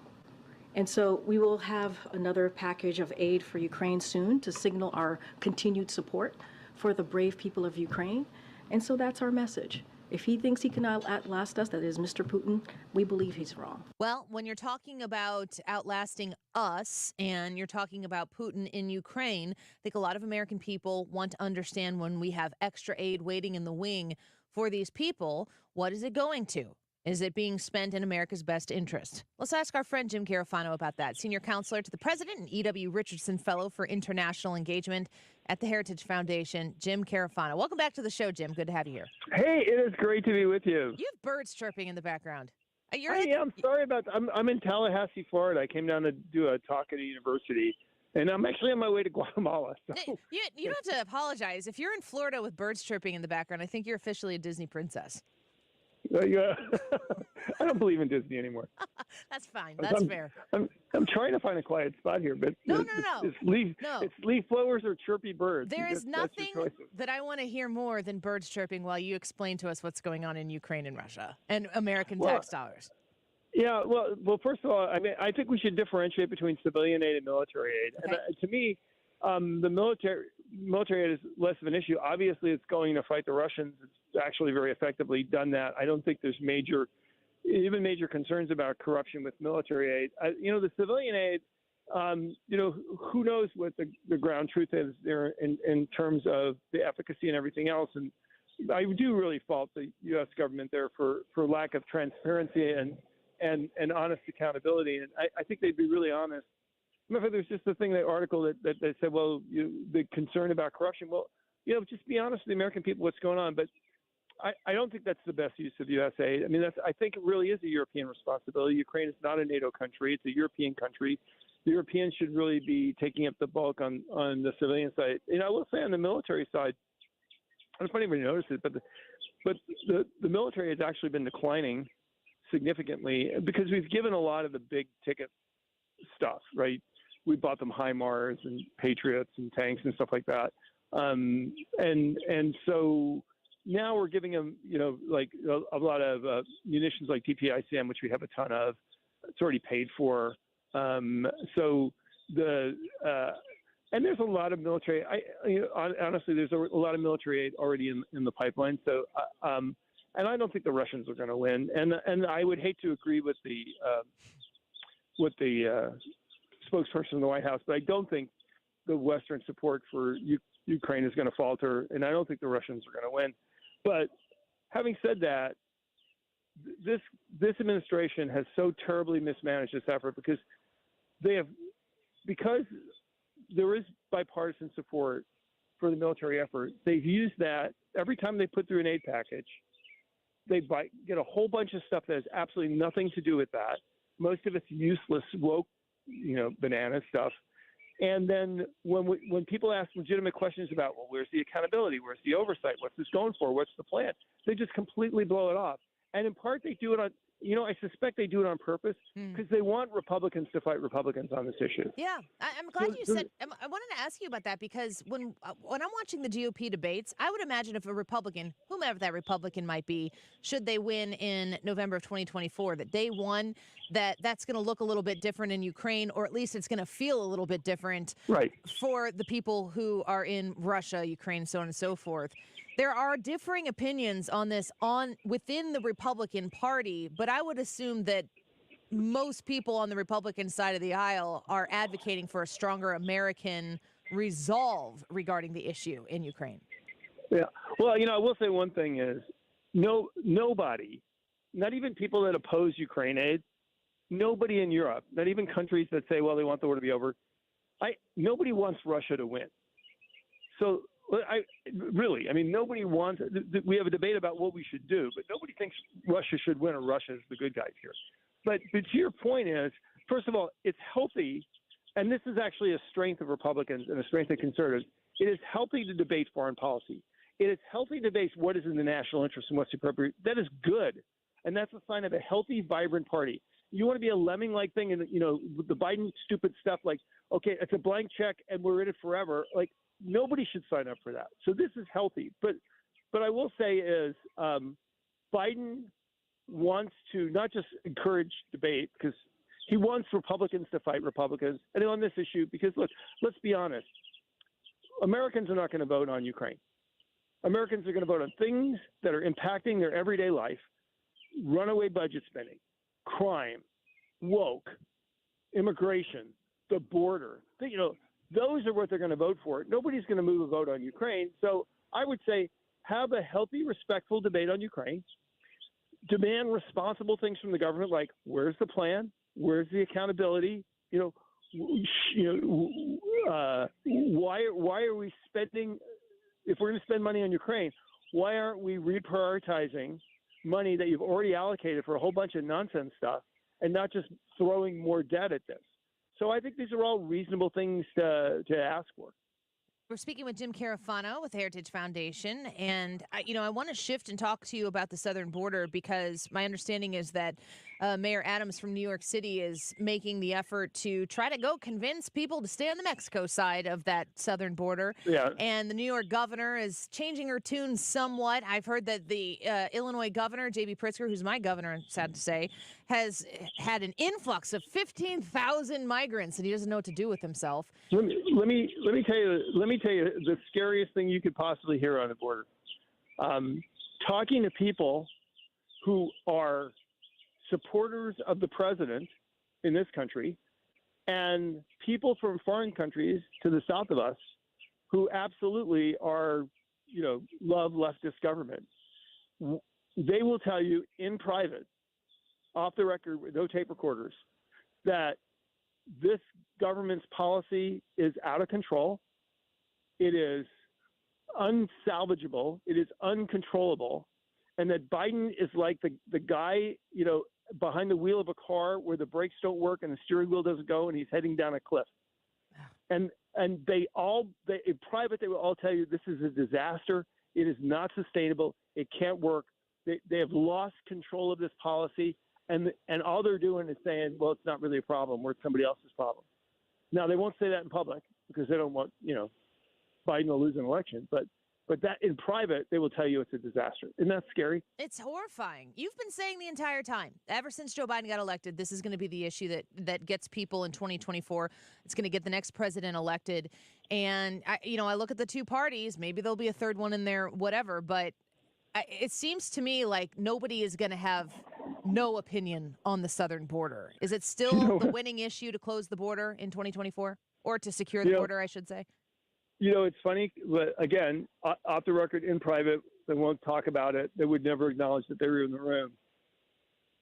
S30: And so we will have another package of aid for Ukraine soon to signal our continued support for the brave people of Ukraine. And so that's our message. If he thinks he can outlast us, that is Mr. Putin, we believe he's wrong.
S11: Well, when you're talking about outlasting us and you're talking about Putin in Ukraine, I think a lot of American people want to understand when we have extra aid waiting in the wing for these people, what is it going to? Is it being spent in America's best interest? Let's ask our friend Jim Carafano about that. Senior counselor to the president and E.W. Richardson Fellow for International Engagement at the Heritage Foundation, Jim Carafano. Welcome back to the show, Jim. Good to have you here.
S3: Hey, it is great to be with you.
S11: You have birds chirping in the background.
S3: I'm sorry about that. I'm in Tallahassee, Florida. I came down to do a talk at a university, and I'm actually on my way to Guatemala. So.
S11: You don't have to apologize. If you're in Florida with birds chirping in the background, I think you're officially a Disney princess.
S3: Yeah. I don't believe in Disney anymore.
S11: That's fine. That's fair.
S3: I'm trying to find a quiet spot here, but
S11: no.
S3: It's leaf blowers or chirpy birds.
S11: There is nothing that I want to hear more than birds chirping while you explain to us what's going on in Ukraine and Russia and American tax dollars.
S3: Yeah, well, first of all, I mean, I think we should differentiate between civilian aid and military aid. Okay. And to me, the military aid is less of an issue. Obviously, it's going to fight the Russians. It's actually very effectively done that. I don't think there's major concerns about corruption with military aid. The civilian aid, who knows what the ground truth is there in terms of the efficacy and everything else. And I do really fault the U.S. government there for lack of transparency and honest accountability. And I think they'd be really honest. There's just a thing, that article that said, well, the concern about corruption. Well, just be honest with the American people what's going on. But I don't think that's the best use of U.S. aid. I mean, I think it really is a European responsibility. Ukraine is not a NATO country. It's a European country. The Europeans should really be taking up the bulk on the civilian side. I will say on the military side, I don't know if anybody noticed it, but the military has actually been declining significantly because we've given a lot of the big ticket stuff, right? We bought them HIMARS and Patriots and tanks and stuff like that. And so now we're giving them, like a lot of munitions like DPICM, which we have a ton of. It's already paid for. And there's a lot of military. Honestly, there's a lot of military aid already in the pipeline. So, and I don't think the Russians are going to win. And I would hate to agree with the spokesperson in the White House, but I don't think the Western support for Ukraine is going to falter, and I don't think the Russians are going to win. But having said that, this administration has so terribly mismanaged this effort because there is bipartisan support for the military effort. They've used that every time they put through an aid package. They get a whole bunch of stuff that has absolutely nothing to do with that. Most of it's useless, woke, banana stuff. And then when people ask legitimate questions about, well, where's the accountability? Where's the oversight? What's this going for? What's the plan? They just completely blow it off. And in part, they do it on, I suspect they do it on purpose because they want Republicans to fight Republicans on this issue.
S11: Yeah, I'm glad you said. I wanted to ask you about that because when I'm watching the GOP debates, I would imagine if a Republican, whomever that Republican might be, should they win in November of 2024, that day one, that's going to look a little bit different in Ukraine, or at least it's going to feel a little bit different for the people who are in Russia, Ukraine, so on and so forth. There are differing opinions on this within the Republican Party, but I would assume that most people on the Republican side of the aisle are advocating for a stronger American resolve regarding the issue in Ukraine.
S3: Yeah. Well, I will say one thing is nobody, not even people that oppose Ukraine aid, nobody in Europe, not even countries that say, well, they want the war to be over, nobody wants Russia to win. So nobody wants – we have a debate about what we should do, but nobody thinks Russia should win or Russia is the good guys here. But to your point is, first of all, it's healthy, and this is actually a strength of Republicans and a strength of conservatives. It is healthy to debate foreign policy. It is healthy to debate what is in the national interest and what's appropriate. That is good, and that's a sign of a healthy, vibrant party. You want to be a lemming-like thing, and the Biden stupid stuff like, okay, it's a blank check and we're in it forever. Like, nobody should sign up for that. So this is healthy. But I will say is Biden wants to not just encourage debate because he wants Republicans to fight Republicans. And on this issue, because, look, let's be honest. Americans are not going to vote on Ukraine. Americans are going to vote on things that are impacting their everyday life, runaway budget spending, crime, woke, immigration, the border. Those are what they're going to vote for. Nobody's going to move a vote on Ukraine. So I would say have a healthy, respectful debate on Ukraine. Demand responsible things from the government, like where's the plan? Where's the accountability? Why are we spending? If we're going to spend money on Ukraine, why aren't we reprioritizing money that you've already allocated for a whole bunch of nonsense stuff and not just throwing more debt at this? So I think these are all reasonable things to ask for.
S11: We're speaking with Jim Carafano with the Heritage Foundation, and I want to shift and talk to you about the southern border because my understanding is that Mayor Adams from New York City is making the effort to try to go convince people to stay on the Mexico side of that southern border.
S3: Yeah.
S11: And the New York governor is changing her tune somewhat. I've heard that the Illinois governor, J.B. Pritzker, who's my governor, sad to say, has had an influx of 15,000 migrants, and he doesn't know what to do with himself.
S3: Let me tell you the scariest thing you could possibly hear on the border. Talking to people who are supporters of the president in this country and people from foreign countries to the south of us who absolutely are, love leftist government. They will tell you in private, off the record, with no tape recorders, that this government's policy is out of control. It is unsalvageable. It is uncontrollable. And that Biden is like the guy, behind the wheel of a car where the brakes don't work and the steering wheel doesn't go and he's heading down a cliff. And in private, they will all tell you this is a disaster. It is not sustainable. It can't work. They have lost control of this policy. And all they're doing is saying, well, it's not really a problem. It's somebody else's problem. Now, they won't say that in public because they don't want, Biden to lose an election. But that in private, they will tell you it's a disaster. Isn't that scary?
S11: It's horrifying. You've been saying the entire time, ever since Joe Biden got elected, this is going to be the issue that gets people in 2024. It's going to get the next president elected. And, I look at the two parties. Maybe there'll be a third one in there, whatever. But it seems to me like nobody is going to have no opinion on the southern border. Is it still the winning issue to close the border in 2024? Or to secure the border, I should say?
S3: It's funny, but again, off the record, in private, they won't talk about it. They would never acknowledge that they were in the room.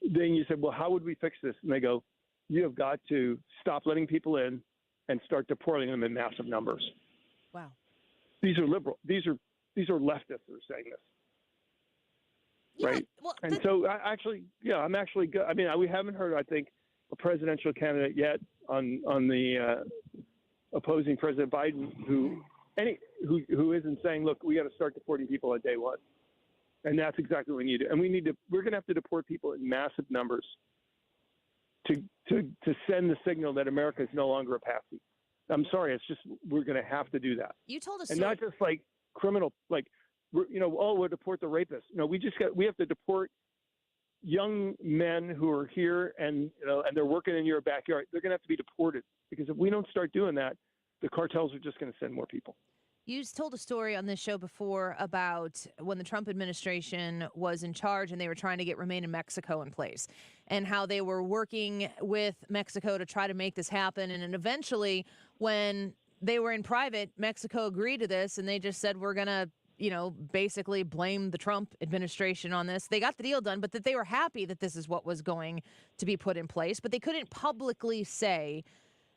S3: Then you said, well, how would we fix this? And they go, you have got to stop letting people in and start deporting them in massive numbers.
S11: Wow.
S3: These are liberal. These are leftists that are saying this.
S11: Yeah,
S3: right.
S11: Well,
S3: and so I'm actually good. I mean, we haven't heard, I think, a presidential candidate yet on the opposing President Biden who isn't saying, look, we got to start deporting people on day one. And that's exactly what we need to. And we're going to have to deport people in massive numbers to send the signal that America is no longer a patsy. I'm sorry. It's just, we're going to have to do that.
S11: You told us.
S3: And not just like criminal, like, we'll deport the rapists. No, we have to deport young men who are here and they're working in your backyard. They're going to have to be deported because if we don't start doing that, the cartels are just going to send more people.
S11: You told a story on this show before about when the Trump administration was in charge and they were trying to get Remain in Mexico in place and how they were working with Mexico to try to make this happen. And then eventually when they were in private, Mexico agreed to this and they just said, we're going to, basically blame the Trump administration on this. They got the deal done, but that they were happy that this is what was going to be put in place. But they couldn't publicly say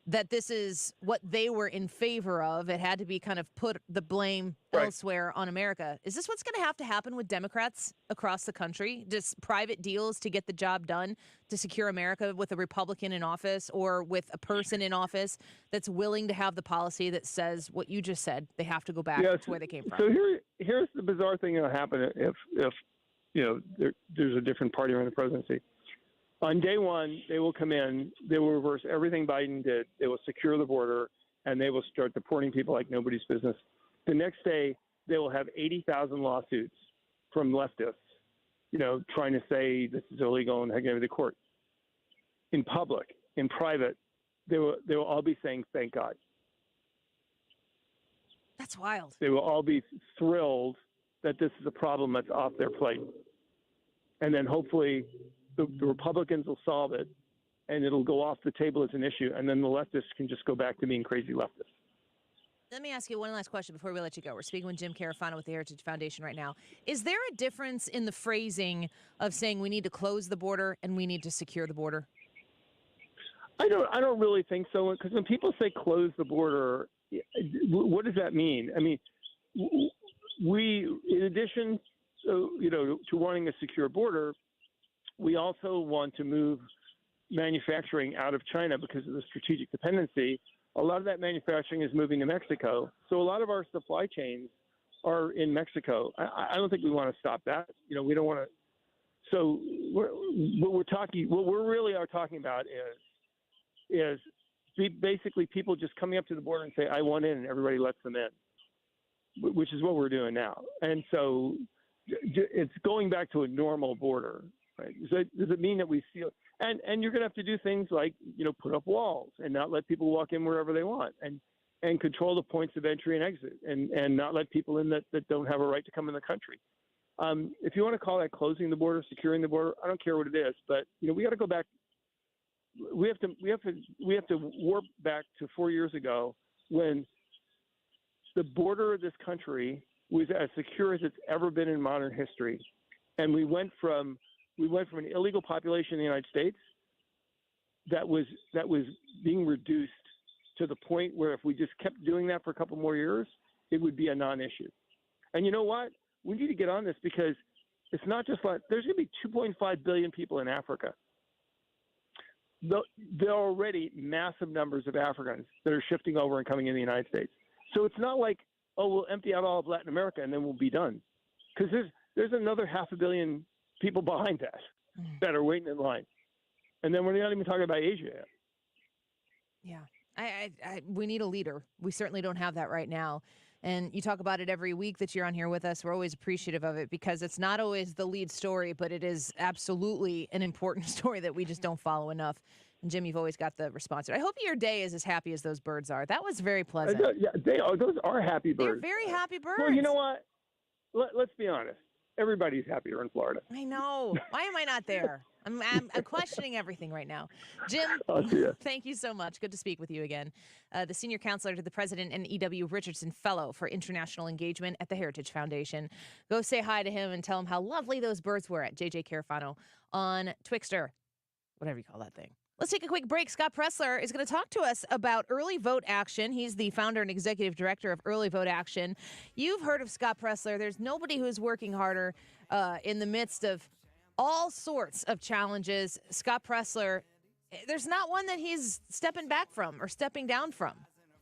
S11: that this is what they were in favor of. It had to be kind of put the blame elsewhere on America. Is this what's going to happen with Democrats across the country? Just private deals to get the job done, to secure America with a Republican in office or with a person in office that's willing to have the policy that says what you just said, they have to go back to where they came from?
S3: So here's the bizarre thing that'll happen if there's a different party around the presidency. On day one, they will come in, they will reverse everything Biden did, they will secure the border, and they will start deporting people like nobody's business. The next day, they will have 80,000 lawsuits from leftists, trying to say this is illegal and taking it to court. In public, in private, they will all be saying, thank God.
S11: That's wild.
S3: They will all be thrilled that this is a problem that's off their plate. And then hopefully the Republicans will solve it, and it'll go off the table as an issue, and then the leftists can just go back to being crazy leftists.
S11: Let me ask you one last question before we let you go. We're speaking with Jim Carafano with the Heritage Foundation right now. Is there a difference in the phrasing of saying we need to close the border and we need to secure the border?
S3: I don't really think so, because when people say close the border, what does that mean? I mean, we, in addition to wanting a secure border, we also want to move manufacturing out of China because of the strategic dependency. A lot of that manufacturing is moving to Mexico. So a lot of our supply chains are in Mexico. I don't think we want to stop that. We don't want to. So what we're really talking about is basically people just coming up to the border and say, I want in, and everybody lets them in, which is what we're doing now. And so it's going back to a normal border, right? Does it mean that we seal? And you're going to have to do things like, put up walls and not let people walk in wherever they want, and control the points of entry and exit, and not let people in that don't have a right to come in the country. If you want to call that closing the border, securing the border, I don't care what it is, but we got to go back. We have to warp back to 4 years ago when the border of this country was as secure as it's ever been in modern history, and we went from an illegal population in the United States that was being reduced to the point where if we just kept doing that for a couple more years, it would be a non-issue. And you know what? We need to get on this, because it's not just like there's going to be 2.5 billion people in Africa. There are already massive numbers of Africans that are shifting over and coming in the United States. So it's not like, we'll empty out all of Latin America and then we'll be done. Because there's another 500 million people behind that are waiting in line. And then we're not even talking about Asia yet.
S11: Yeah. We need a leader. We certainly don't have that right now. And you talk about it every week that you're on here with us. We're always appreciative of it, because it's not always the lead story, but it is absolutely an important story that we just don't follow enough. And Jim, you've always got the response. I hope your day is as happy as those birds are. That was very pleasant.
S3: Yeah, they are. Those are happy birds.
S11: They're very happy birds.
S3: Well, you know what? Let's be honest. Everybody's happier in Florida.
S11: I know. Why am I not there? I'm questioning everything right now. Jim, thank you so much. Good to speak with you again. The senior counselor to the president and E.W. Richardson Fellow for International Engagement at the Heritage Foundation. Go say hi to him and tell him how lovely those birds were at JJ Carafano on Twixter, whatever you call that thing. Let's take a quick break. Scott Presler is going to talk to us about Early Vote Action. He's the founder and executive director of Early Vote Action. You've heard of Scott Presler. There's nobody who's working harder in the midst of all sorts of challenges. Scott Presler, there's not one that he's stepping back from or stepping down from.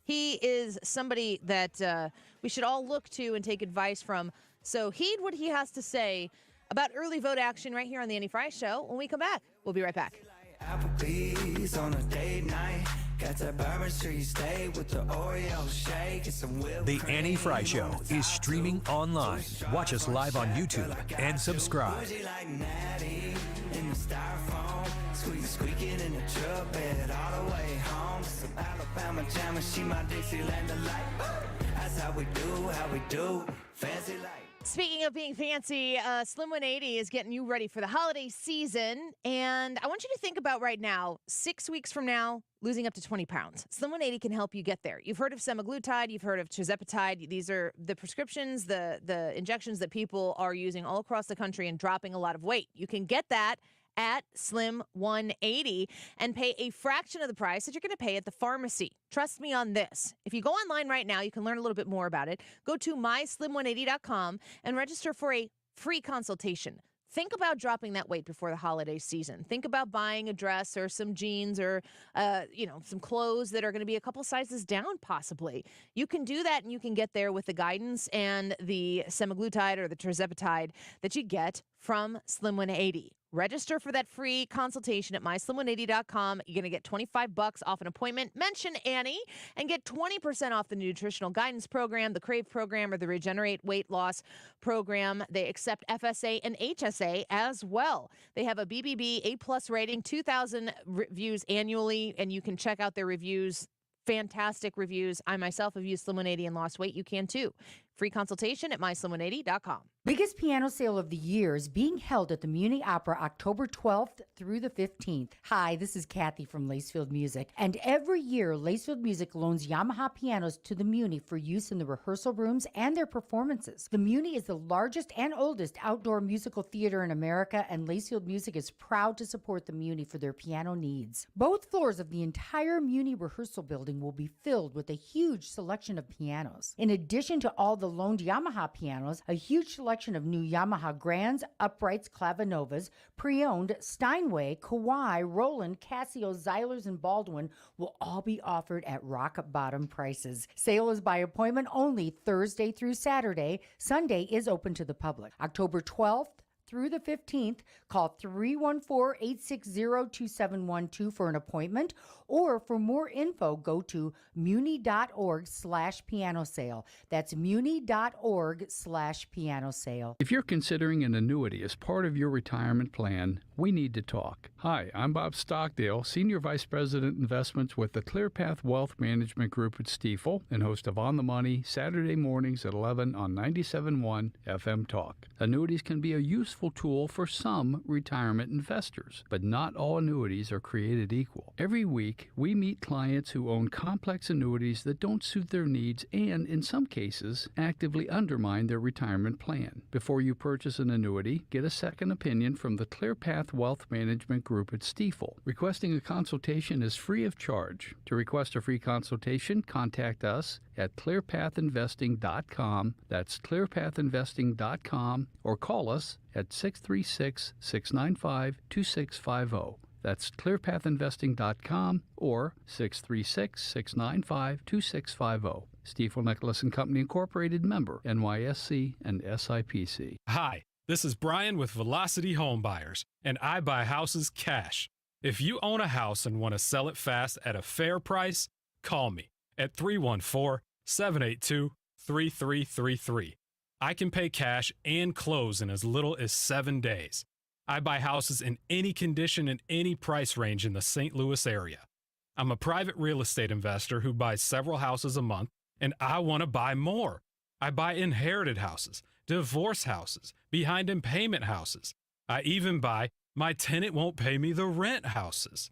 S11: He is somebody that we should all look to and take advice from. So heed what he has to say about Early Vote Action right here on the Annie Frey Show when we come back. We'll be right back.
S2: Applebee's on a date night. Got that Bourbon Street steak with the Oreo shake and some whipped
S17: The
S2: cream.
S17: Annie Frey Show is streaming online. Watch us live on YouTube and subscribe.
S2: Bougie like Natty in the styrofoam. Squeaking in the truck bed all the way home. Some Alabama jammer, she my Dixieland delight. That's how we do. Fancy like.
S11: Speaking of being fancy, Slim 180 is getting you ready for the holiday season. And I want you to think about right now, 6 weeks from now, losing up to 20 pounds. Slim 180 can help you get there. You've heard of semaglutide. You've heard of tirzepatide. These are the prescriptions, the injections that people are using all across the country and dropping a lot of weight. You can get that at Slim 180 and pay a fraction of the price that you're going to pay at the pharmacy. Trust me on this. If you go online right now, you can learn a little bit more about it. Go to myslim180.com and register for a free consultation. Think about dropping that weight before the holiday season. Think about buying a dress or some jeans or, some clothes that are going to be a couple sizes down possibly. You can do that, and you can get there with the guidance and the semaglutide or the tirzepatide that you get from Slim 180. Register for that free consultation at myslim180.com. You're going to get $25 off an appointment. Mention Annie and get 20% off the nutritional guidance program, the Crave program, or the Regenerate weight loss program. They accept FSA and HSA as well. They have a BBB A+ rating, 2,000 reviews annually, and you can check out their reviews. Fantastic reviews. I myself have used Slim 180 and lost weight. You can too. Free consultation at myslim180.com.
S4: Biggest piano sale of the year is being held at the Muni Opera October 12th through the 15th. Hi, this is Kathy from Lacefield Music. And every year, Lacefield Music loans Yamaha pianos to the Muni for use in the rehearsal rooms and their performances. The Muni is the largest and oldest outdoor musical theater in America, and Lacefield Music is proud to support the Muni for their piano needs. Both floors of the entire Muni rehearsal building will be filled with a huge selection of pianos. In addition to all the loaned Yamaha pianos, a huge selection of new Yamaha Grands, Uprights, Clavinovas, pre-owned Steinway, Kawai, Roland, Casio, Xylers, and Baldwin will all be offered at rock bottom prices. Sale is by appointment only Thursday through Saturday. Sunday is open to the public. October 12th through the 15th, call 314-860-2712 for an appointment, or for more info, go to muni.org/piano sale. That's muni.org/piano sale.
S5: If you're considering an annuity as part of your retirement plan, we need to talk. Hi, I'm Bob Stockdale, Senior Vice President Investments with the ClearPath Wealth Management Group at Stifel, and host of On the Money, Saturday mornings at 11 on 97.1 FM Talk. Annuities can be a useful tool for some retirement investors, but not all annuities are created equal. Every week, we meet clients who own complex annuities that don't suit their needs and, in some cases, actively undermine their retirement plan. Before you purchase an annuity, get a second opinion from the ClearPath Wealth Management Group at Stifel. Requesting a consultation is free of charge. To request a free consultation, contact us at clearpathinvesting.com. That's clearpathinvesting.com, or call us at 636-695-2650. That's clearpathinvesting.com or 636-695-2650. Stifel Nicholas & Company Incorporated, member NYSE and SIPC.
S6: Hi, this is Brian with Velocity Home Buyers, and I buy houses cash. If you own a house and want to sell it fast at a fair price, call me at 314-782-3333. I can pay cash and close in as little as 7 days. I buy houses in any condition and any price range in the St. Louis area. I'm a private real estate investor who buys several houses a month, and I want to buy more. I buy inherited houses, divorce houses, behind in payment houses. I even buy my tenant won't pay me the rent houses.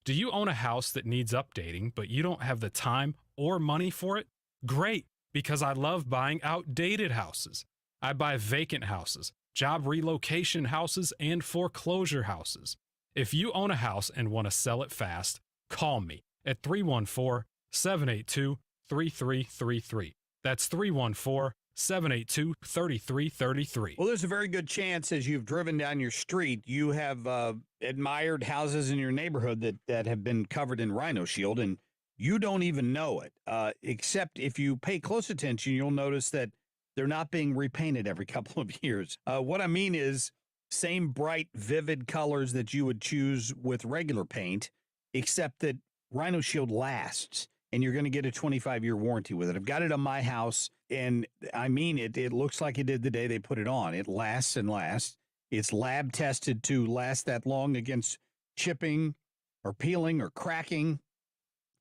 S6: Do you own a house that needs updating, but you don't have the time or money for it? Great, because I love buying outdated houses. I buy vacant houses, job relocation houses, and foreclosure houses. If you own a house and want to sell it fast, call me at 314-782-3333. That's 314-782-3333.
S20: Well, there's a very good chance as you've driven down your street, you have admired houses in your neighborhood that have been covered in Rhino Shield, and you don't even know it. Except if you pay close attention, you'll notice that they're not being repainted every couple of years. What I mean is same bright, vivid colors that you would choose with regular paint, except that Rhino Shield lasts, and you're going to get a 25-year warranty with it. I've got it on my house, and I mean it. It looks like it did the day they put it on. It lasts and lasts. It's lab tested to last that long against chipping or peeling or cracking.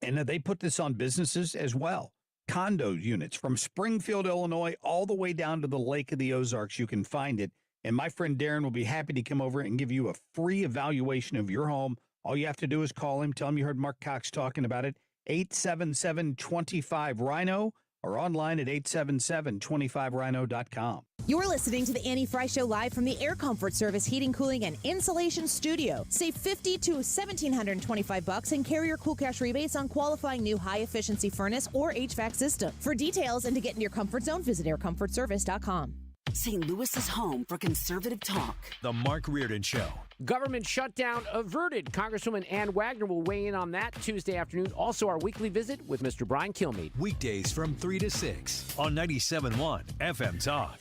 S20: And they put this on businesses as well. Condo units from Springfield, Illinois, all the way down to the Lake of the Ozarks. You can find it. And my friend Darren will be happy to come over and give you a free evaluation of your home. All you have to do is call him. Tell him you heard Mark Cox talking about it. 877-25-RHINO or online at 877-25rhino.com.
S8: You're listening to the Annie Frey Show live from the Air Comfort Service Heating, Cooling, and Insulation Studio. Save $50 to $1,725 and carrier cool cash rebates on qualifying new high-efficiency furnace or HVAC system. For details and to get in your comfort zone, visit aircomfortservice.com.
S28: St. Louis's home for conservative talk.
S17: The Mark Reardon Show.
S10: Government shutdown averted. Congresswoman Ann Wagner will weigh in on that Tuesday afternoon. Also, our weekly visit with Mr. Brian Kilmeade.
S17: Weekdays from 3 to 6 on 97.1 FM Talk.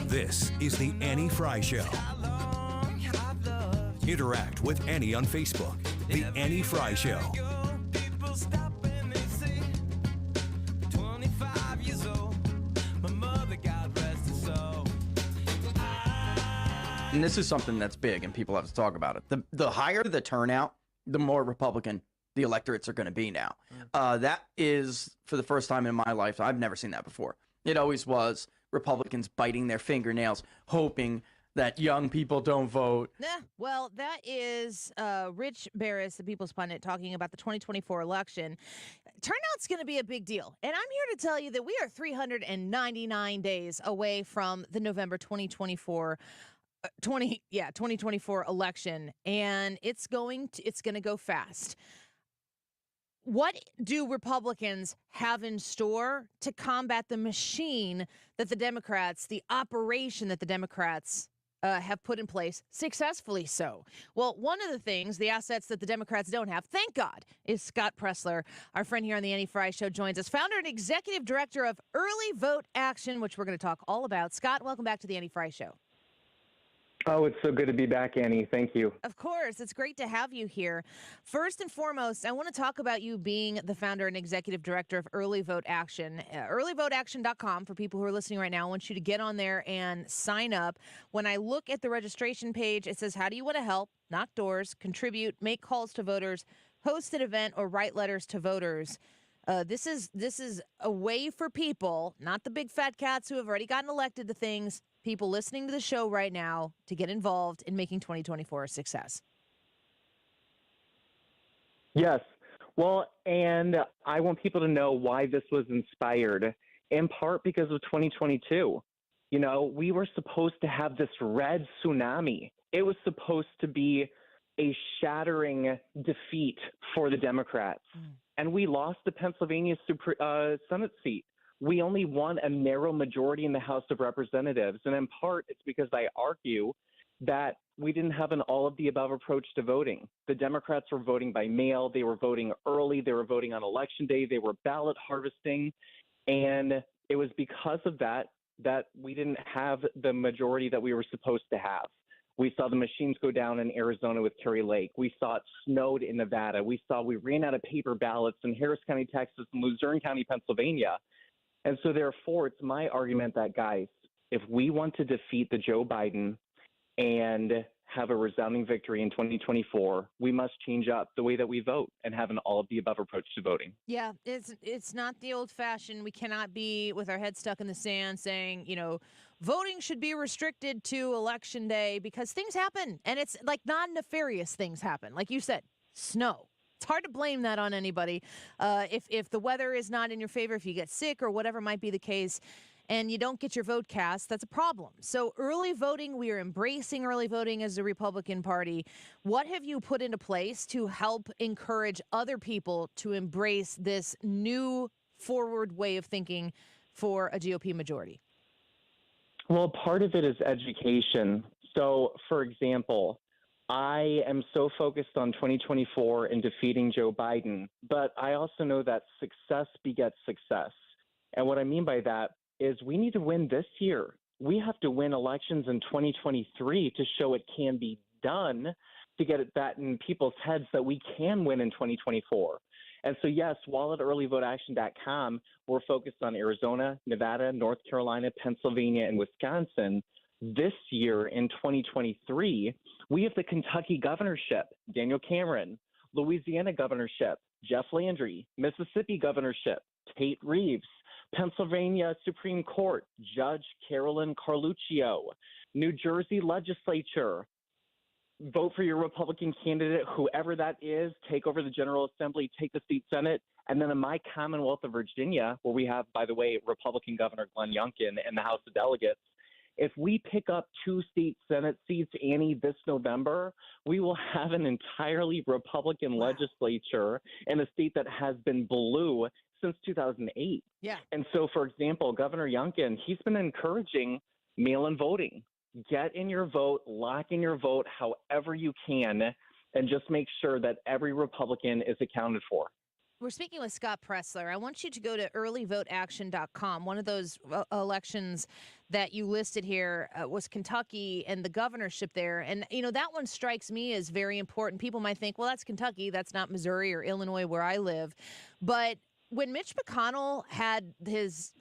S17: This is the Annie Frey Show. Interact with Annie on Facebook. The Annie Frey Show.
S2: People stop and they say, 25 years old, my mother, God rest her soul.
S7: And this is something that's big, and people have to talk about it. The higher the turnout, the more Republican the electorates are going to be now. That is, for the first time in my life, I've never seen that before. It always was Republicans biting their fingernails, hoping that young people don't vote.
S11: Well, that is Rich Barris, the People's Pundit, talking about the 2024 election. Turnout's going to be a big deal. And I'm here to tell you that we are 399 days away from the November 2024 election, and it's going to go fast. What do Republicans have in store to combat the machine that the Democrats, the operation that the Democrats have put in place, successfully so? Well, one of the things, the assets that the Democrats don't have, thank God, is Scott Presler, our friend here on the Annie Frey Show, joins us, founder and executive director of Early Vote Action, which we're going to talk all about. Scott, welcome back to the Annie Frey Show.
S9: Oh, it's so good to be back, Annie. Thank you.
S11: Of course. It's great to have you here. First and foremost, I want to talk about you being the founder and executive director of Early Vote Action. Earlyvoteaction.com, for people who are listening right now, I want you to get on there and sign up. When I look at the registration page, it says, how do you want to help? Knock doors, contribute, make calls to voters, host an event, or write letters to voters. This is a way for people, not the big fat cats who have already gotten elected to things, people listening to the show right now, to get involved in making 2024 a success.
S9: Yes. Well, and I want people to know why this was inspired, in part because of 2022. You know, we were supposed to have this red tsunami. It was supposed to be a shattering defeat for the Democrats. And we lost the Pennsylvania Senate seat. We only won a narrow majority in the House of Representatives. And in part, it's because I argue that we didn't have an all-of-the-above approach to voting. The Democrats were voting by mail. They were voting early. They were voting on Election Day. They were ballot harvesting. And it was because of that we didn't have the majority that we were supposed to have. We saw the machines go down in Arizona with Kerry Lake. We saw it snowed in Nevada. We ran out of paper ballots in Harris County, Texas, and Luzerne County, Pennsylvania. And so therefore, it's my argument that, guys, if we want to defeat the Joe Biden and have a resounding victory in 2024, we must change up the way that we vote and have an all-of-the-above approach to voting.
S11: Yeah, it's not the old-fashioned, we cannot be with our head stuck in the sand saying, you know, voting should be restricted to Election Day, because things happen, and it's like non-nefarious things happen. Like you said, snow. It's hard to blame that on anybody. If the weather is not in your favor, if you get sick or whatever might be the case, and you don't get your vote cast, that's a problem. So early voting, we are embracing early voting as the Republican Party. What have you put into place to help encourage other people to embrace this new forward way of thinking for a GOP majority?
S9: Well, part of it is education. So, for example, I am so focused on 2024 and defeating Joe Biden, but I also know that success begets success. And what I mean by that is we need to win this year. We have to win elections in 2023 to show it can be done, to get that in people's heads that we can win in 2024. And so, yes, while at earlyvoteaction.com, we're focused on Arizona, Nevada, North Carolina, Pennsylvania, and Wisconsin. This year in 2023, we have the Kentucky governorship, Daniel Cameron, Louisiana governorship, Jeff Landry, Mississippi governorship, Tate Reeves, Pennsylvania Supreme Court, Judge Carolyn Carluccio, New Jersey legislature. Vote for your Republican candidate, whoever that is, take over the General Assembly, take the state Senate. And then in my Commonwealth of Virginia, where we have, by the way, Republican Governor Glenn Youngkin in the House of Delegates, if we pick up 2 state Senate seats, Annie, this November, we will have an entirely Republican legislature in a state that has been blue since 2008.
S11: Yeah.
S9: And so, for example, Governor Youngkin, he's been encouraging mail-in voting. Get in your vote, lock in your vote however you can, and just make sure that every Republican is accounted for.
S11: We're speaking with Scott Presler. I want you to go to earlyvoteaction.com. One of those elections that you listed here was Kentucky and the governorship there. And, that one strikes me as very important. People might think, well, that's Kentucky. That's not Missouri or Illinois where I live. But when Mitch McConnell had his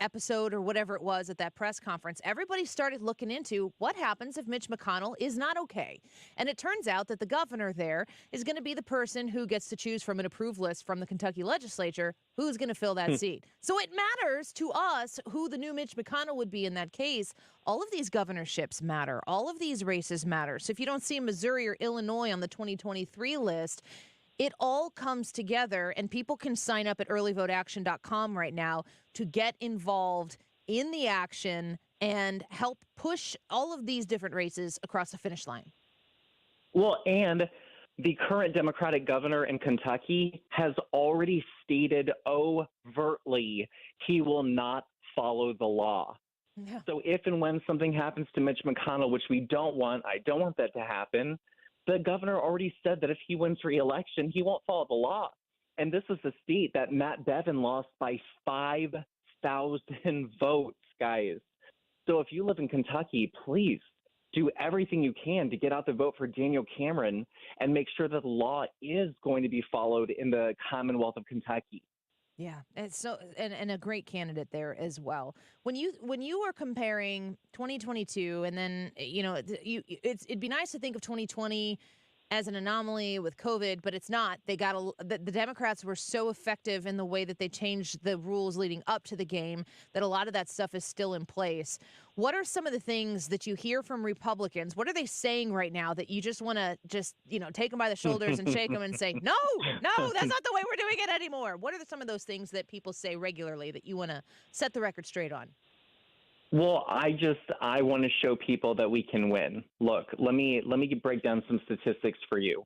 S11: episode or whatever it was at that press conference, everybody started looking into what happens if Mitch McConnell is not okay. And it turns out that the governor there is going to be the person who gets to choose from an approved list from the Kentucky legislature who's going to fill that seat. So it matters to us who the new Mitch McConnell would be in that case. All of these governorships matter. All of these races matter. So if you don't see Missouri or Illinois on the 2023 list, it all comes together, and people can sign up at earlyvoteaction.com right now to get involved in the action and help push all of these different races across the finish line.
S9: Well, and the current Democratic governor in Kentucky has already stated overtly he will not follow the law.
S11: Yeah.
S9: So if and when something happens to Mitch McConnell, which we don't want, I don't want that to happen, the governor already said that if he wins re-election, he won't follow the law. And this is a state that Matt Bevin lost by 5,000 votes, guys. So if you live in Kentucky, please do everything you can to get out the vote for Daniel Cameron and make sure that the law is going to be followed in the Commonwealth of Kentucky.
S11: Yeah, and a great candidate there as well. When you are comparing 2022, and then it'd be nice to think of 2020 as an anomaly with COVID, but it's not. The Democrats were so effective in the way that they changed the rules leading up to the game that a lot of that stuff is still in place. What are some of the things that you hear from Republicans? What are they saying right now that you just want to take them by the shoulders and shake them and say, no, that's not the way we're doing it anymore? What are some of those things that people say regularly that you want to set the record straight on?
S9: Well, I want to show people that we can win. Look, let me break down some statistics for you.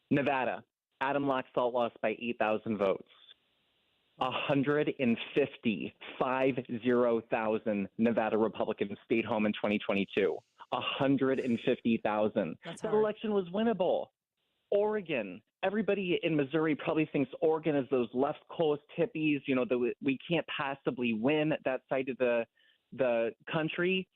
S9: Nevada, Adam Laxalt lost by 8,000 votes. 150,000 Nevada Republicans stayed home in 2022. 150,000. That election was winnable. Oregon, everybody in Missouri probably thinks Oregon is those left coast hippies, that we can't possibly win that side of the country.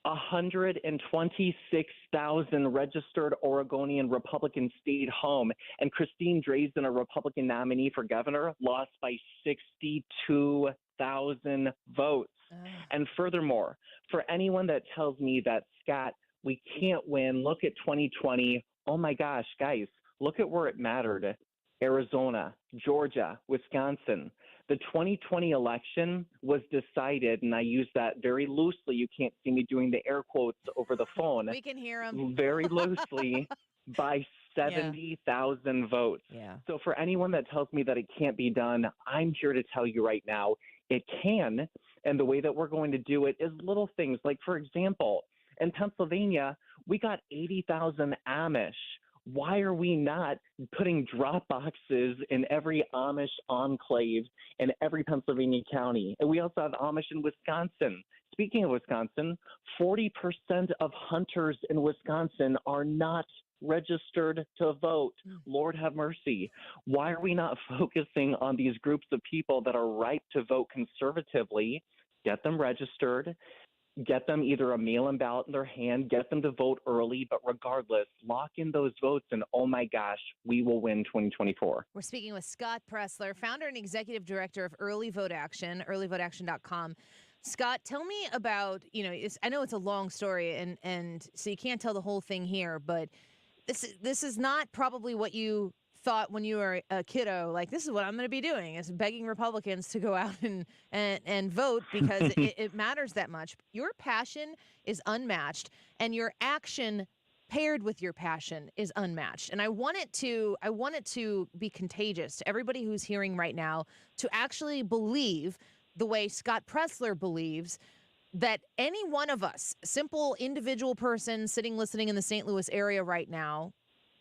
S9: 126,000 registered Oregonian Republicans stayed home, and Christine Drazan, a Republican nominee for governor, lost by 62,000 votes. And furthermore, for anyone that tells me that, Scott, we can't win, look at 2020. Oh my gosh, guys, look at where it mattered. Arizona, Georgia, Wisconsin. The 2020 election was decided, and I use that very loosely. You can't see me doing the air quotes over the phone.
S11: We can hear them.
S9: Very loosely, by 70,000 votes.
S11: Yeah.
S9: So for anyone that tells me that it can't be done, I'm here to tell you right now, it can. And the way that we're going to do it is little things. Like, for example, in Pennsylvania, we got 80,000 Amish. Why are we not putting drop boxes in every Amish enclave in every Pennsylvania county? And we also have Amish in Wisconsin. Speaking of Wisconsin, 40% of hunters in Wisconsin are not registered to vote. Lord have mercy. Why are we not focusing on these groups of people that are ripe to vote conservatively? Get them registered. Get them either a mail-in ballot in their hand, get them to vote early, but regardless, lock in those votes, and oh my gosh, we will win 2024.
S11: We're speaking with Scott Presler, founder and executive director of Early Vote Action, earlyvoteaction.com. Scott, tell me about, I know it's a long story, and so you can't tell the whole thing here, but this is not probably what you thought when you were a kiddo, like, this is what I'm going to be doing, is begging Republicans to go out and vote because it matters that much. Your passion is unmatched, and your action paired with your passion is unmatched. And I want it to be contagious to everybody who's hearing right now, to actually believe the way Scott Presler believes, that any one of us, simple individual person sitting listening in the St. Louis area right now,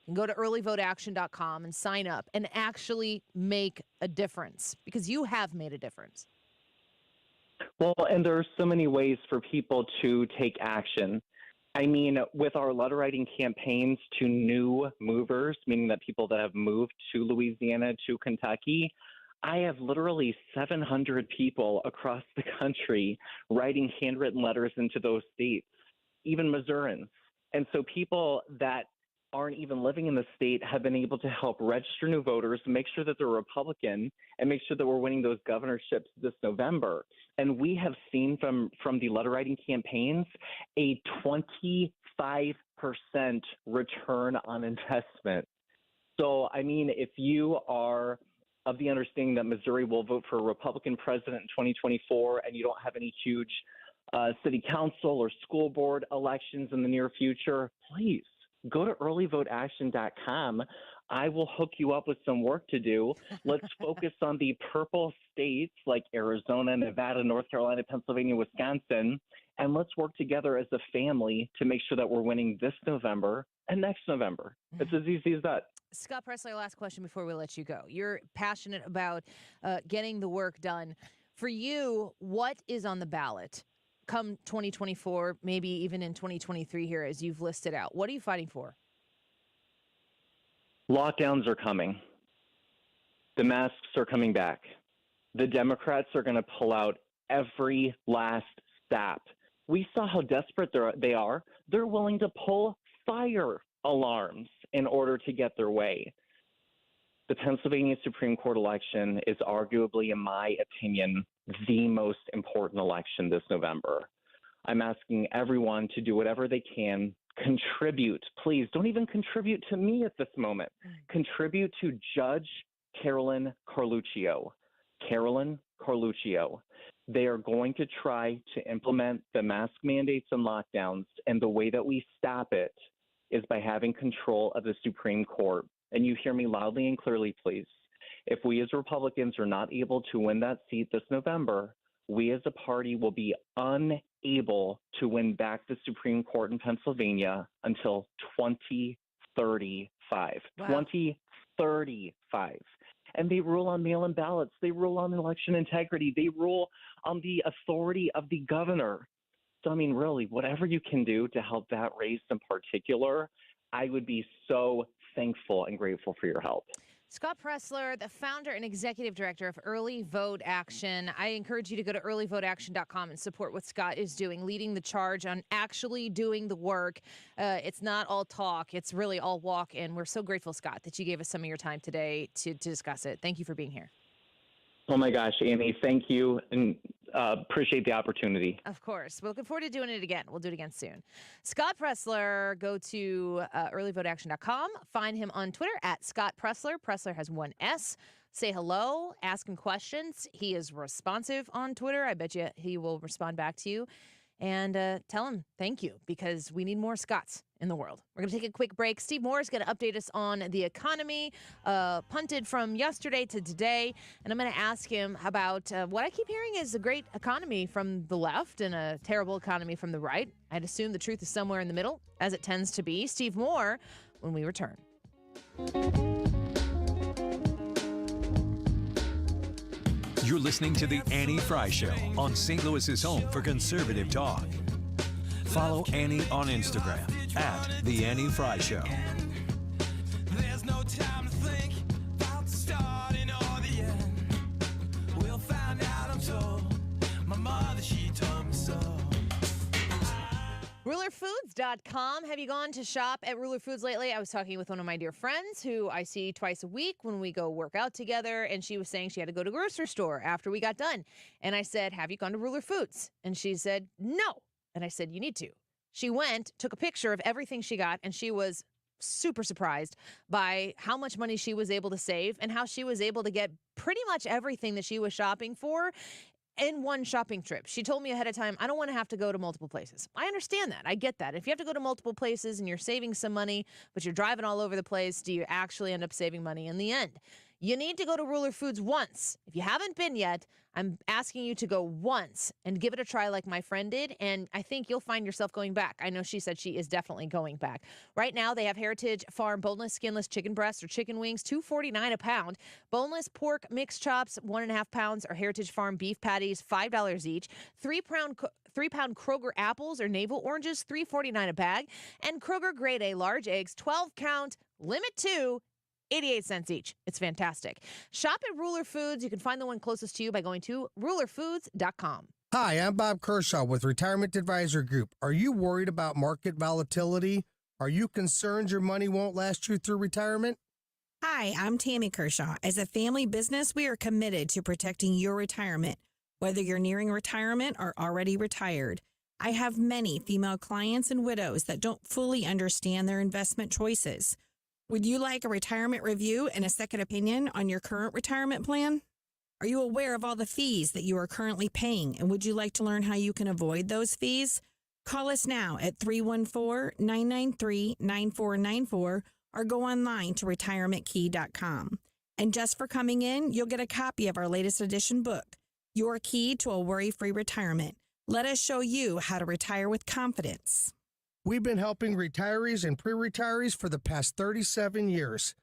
S11: can go to earlyvoteaction.com and sign up and actually make a difference, because you have made a difference.
S9: Well, and there are so many ways for people to take action. I mean, with our letter writing campaigns to new movers, meaning that people that have moved to Louisiana, to Kentucky, I have literally 700 people across the country writing handwritten letters into those states, even Missourians. And so people that aren't even living in the state have been able to help register new voters, make sure that they're Republican, and make sure that we're winning those governorships this November. And we have seen from the letter writing campaigns a 25% return on investment. So, I mean, if you are of the understanding that Missouri will vote for a Republican president in 2024 and you don't have any huge city council or school board elections in the near future, please go to earlyvoteaction.com. I will hook you up with some work to do. Let's focus on the purple states like Arizona, Nevada, North Carolina, Pennsylvania, Wisconsin, and let's work together as a family to make sure that we're winning this November and next November. It's as easy as that.
S11: Scott Presler, last question before we let you go. You're passionate about getting the work done. For you, what is on the ballot come 2024, maybe even in 2023 here as you've listed out? What are you fighting for?
S9: Lockdowns are coming. The masks are coming back. The Democrats are going to pull out every last stop. We saw how desperate they are. They're willing to pull fire alarms in order to get their way. The Pennsylvania Supreme Court election is arguably, in my opinion, the most important election this November. I'm asking everyone to do whatever they can. Contribute. Please don't even contribute to me at this moment. Contribute to Judge Carolyn Carluccio. Carolyn Carluccio. They are going to try to implement the mask mandates and lockdowns, and the way that we stop it is by having control of the Supreme Court. And you hear me loudly and clearly, please. If we as Republicans are not able to win that seat this November, we as a party will be unable to win back the Supreme Court in Pennsylvania until 2035. Wow. 2035. And they rule on mail-in ballots. They rule on election integrity. They rule on the authority of the governor. So, I mean, really, whatever you can do to help that race in particular, I would be so thankful and grateful for your help.
S11: Scott Presler, the founder and executive director of Early Vote Action. I encourage you to go to earlyvoteaction.com and support what Scott is doing, leading the charge on actually doing the work. It's not all talk. It's really all walk. And we're so grateful, Scott, that you gave us some of your time today to discuss it. Thank you for being here.
S9: Oh, my gosh, Amy, thank you, and appreciate the opportunity.
S11: Of course. We're looking forward to doing it again. We'll do it again soon. Scott Presler, go to earlyvoteaction.com. Find him on Twitter at Scott Presler. Presler has one S. Say hello. Ask him questions. He is responsive on Twitter. I bet you he will respond back to you. And tell him thank you, because we need more Scotts in the world. We're going to take a quick break. Steve Moore is going to update us on the economy, punted from yesterday to today. And I'm going to ask him about what I keep hearing is a great economy from the left and a terrible economy from the right. I'd assume the truth is somewhere in the middle, as it tends to be. Steve Moore, when we return.
S17: You're listening to The Annie Frey Show on St. Louis's home for conservative talk. Follow Annie on Instagram at The Annie Frey Show.
S2: There's no time to think about the starting or the end. We'll find out, I'm told. My mother, she told me so.
S11: RulerFoods.com. Have you gone to shop at Ruler Foods lately? I was talking with one of my dear friends who I see twice a week when we go work out together, and she was saying she had to go to the grocery store after we got done. And I said, have you gone to Ruler Foods? And she said, no. And I said, you need to. She went, took a picture of everything she got, and she was super surprised by how much money she was able to save and how she was able to get pretty much everything that she was shopping for in one shopping trip. She told me ahead of time, I don't want to have to go to multiple places. I understand that. I get that. If you have to go to multiple places and you're saving some money, but you're driving all over the place, do you actually end up saving money in the end? You need to go to Ruler Foods once. If you haven't been yet, I'm asking you to go once and give it a try like my friend did, and I think you'll find yourself going back. I know she said she is definitely going back. Right now, they have Heritage Farm boneless, skinless chicken breasts or chicken wings, $2.49 a pound. Boneless pork mixed chops, 1.5 pounds, or Heritage Farm beef patties, $5 each. 3-pound Kroger apples or navel oranges, $3.49 a bag. And Kroger Grade A large eggs, 12-count, limit 2, 88 cents each. It's fantastic. Shop at Ruler Foods. You can find the one closest to you by going to rulerfoods.com.
S1: Hi, I'm Bob Kershaw with Retirement Advisor Group. Are you worried about market volatility? Are you concerned your money won't last you through retirement?
S12: Hi, I'm Tammy Kershaw. As a family business, we are committed to protecting your retirement, whether you're nearing retirement or already retired. I have many female clients and widows that don't fully understand their investment choices. Would you like a retirement review and a second opinion on your current retirement plan? Are you aware of all the fees that you are currently paying, and would you like to learn how you can avoid those fees? Call us now at 314-993-9494 or go online to retirementkey.com. And just for coming in, you'll get a copy of our latest edition book, Your Key to a Worry-Free Retirement. Let us show you how to retire with confidence.
S1: We've been helping retirees and pre-retirees for the past 37 years.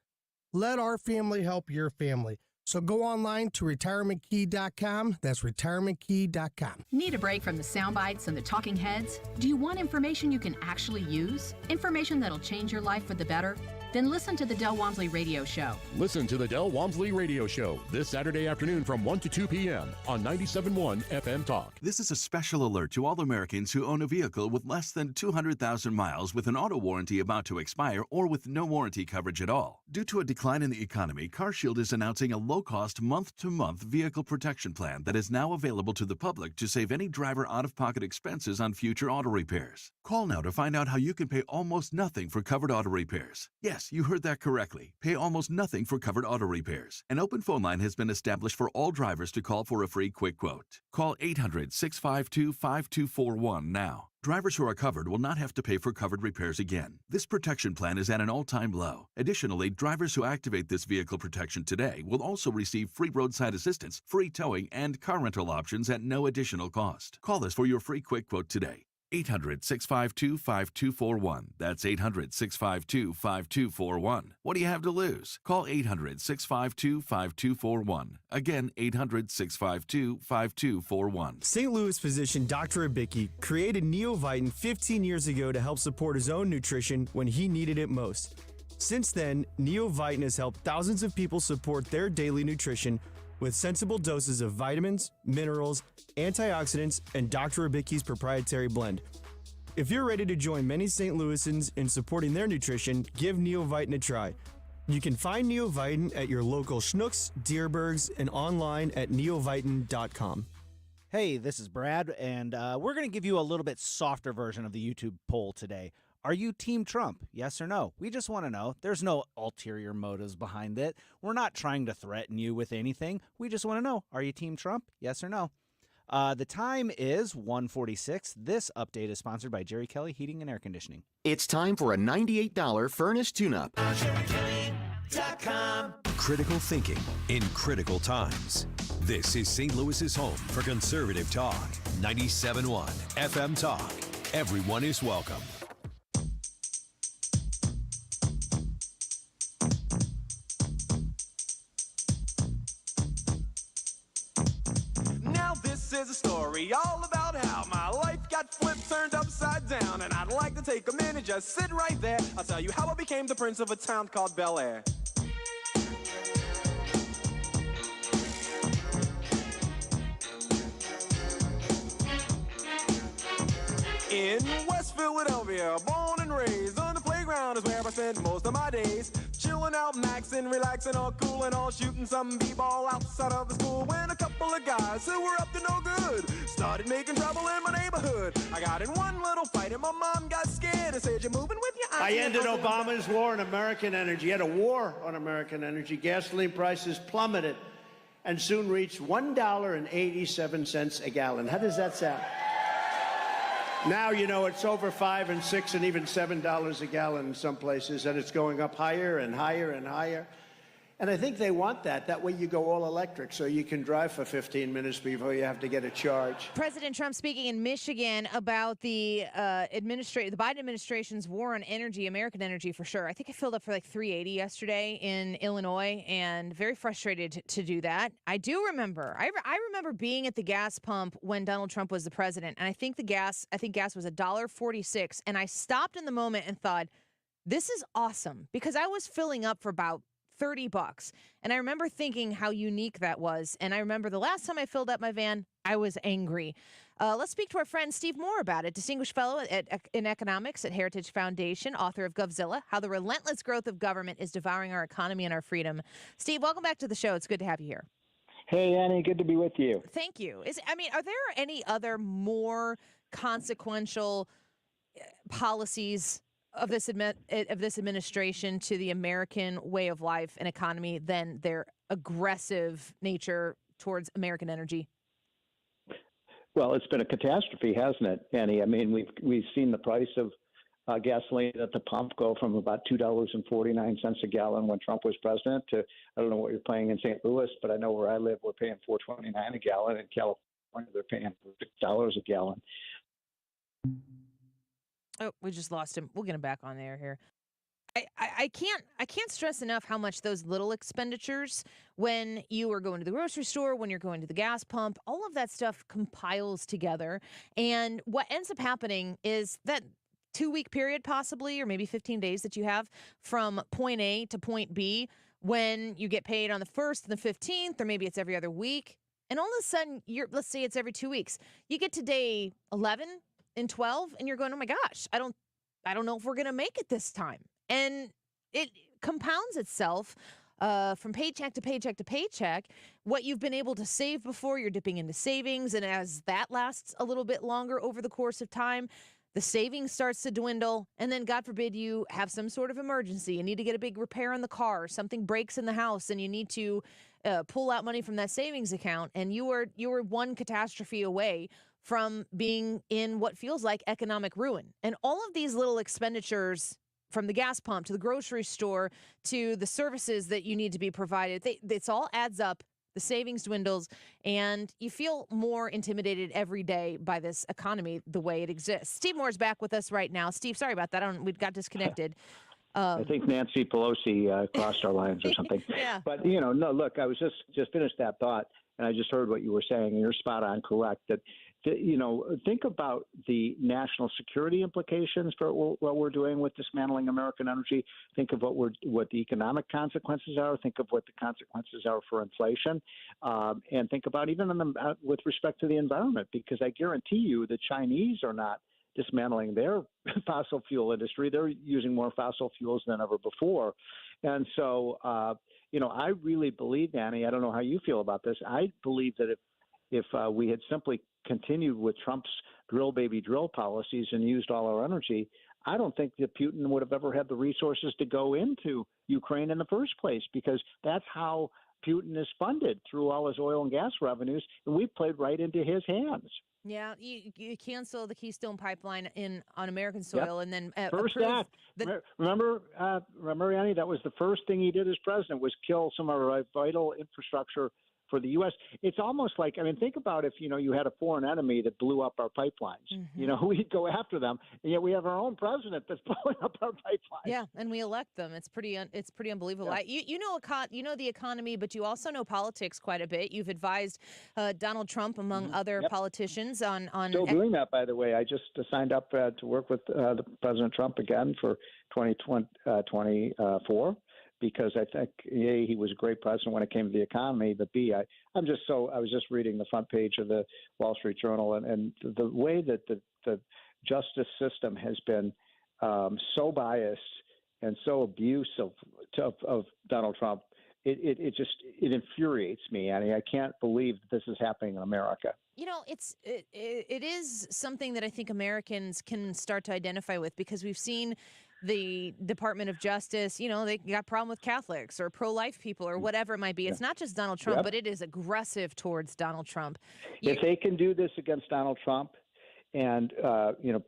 S1: Let our family help your family. So go online to retirementkey.com. That's retirementkey.com.
S13: Need a break from the sound bites and the talking heads? Do you want information you can actually use? Information that'll change your life for the better? Then listen to the Del Walmsley Radio Show.
S21: Listen to the Del Walmsley Radio Show this Saturday afternoon from 1 to 2 p.m. on 97.1 FM Talk.
S22: This is a special alert to all Americans who own a vehicle with less than 200,000 miles with an auto warranty about to expire or with no warranty coverage at all. Due to a decline in the economy, CarShield is announcing a low-cost month-to-month vehicle protection plan that is now available to the public to save any driver out-of-pocket expenses on future auto repairs. Call now to find out how you can pay almost nothing for covered auto repairs. Yes, you heard that correctly. Pay almost nothing for covered auto repairs. An open phone line has been established for all drivers to call for a free quick quote. Call 800-652-5241 now. Drivers who are covered will not have to pay for covered repairs again. This protection plan is at an all-time low. Additionally, drivers who activate this vehicle protection today will also receive free roadside assistance, free towing, and car rental options at no additional cost. Call us for your free quick quote today. 800-652-5241. That's 800-652-5241. What do you have to lose? Call 800-652-5241. Again, 800-652-5241.
S23: St. Louis physician Dr. Abicki created Neovitin 15 years ago to help support his own nutrition when he needed it most. Since then, Neovitin has helped thousands of people support their daily nutrition with sensible doses of vitamins, minerals, antioxidants, and Dr. Abicki's proprietary blend. If you're ready to join many St. Louisans in supporting their nutrition, give Neovitin a try. You can find Neovitin at your local Schnucks, Dierbergs, and online at neovitin.com.
S24: Hey, this is Brad, and we're going to give you a little bit softer version of the YouTube poll today. Are you Team Trump? Yes or no? We just want to know. There's no ulterior motives behind it. We're not trying to threaten you with anything. We just want to know. Are you Team Trump? Yes or no? The time is 1:46. This update is sponsored by Jerry Kelly Heating and Air Conditioning.
S25: It's time for a $98 furnace tune-up.
S17: Critical thinking in critical times. This is St. Louis's home for conservative talk. 97.1 FM Talk. Everyone is welcome.
S27: This is a story all about how my life got flipped, turned upside down, and I'd like to take a minute, just sit right there. I'll tell you how I became the prince of a town called Bel Air. In West Philadelphia, born and raised, on the playground is where I spent most of my days. Chilling out, maxing, relaxing, all cool and all, shooting some b-ball outside of the school. When a couple of guys who were up to no good started making trouble in my neighborhood. I got in one little fight and my mom got scared and said, "You're moving with your
S19: I ended Obama's war on American energy. He had a war on American energy. Gasoline prices plummeted and soon reached $1.87 a gallon. How does that sound? Now, you know, it's over $5 and $6 and even $7 a gallon in some places, and it's going up higher and higher and higher. And I think they want that. That way you go all electric, so you can drive for 15 minutes before you have to get a charge.
S11: President Trump speaking in Michigan about the Biden administration's war on energy, American energy for sure. I think I filled up for like $3.80 yesterday in Illinois, and very frustrated to do that. I do remember. I remember being at the gas pump when Donald Trump was the president, and I think gas was $1.46, and I stopped in the moment and thought, this is awesome, because I was filling up for about $30. And I remember thinking how unique that was. And I remember the last time I filled up my van, I was angry. Let's speak to our friend Steve Moore about it. Distinguished Fellow in Economics at Heritage Foundation, author of Govzilla, How the Relentless Growth of Government is Devouring Our Economy and Our Freedom. Steve, welcome back to the show. It's good to have you here.
S3: Hey, Annie, good to be with you.
S11: Thank you. Are there any other more consequential policies of this administration to the American way of life and economy than their aggressive nature towards American energy?
S3: Well, it's been a catastrophe, hasn't it, Annie? I mean, we've seen the price of gasoline at the pump go from about $2.49 a gallon when Trump was president to, I don't know what you're paying in St. Louis, but I know where I live, we're paying $4.29 a gallon. In California, they're paying $6 a gallon.
S11: Oh, we just lost him. We'll get him back on the air here. I can't stress enough how much those little expenditures, when you are going to the grocery store, when you're going to the gas pump, all of that stuff compiles together. And what ends up happening is that 2-week period possibly, or maybe 15 days that you have from point A to point B, when you get paid on the 1st and the 15th, or maybe it's every other week. And all of a sudden, let's say it's every 2 weeks. You get to day 11 and 12, and you're going, oh my gosh, I don't know if we're going to make it this time. And it compounds itself from paycheck to paycheck to paycheck. What you've been able to save before, you're dipping into savings. And as that lasts a little bit longer over the course of time, the savings starts to dwindle. And then, God forbid, you have some sort of emergency. You need to get a big repair on the car. Something breaks in the house, and you need to pull out money from that savings account. And you were one catastrophe away from being in what feels like economic ruin. And all of these little expenditures, from the gas pump to the grocery store to the services that you need to be provided, it's all adds up. The savings dwindles, and you feel more intimidated every day by this economy the way it exists. Steve Moore's back with us right now. Steve, sorry about that. We got disconnected.
S3: I think Nancy Pelosi crossed our lines or something.
S11: Yeah.
S3: But, no, look, I was just finished that thought, and I just heard what you were saying, and you're spot on correct that think about the national security implications for what we're doing with dismantling American energy. Think of what the economic consequences are. Think of what the consequences are for inflation, and think about even with respect to the environment. Because I guarantee you, the Chinese are not dismantling their fossil fuel industry. They're using more fossil fuels than ever before, and so I really believe, Annie. I don't know how you feel about this. I believe that if we had simply continued with Trump's drill baby drill policies and used all our energy, I don't think that Putin would have ever had the resources to go into Ukraine in the first place, because that's how Putin is funded, through all his oil and gas revenues, and we've played right into his hands.
S11: Yeah, you cancel the Keystone Pipeline on American soil, and then
S3: first act. Remember, Annie, that was the first thing he did as president, was kill some of our vital infrastructure for the U.S. It's almost like, think about if, you had a foreign enemy that blew up our pipelines. Mm-hmm. We'd go after them, and yet we have our own president that's blowing up our pipelines.
S11: Yeah, and we elect them. It's pretty unbelievable. Yeah. You know the economy, but you also know politics quite a bit. You've advised Donald Trump, among other politicians, on
S3: still doing that, by the way. I just signed up to work with President Trump again for 2024. Because I think, A, he was a great president when it came to the economy, but B, I was just reading the front page of the Wall Street Journal, and the way that the justice system has been so biased and so abusive of Donald Trump, it infuriates me, Annie. I can't believe this is happening in America.
S11: It is something that I think Americans can start to identify with, because we've seen the Department of Justice, they got a problem with Catholics or pro-life people or whatever it might be. It's not just Donald Trump, but it is aggressive towards Donald Trump.
S3: If they can do this against Donald Trump and,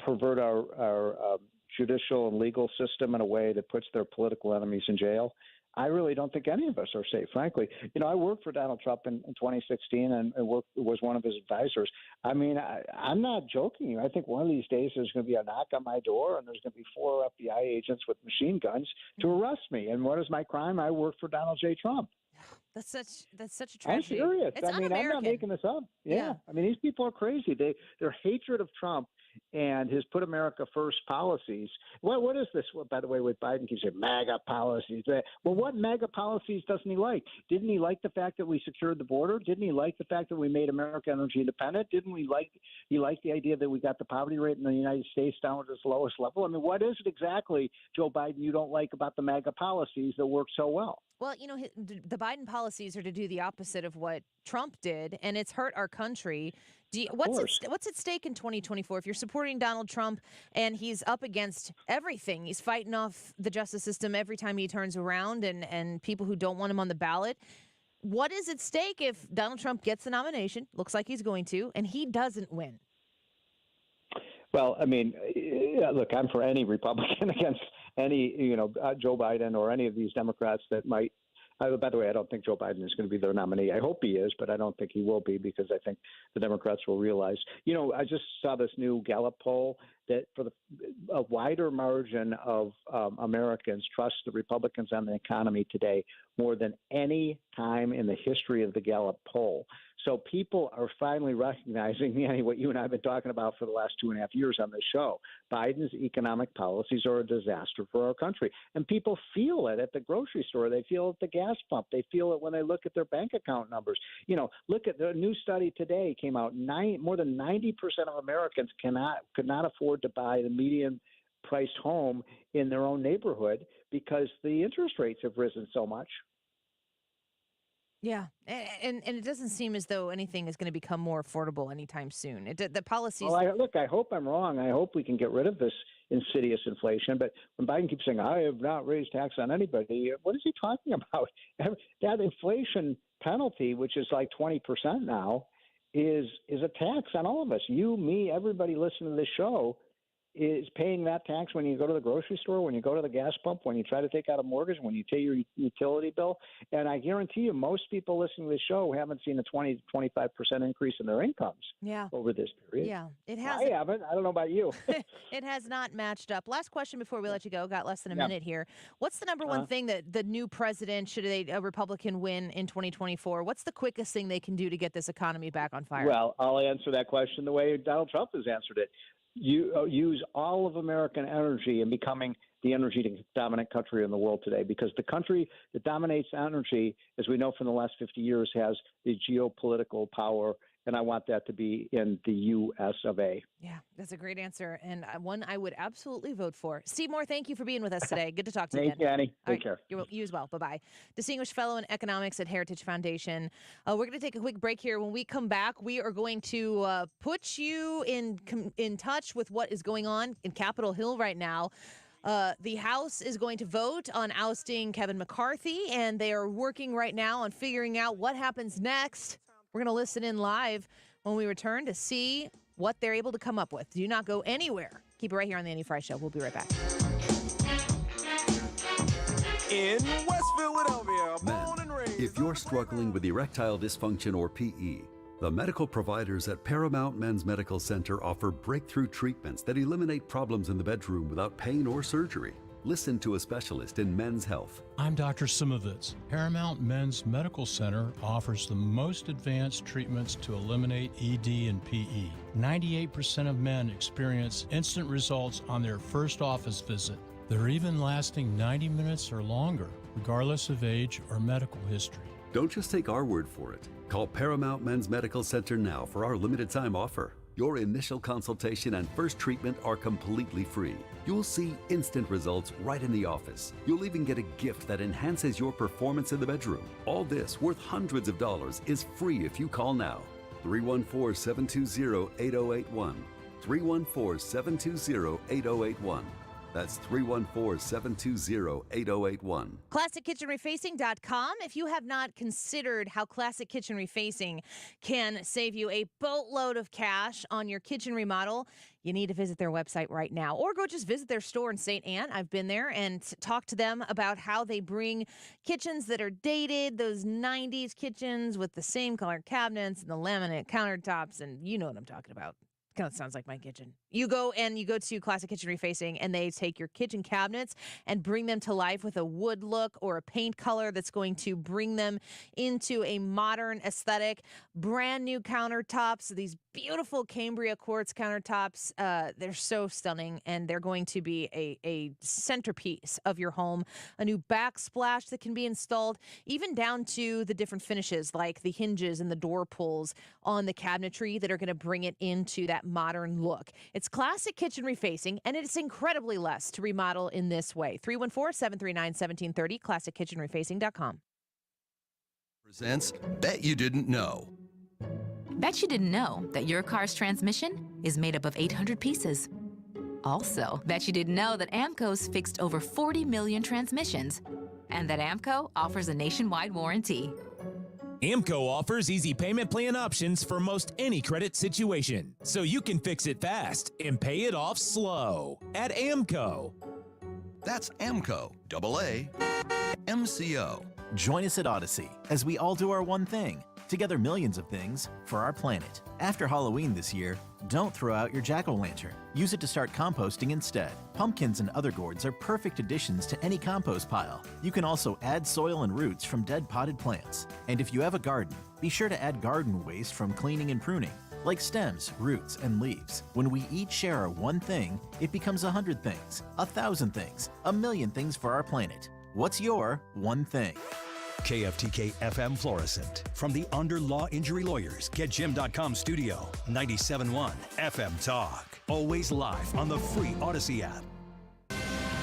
S3: pervert our judicial and legal system in a way that puts their political enemies in jail, I really don't think any of us are safe, frankly. I worked for Donald Trump in 2016 and was one of his advisors. I mean, I'm not joking. I think one of these days there's going to be a knock on my door and there's going to be 4 FBI agents with machine guns to arrest me. And what is my crime? I work for Donald J. Trump.
S11: That's such a tragedy.
S3: I'm serious.
S11: It's
S3: I mean, I'm not making this up. Yeah. I mean, these people are crazy. Their hatred of Trump and his put America first policies. What is this? Well, by the way, with Biden keeps saying MAGA policies. Well, what MAGA policies doesn't he like? Didn't he like the fact that we secured the border? Didn't he like the fact that we made America energy independent? Didn't he like the idea that we got the poverty rate in the United States down to its lowest level? I mean, what is it exactly, Joe Biden, you don't like about the MAGA policies that work so well?
S11: Well, the Biden policies are to do the opposite of what Trump did, and it's hurt our country. What's at stake in 2024? If you're supporting Donald Trump and he's up against everything, he's fighting off the justice system every time he turns around and people who don't want him on the ballot. What is at stake if Donald Trump gets the nomination, looks like he's going to, and he doesn't win?
S3: Well, I mean, look, I'm for any Republican against any, Joe Biden or any of these Democrats that might. By the way, I don't think Joe Biden is going to be their nominee. I hope he is, but I don't think he will be because I think the Democrats will realize. I just saw this new Gallup poll that for a wider margin of Americans trust the Republicans on the economy today more than any time in the history of the Gallup poll. So people are finally recognizing, what you and I have been talking about for the last 2.5 years on this show. Biden's economic policies are a disaster for our country. And people feel it at the grocery store. They feel it at the gas pump. They feel it when they look at their bank account numbers. Look at the new study today came out. More than 90% of Americans could not afford to buy the median priced home in their own neighborhood because the interest rates have risen so much.
S11: Yeah, and it doesn't seem as though anything is going to become more affordable anytime soon. The policies.
S3: Well, I hope I'm wrong. I hope we can get rid of this insidious inflation. But when Biden keeps saying, I have not raised tax on anybody, what is he talking about? That inflation penalty, which is like 20% now, is a tax on all of us. You, me, everybody listening to this show is paying that tax when you go to the grocery store, when you go to the gas pump, when you try to take out a mortgage, when you pay your utility bill. And I guarantee you, most people listening to this show haven't seen a 20 to 25% increase in their incomes over this period.
S11: Yeah, it has.
S3: I haven't. I don't know about you.
S11: It has not matched up. Last question before we let you go. Got less than a minute here. What's the number one thing that the new president, should a Republican win in 2024, what's the quickest thing they can do to get this economy back on fire?
S3: Well, I'll answer that question the way Donald Trump has answered it. You use all of American energy in becoming the energy dominant country in the world today, because the country that dominates energy, as we know from the last 50 years, has the geopolitical power, and I want that to be in the U.S. of A.
S11: Yeah, that's a great answer, and one I would absolutely vote for. Steve Moore, thank you for being with us today. Good to talk to you again.
S3: Thank you, Annie. Take care.
S11: You as well. Bye-bye. Distinguished Fellow in Economics at Heritage Foundation. We're going to take a quick break here. When we come back, we are going to put you in touch with what is going on in Capitol Hill right now. The House is going to vote on ousting Kevin McCarthy, and they are working right now on figuring out what happens next. We're going to listen in live when we return to see what they're able to come up with. Do not go anywhere. Keep it right here on the Annie Frey Show. We'll be right back.
S27: In West Philadelphia, born and raised.
S4: If you're struggling with erectile dysfunction or PE, the medical providers at Paramount Men's Medical Center offer breakthrough treatments that eliminate problems in the bedroom without pain or surgery. Listen to a specialist in men's health.
S5: I'm Dr. Simovitz. Paramount Men's Medical Center offers the most advanced treatments to eliminate ED and PE. 98% of men experience instant results on their first office visit. They're even lasting 90 minutes or longer, regardless of age or medical history.
S4: Don't just take our word for it. Call Paramount Men's Medical Center now for our limited time offer. Your initial consultation and first treatment are completely free. You'll see instant results right in the office. You'll even get a gift that enhances your performance in the bedroom. All this, worth hundreds of dollars, is free if you call now. 314-720-8081. 314-720-8081. That's 314-720-8081.
S11: ClassicKitchenRefacing.com. If you have not considered how Classic Kitchen Refacing can save you a boatload of cash on your kitchen remodel, you need to visit their website right now, or go just visit their store in St. Anne. I've been there and talked to them about how they bring kitchens that are dated, those 90s kitchens with the same color cabinets and the laminate countertops, and you know what I'm talking about. Kind of sounds like my kitchen. You go to Classic Kitchen Refacing, and they take your kitchen cabinets and bring them to life with a wood look or a paint color that's going to bring them into a modern aesthetic. Brand new countertops, these beautiful Cambria quartz countertops. They're so stunning, and they're going to be a centerpiece of your home. A new backsplash that can be installed, even down to the different finishes like the hinges and the door pulls on the cabinetry that are going to bring it into that modern look. It's Classic Kitchen Refacing, and it's incredibly less to remodel in this way. 314-739-1730, ClassicKitchenRefacing.com.
S6: Presents Bet You Didn't Know.
S8: Bet you didn't know that your car's transmission is made up of 800 pieces. Also, bet you didn't know that AMCO's fixed over 40 million transmissions, and that AMCO offers a nationwide warranty.
S14: AMCO offers easy payment plan options for most any credit situation, so you can fix it fast and pay it off slow at AMCO.
S6: That's AMCO, AA, MCO.
S15: Join us at Odyssey as we all do our one thing. Together millions of things for our planet. After Halloween this year, don't throw out your jack-o'-lantern. Use it to start composting instead. Pumpkins and other gourds are perfect additions to any compost pile. You can also add soil and roots from dead potted plants. And if you have a garden, be sure to add garden waste from cleaning and pruning, like stems, roots, and leaves. When we each share our one thing, it becomes 100 things, 1,000 things, 1,000,000 things for our planet. What's your one thing?
S17: KFTK FM Florissant. From the Under Law Injury Lawyers, GetJim.com studio. 97.1 FM Talk. Always live on the free Odyssey app.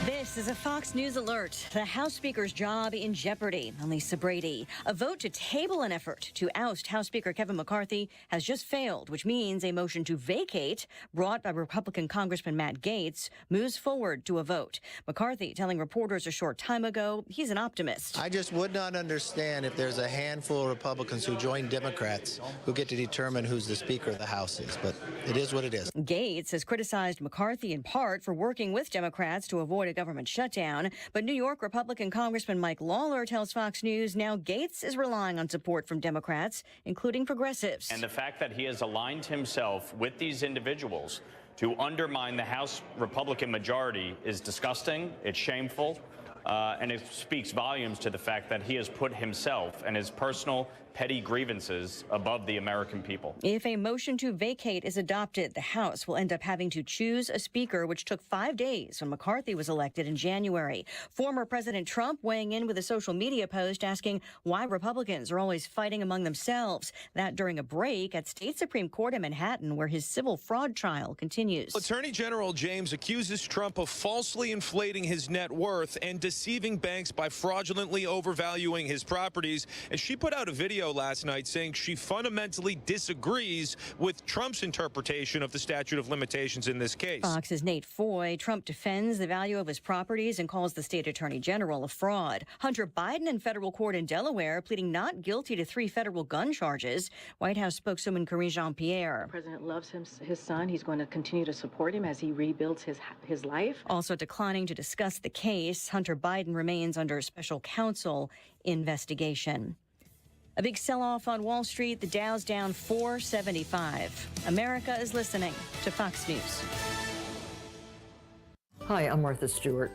S16: This is a Fox News alert. The House Speaker's job in jeopardy. I'm Lisa Brady. A vote to table an effort to oust House Speaker Kevin McCarthy has just failed, which means a motion to vacate, brought by Republican Congressman Matt Gaetz, moves forward to a vote. McCarthy telling reporters a short time ago he's an optimist.
S18: I just would not understand if there's a handful of Republicans who join Democrats who get to determine who's the Speaker of the House is, but it is what it is.
S16: Gaetz has criticized McCarthy in part for working with Democrats to avoid a government shutdown. But New York Republican Congressman Mike Lawler tells Fox News now Gaetz is relying on support from Democrats, including progressives.
S20: And the fact that he has aligned himself with these individuals to undermine the House Republican majority is disgusting, it's shameful, and it speaks volumes to the fact that he has put himself and his personal petty grievances above the American people.
S16: If a motion to vacate is adopted, the House will end up having to choose a speaker, which took 5 days when McCarthy was elected in January. Former President Trump weighing in with a social media post asking why Republicans are always fighting among themselves. That during a break at State Supreme Court in Manhattan, where his civil fraud trial continues.
S26: Attorney General James accuses Trump of falsely inflating his net worth and deceiving banks by fraudulently overvaluing his properties. And she put out a video last night saying she fundamentally disagrees with Trump's interpretation of the statute of limitations in this case.
S16: Fox's Nate Foy. Trump defends the value of his properties and calls the state attorney general a fraud. Hunter Biden in federal court in Delaware pleading not guilty to 3 federal gun charges. White House spokeswoman Karine Jean-Pierre.
S29: The president loves his son. He's going to continue to support him as he rebuilds his life.
S16: Also declining to discuss the case, Hunter Biden remains under special counsel investigation. A big sell-off on Wall Street. The Dow's down 475. America is listening to Fox News.
S30: Hi, I'm Martha Stewart.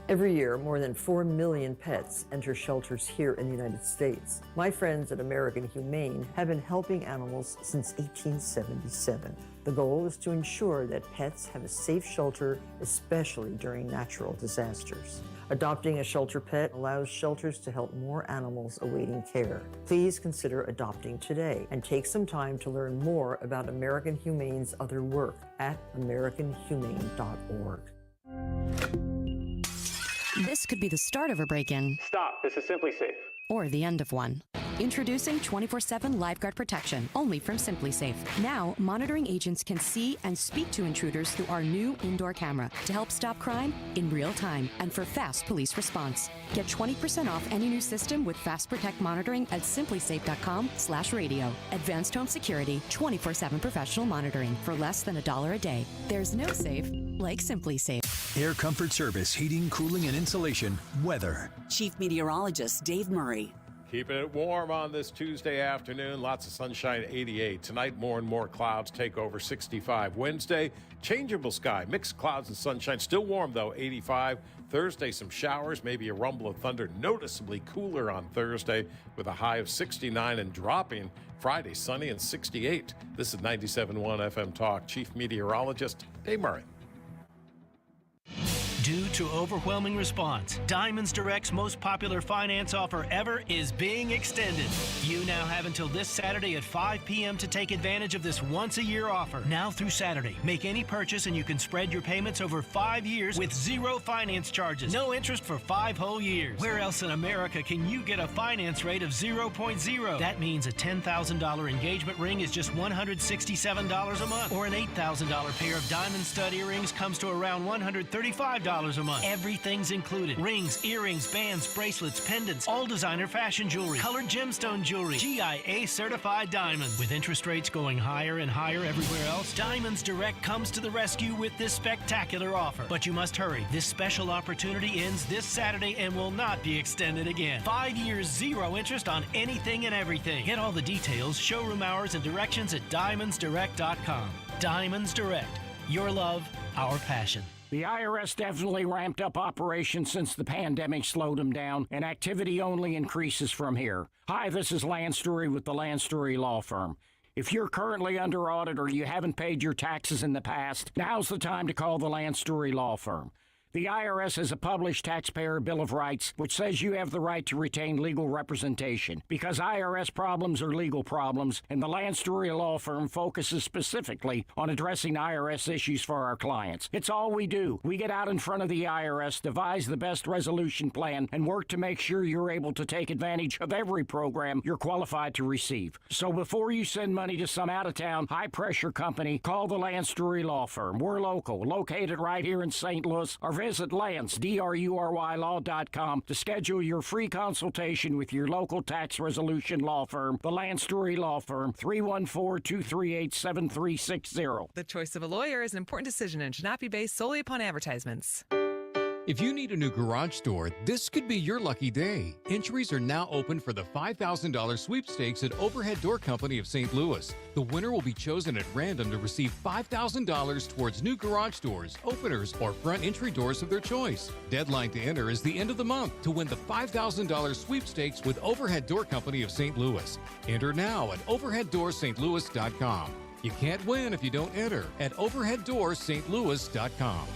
S30: Every year, more than 4 million pets enter shelters here in the United States. My friends at American Humane have been helping animals since 1877. The goal is to ensure that pets have a safe shelter, especially during natural disasters. Adopting a shelter pet allows shelters to help more animals awaiting care. Please consider adopting today and take some time to learn more about American Humane's other work at americanhumane.org.
S28: This could be the start of a break-in.
S31: Stop. This is Simply Safe.
S1: or the end of one. Introducing 24/7 Lifeguard Protection, only from SimpliSafe. Now, monitoring agents can see and speak to intruders through our new indoor camera to help stop crime in real time and for fast police response. Get 20% off any new system with Fast Protect monitoring at simplisafe.com/radio. Advanced home security, 24/7 professional monitoring for less than $1 a day. There's no safe like SimpliSafe.
S17: Air Comfort Service, heating, cooling, and insulation. Weather.
S28: Chief Meteorologist Dave Murray.
S2: Keeping it warm on this Tuesday afternoon. Lots of sunshine, 88. Tonight, more and more clouds take over, 65. Wednesday, changeable sky, mixed clouds and sunshine. Still warm, though, 85. Thursday, some showers, maybe a rumble of thunder. Noticeably cooler on Thursday with a high of 69 and dropping. Friday, sunny and 68. This is 97.1 FM Talk. Chief Meteorologist Dave Murray.
S7: Due to overwhelming response, Diamonds Direct's most popular finance offer ever is being extended. You now have until this Saturday at 5 p.m. to take advantage of this once-a-year offer. Now through Saturday, make any purchase and you can spread your payments over 5 years with zero finance charges. No interest for 5 whole years. Where else in America can you get a finance rate of 0.0? That means a $10,000 engagement ring is just $167 a month, or an $8,000 pair of diamond stud earrings comes to around $135 a month. Everything's included. Rings, earrings, bands, bracelets, pendants, all designer fashion jewelry, colored gemstone jewelry, GIA certified diamonds. With interest rates going higher and higher everywhere else, Diamonds Direct comes to the rescue with this spectacular offer. But you must hurry. This special opportunity ends this Saturday and will not be extended again. 5 years, zero interest on anything and everything. Get all the details, showroom hours, and directions at diamondsdirect.com. Diamonds Direct. Your love, our passion.
S9: The IRS definitely ramped up operations since the pandemic slowed them down, and activity only increases from here. Hi, this is Lance Story with the Lance Story Law Firm. If you're currently under audit or you haven't paid your taxes in the past, now's the time to call the Lance Story Law Firm. The IRS has a published Taxpayer Bill of Rights, which says you have the right to retain legal representation. Because IRS problems are legal problems, and the Lance Story Law Firm focuses specifically on addressing IRS issues for our clients. It's all we do. We get out in front of the IRS, devise the best resolution plan, and work to make sure you're able to take advantage of every program you're qualified to receive. So before you send money to some out-of-town, high-pressure company, call the Lance Story Law Firm. We're local, located right here in St. Louis, or visit Lance, DRURYlaw.com to schedule your free consultation with your local tax resolution law firm, the Lance Story Law Firm, 314-238-7360.
S10: The choice of a lawyer is an important decision and should not be based solely upon advertisements.
S12: If you need a new garage door, this could be your lucky day. Entries are now open for the $5,000 sweepstakes at Overhead Door Company of St. Louis. The winner will be chosen at random to receive $5,000 towards new garage doors, openers, or front entry doors of their choice. Deadline to enter is the end of the month to win the $5,000 sweepstakes with Overhead Door Company of St. Louis. Enter now at overheaddoorsstlouis.com. You can't win if you don't enter at overheaddoorsstlouis.com.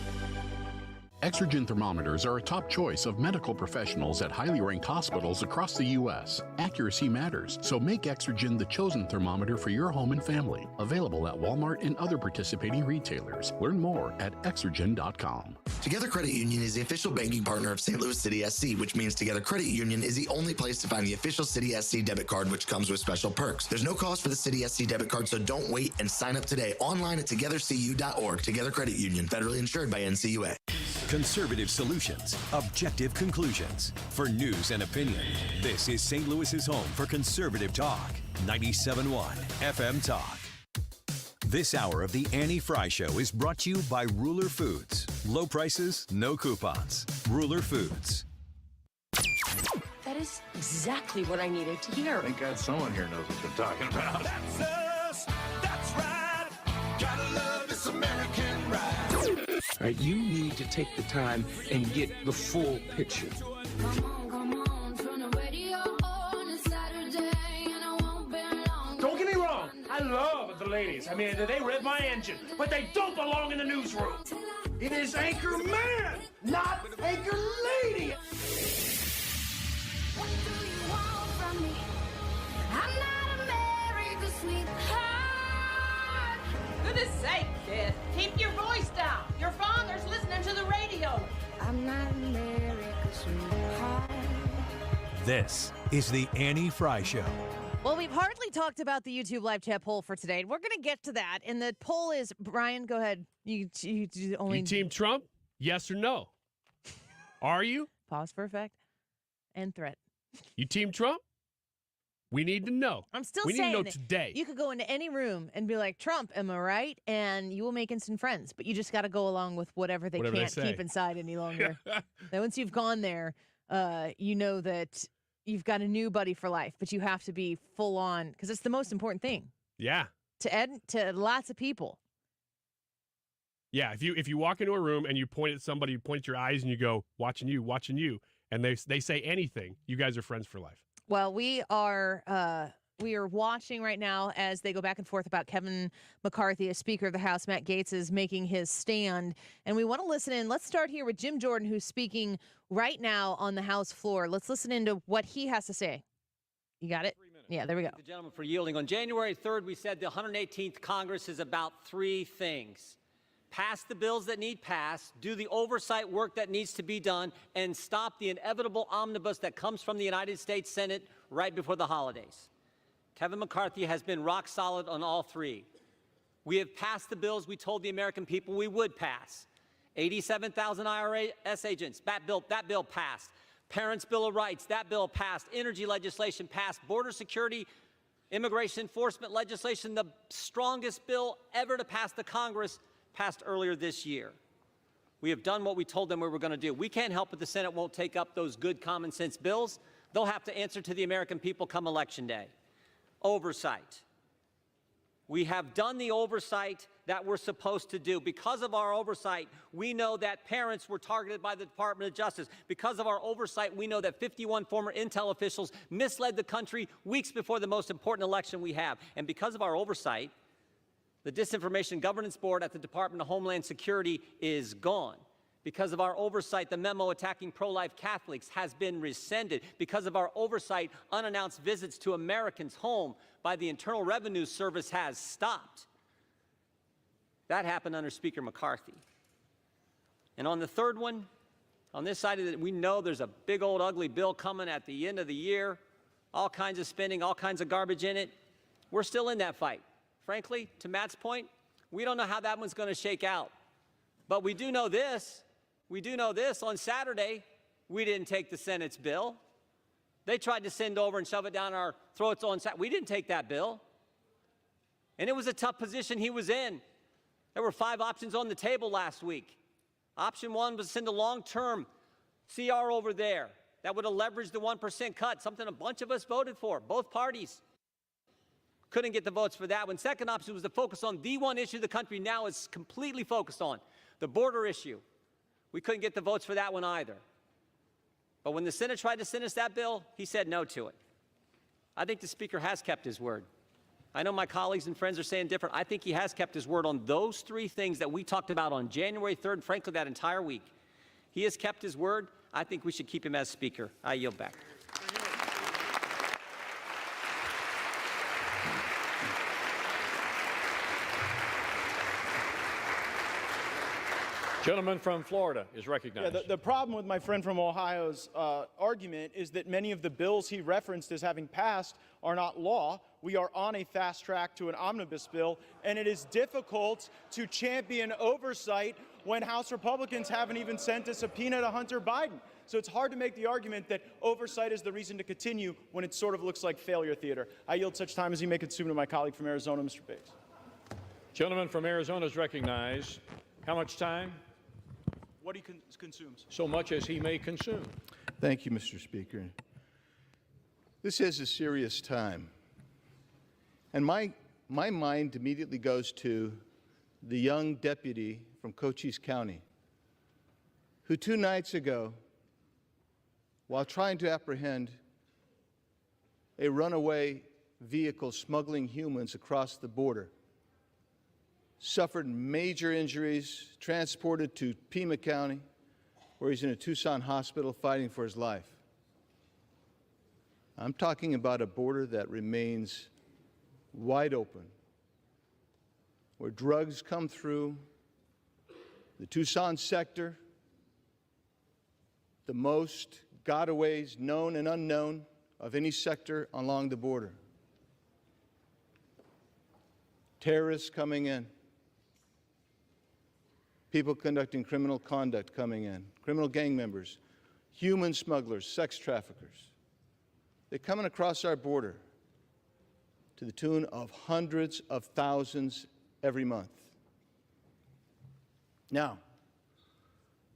S13: Exergen thermometers are a top choice of medical professionals at highly ranked hospitals across the U.S. Accuracy matters, so make Exergen the chosen thermometer for your home and family. Available at Walmart and other participating retailers. Learn more at Exergen.com.
S21: Together Credit Union is the official banking partner of St. Louis City SC, which means Together Credit Union is the only place to find the official City SC debit card, which comes with special perks. There's no cost for the City SC debit card, so don't wait and sign up today online at togethercu.org. Together Credit Union, federally insured by NCUA.
S17: Conservative solutions, objective conclusions. For news and opinion, this is St. Louis's home for conservative talk. 97.1 FM Talk. This hour of the Annie Frey Show is brought to you by Ruler Foods. Low prices, no coupons. Ruler Foods.
S22: That is exactly what I needed to hear.
S23: Thank God someone here knows what they're talking about.
S27: That's us. That's right. Gotta love this American ride.
S31: All right, you need to take the time and get the full picture.
S27: Don't get me wrong. I love the ladies. I mean, they rev my engine, but they don't belong in the newsroom. It is Anchor Man, not Anchor Lady.
S32: What do you want from me? I'm not America's sweetheart.
S33: Goodness sake, kid. Keep your voice down. Your father's listening to the radio.
S32: I'm not America's sweetheart.
S17: This is the Annie Frey Show.
S3: Well, we've hardly talked about the YouTube live chat poll for today. We're going to get to that. And the poll is, Brian, go ahead. You only...
S4: You team Trump? Yes or no? Are you?
S3: Pause for effect. And threat.
S4: You team Trump? We need to know.
S3: I'm still
S4: saying
S3: saying
S4: we need to know today.
S3: You could go into any room and be like, Trump, am I right? And you will make instant friends. But you just got to go along with whatever they can't keep inside any longer. Then once you've gone there, you know that you've got a new buddy for life. But you have to be full on, because it's the most important thing.
S4: Yeah.
S3: To lots of people.
S4: Yeah, if you walk into a room and you point at somebody, you point at your eyes and you go, watching you, and they say anything, you guys are friends for life.
S3: Well, we are watching right now as they go back and forth about Kevin McCarthy, as Speaker of the House. Matt Gaetz is making his stand, and we want to listen in. Let's start here with Jim Jordan, who's speaking right now on the House floor. Let's listen into what he has to say. You got it? Yeah, there we go.
S5: Thank the gentleman for yielding. On January 3rd, we said the 118th Congress is about three things. Pass the bills that need passed, do the oversight work that needs to be done, and stop the inevitable omnibus that comes from the United States Senate right before the holidays. Kevin McCarthy has been rock solid on all three. We have passed the bills we told the American people we would pass. 87,000 IRS agents, that bill passed. Parents' Bill of Rights, that bill passed. Energy legislation passed. Border security, immigration enforcement legislation, the strongest bill ever to pass the Congress, passed earlier this year. We have done what we told them we were going to do. We can't help it the Senate won't take up those good common sense bills. They'll have to answer to the American people come Election Day. Oversight. We have done the oversight that we're supposed to do. Because of our oversight, we know that parents were targeted by the Department of Justice. Because of our oversight, we know that 51 former Intel officials misled the country weeks before the most important election we have. And because of our oversight, the Disinformation Governance Board at the Department of Homeland Security is gone. Because of our oversight, the memo attacking pro-life Catholics has been rescinded. Because of our oversight, unannounced visits to Americans' home by the Internal Revenue Service has stopped. That happened under Speaker McCarthy. And on the third one, on this side of it, we know there's a big old ugly bill coming at the end of the year, all kinds of spending, all kinds of garbage in it. We're still in that fight. Frankly, to Matt's point, we don't know how that one's going to shake out. But we do know this. We do know this. On Saturday, we didn't take the Senate's bill. They tried to send over and shove it down our throats on Saturday. We didn't take that bill. And it was a tough position he was in. There were 5 options on the table last week. Option 1 was to send a long-term CR over there that would have leveraged the 1% cut, something a bunch of us voted for, both parties. Couldn't get the votes for that one. Second option was to focus on the one issue the country now is completely focused on, the border issue. We couldn't get the votes for that one either. But when the Senate tried to send us that bill, he said no to it. I think the Speaker has kept his word. I know my colleagues and friends are saying different. I think he has kept his word on those 3 things that we talked about on January 3rd, and frankly, that entire week. He has kept his word. I think we should keep him as Speaker. I yield back.
S6: Gentleman from Florida is recognized.
S8: Yeah, the problem with my friend from Ohio's argument is that many of the bills he referenced as having passed are not law. We are on a fast track to an omnibus bill, and it is difficult to champion oversight when House Republicans haven't even sent a subpoena to Hunter Biden. So it's hard to make the argument that oversight is the reason to continue when it sort of looks like failure theater. I yield such time as you may consume to my colleague from Arizona, Mr. Biggs.
S6: Gentleman from Arizona is recognized. How much time?
S8: What he consumes.
S6: So much as he may consume.
S11: Thank you, Mr. Speaker. This is a serious time. And my mind immediately goes to the young deputy from Cochise County who 2 nights ago, while trying to apprehend a runaway vehicle smuggling humans across the border, suffered major injuries, transported to Pima County, where he's in a Tucson hospital fighting for his life. I'm talking about a border that remains wide open, where drugs come through the Tucson sector, the most gotaways known and unknown of any sector along the border. Terrorists coming in, people conducting criminal conduct coming in, criminal gang members, human smugglers, sex traffickers. They're coming across our border to the tune of hundreds of thousands every month. Now,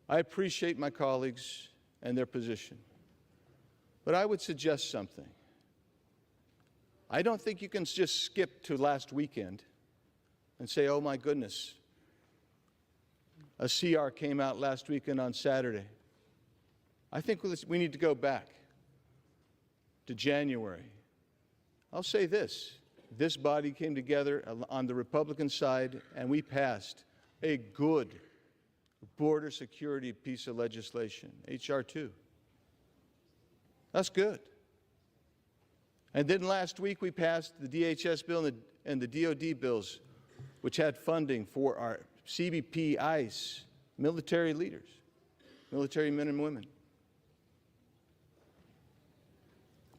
S11: I appreciate my colleagues and their position, but I would suggest something. I don't think you can just skip to last weekend and say, oh my goodness, a CR came out last weekend on Saturday. I think we need to go back to January. I'll say this body came together on the Republican side and we passed a good border security piece of legislation, H.R. 2. That's good. And then last week we passed the DHS bill and the DOD bills, which had funding for our CBP, ICE, military leaders, military men and women.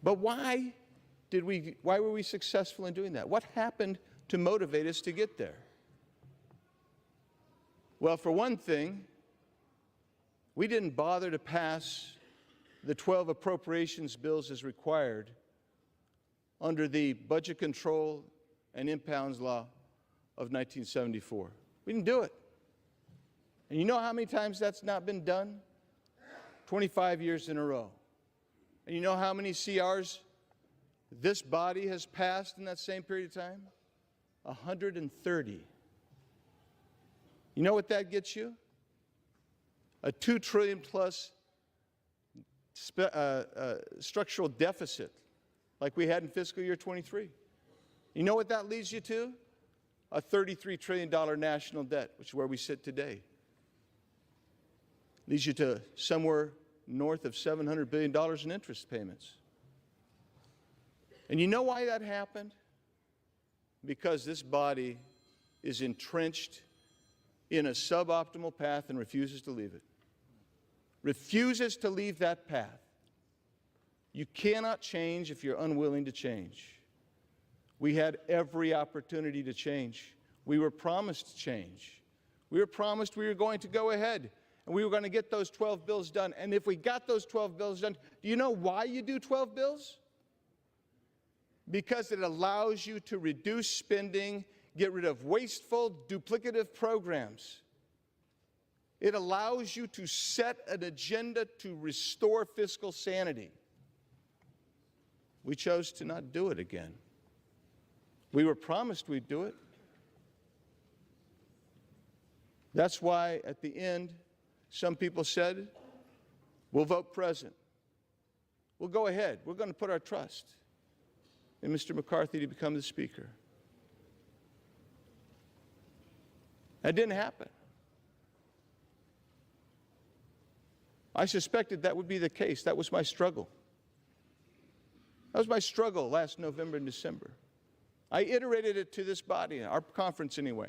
S11: But why were we successful in doing that? What happened to motivate us to get there? Well, for one thing, we didn't bother to pass the 12 appropriations bills as required under the Budget Control and Impounds Law of 1974. We didn't do it. And you know how many times that's not been done? 25 years in a row. And you know how many CRs this body has passed in that same period of time? 130. You know what that gets you? A $2 trillion plus structural deficit like we had in fiscal year 23. You know what that leads you to? A $33 trillion national debt, which is where we sit today. Leads you to somewhere north of $700 billion in interest payments. And you know why that happened? Because this body is entrenched in a suboptimal path and refuses to leave it. Refuses to leave that path. You cannot change if you're unwilling to change. We had every opportunity to change. We were promised change. We were promised we were going to go ahead and we were going to get those 12 bills done. And if we got those 12 bills done, do you know why you do 12 bills? Because it allows you to reduce spending, get rid of wasteful, duplicative programs. It allows you to set an agenda to restore fiscal sanity. We chose to not do it again. We were promised we'd do it. That's why at the end, some people said, we'll vote present. We'll go ahead. We're going to put our trust in Mr. McCarthy to become the Speaker. That didn't happen. I suspected that would be the case. That was my struggle. That was my struggle last November and December. I iterated it to this body, our conference anyway.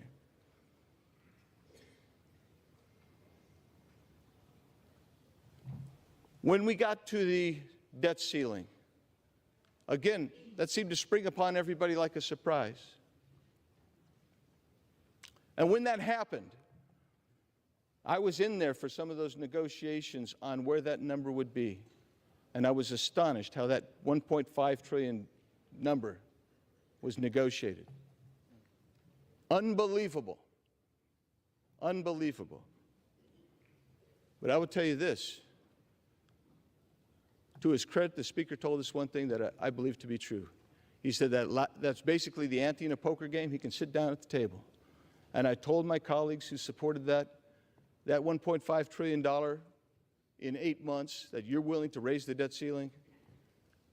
S11: When we got to the debt ceiling, again, that seemed to spring upon everybody like a surprise. And when that happened, I was in there for some of those negotiations on where that number would be. And I was astonished how that 1.5 trillion number was negotiated. Unbelievable. Unbelievable. But I will tell you this. To his credit, the Speaker told us one thing that I believe to be true. He said that that's basically the ante in a poker game. He can sit down at the table. And I told my colleagues who supported that $1.5 trillion in 8 months, that you're willing to raise the debt ceiling,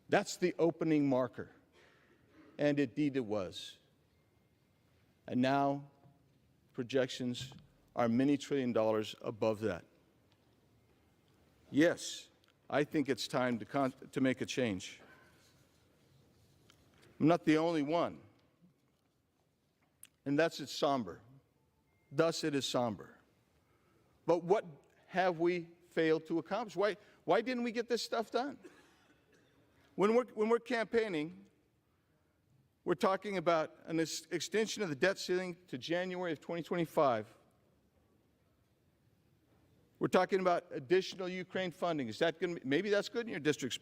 S11: that's the opening marker. And indeed it was. And now projections are many $trillion above that. Yes, I think it's time to make a change. I'm not the only one. And that's it's somber. Thus it is somber. But what have we failed to accomplish? Why didn't we get this stuff done? When we're campaigning, we're talking about an extension of the debt ceiling to January of 2025. We're talking about additional Ukraine funding. Is that going to be, maybe that's good in your districts,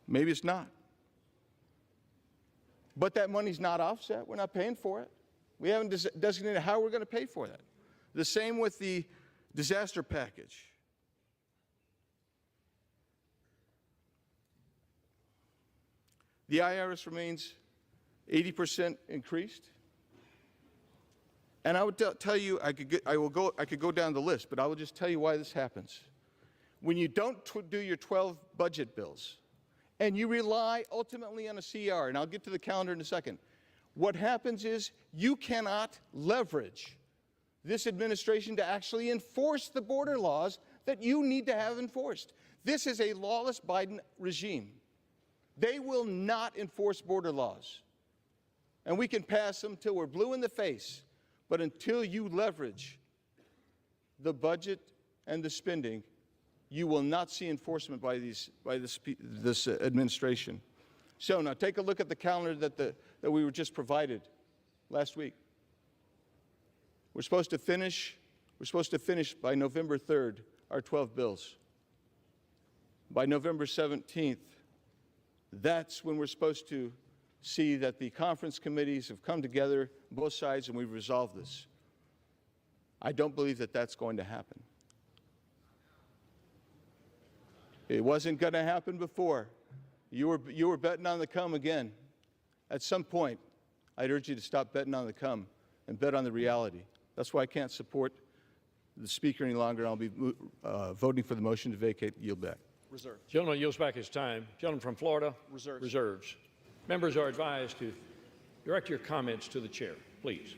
S11: maybe it's not. But that money's not offset. We're not paying for it. We haven't designated how we're going to pay for that. The same with the disaster package. The IRS remains 80% increased. And I would tell you, I could go down the list, but I will just tell you why this happens. When you don't do your 12 budget bills, and you rely ultimately on a CR, and I'll get to the calendar in a second, what happens is you cannot leverage this administration to actually enforce the border laws that you need to have enforced. This is a lawless Biden regime. They will not enforce border laws. And we can pass them till we're blue in the face. But until you leverage the budget and the spending, you will not see enforcement by this administration. So now take a look at the calendar that we were just provided last week. We're supposed to finish by November 3rd our 12 bills. By November 17th, that's when we're supposed to see that the conference committees have come together, both sides, and we've resolved this. I don't believe that that's going to happen. It wasn't going to happen before. You were betting on the come again. At some point, I'd urge you to stop betting on the come and bet on the reality. That's why I can't support the Speaker any longer. I'll be voting for the motion to vacate. Yield back.
S6: Reserve. Gentleman yields back his time. Gentleman from Florida.
S8: Reserves.
S6: Reserves. Members are advised to direct your comments to the chair, please.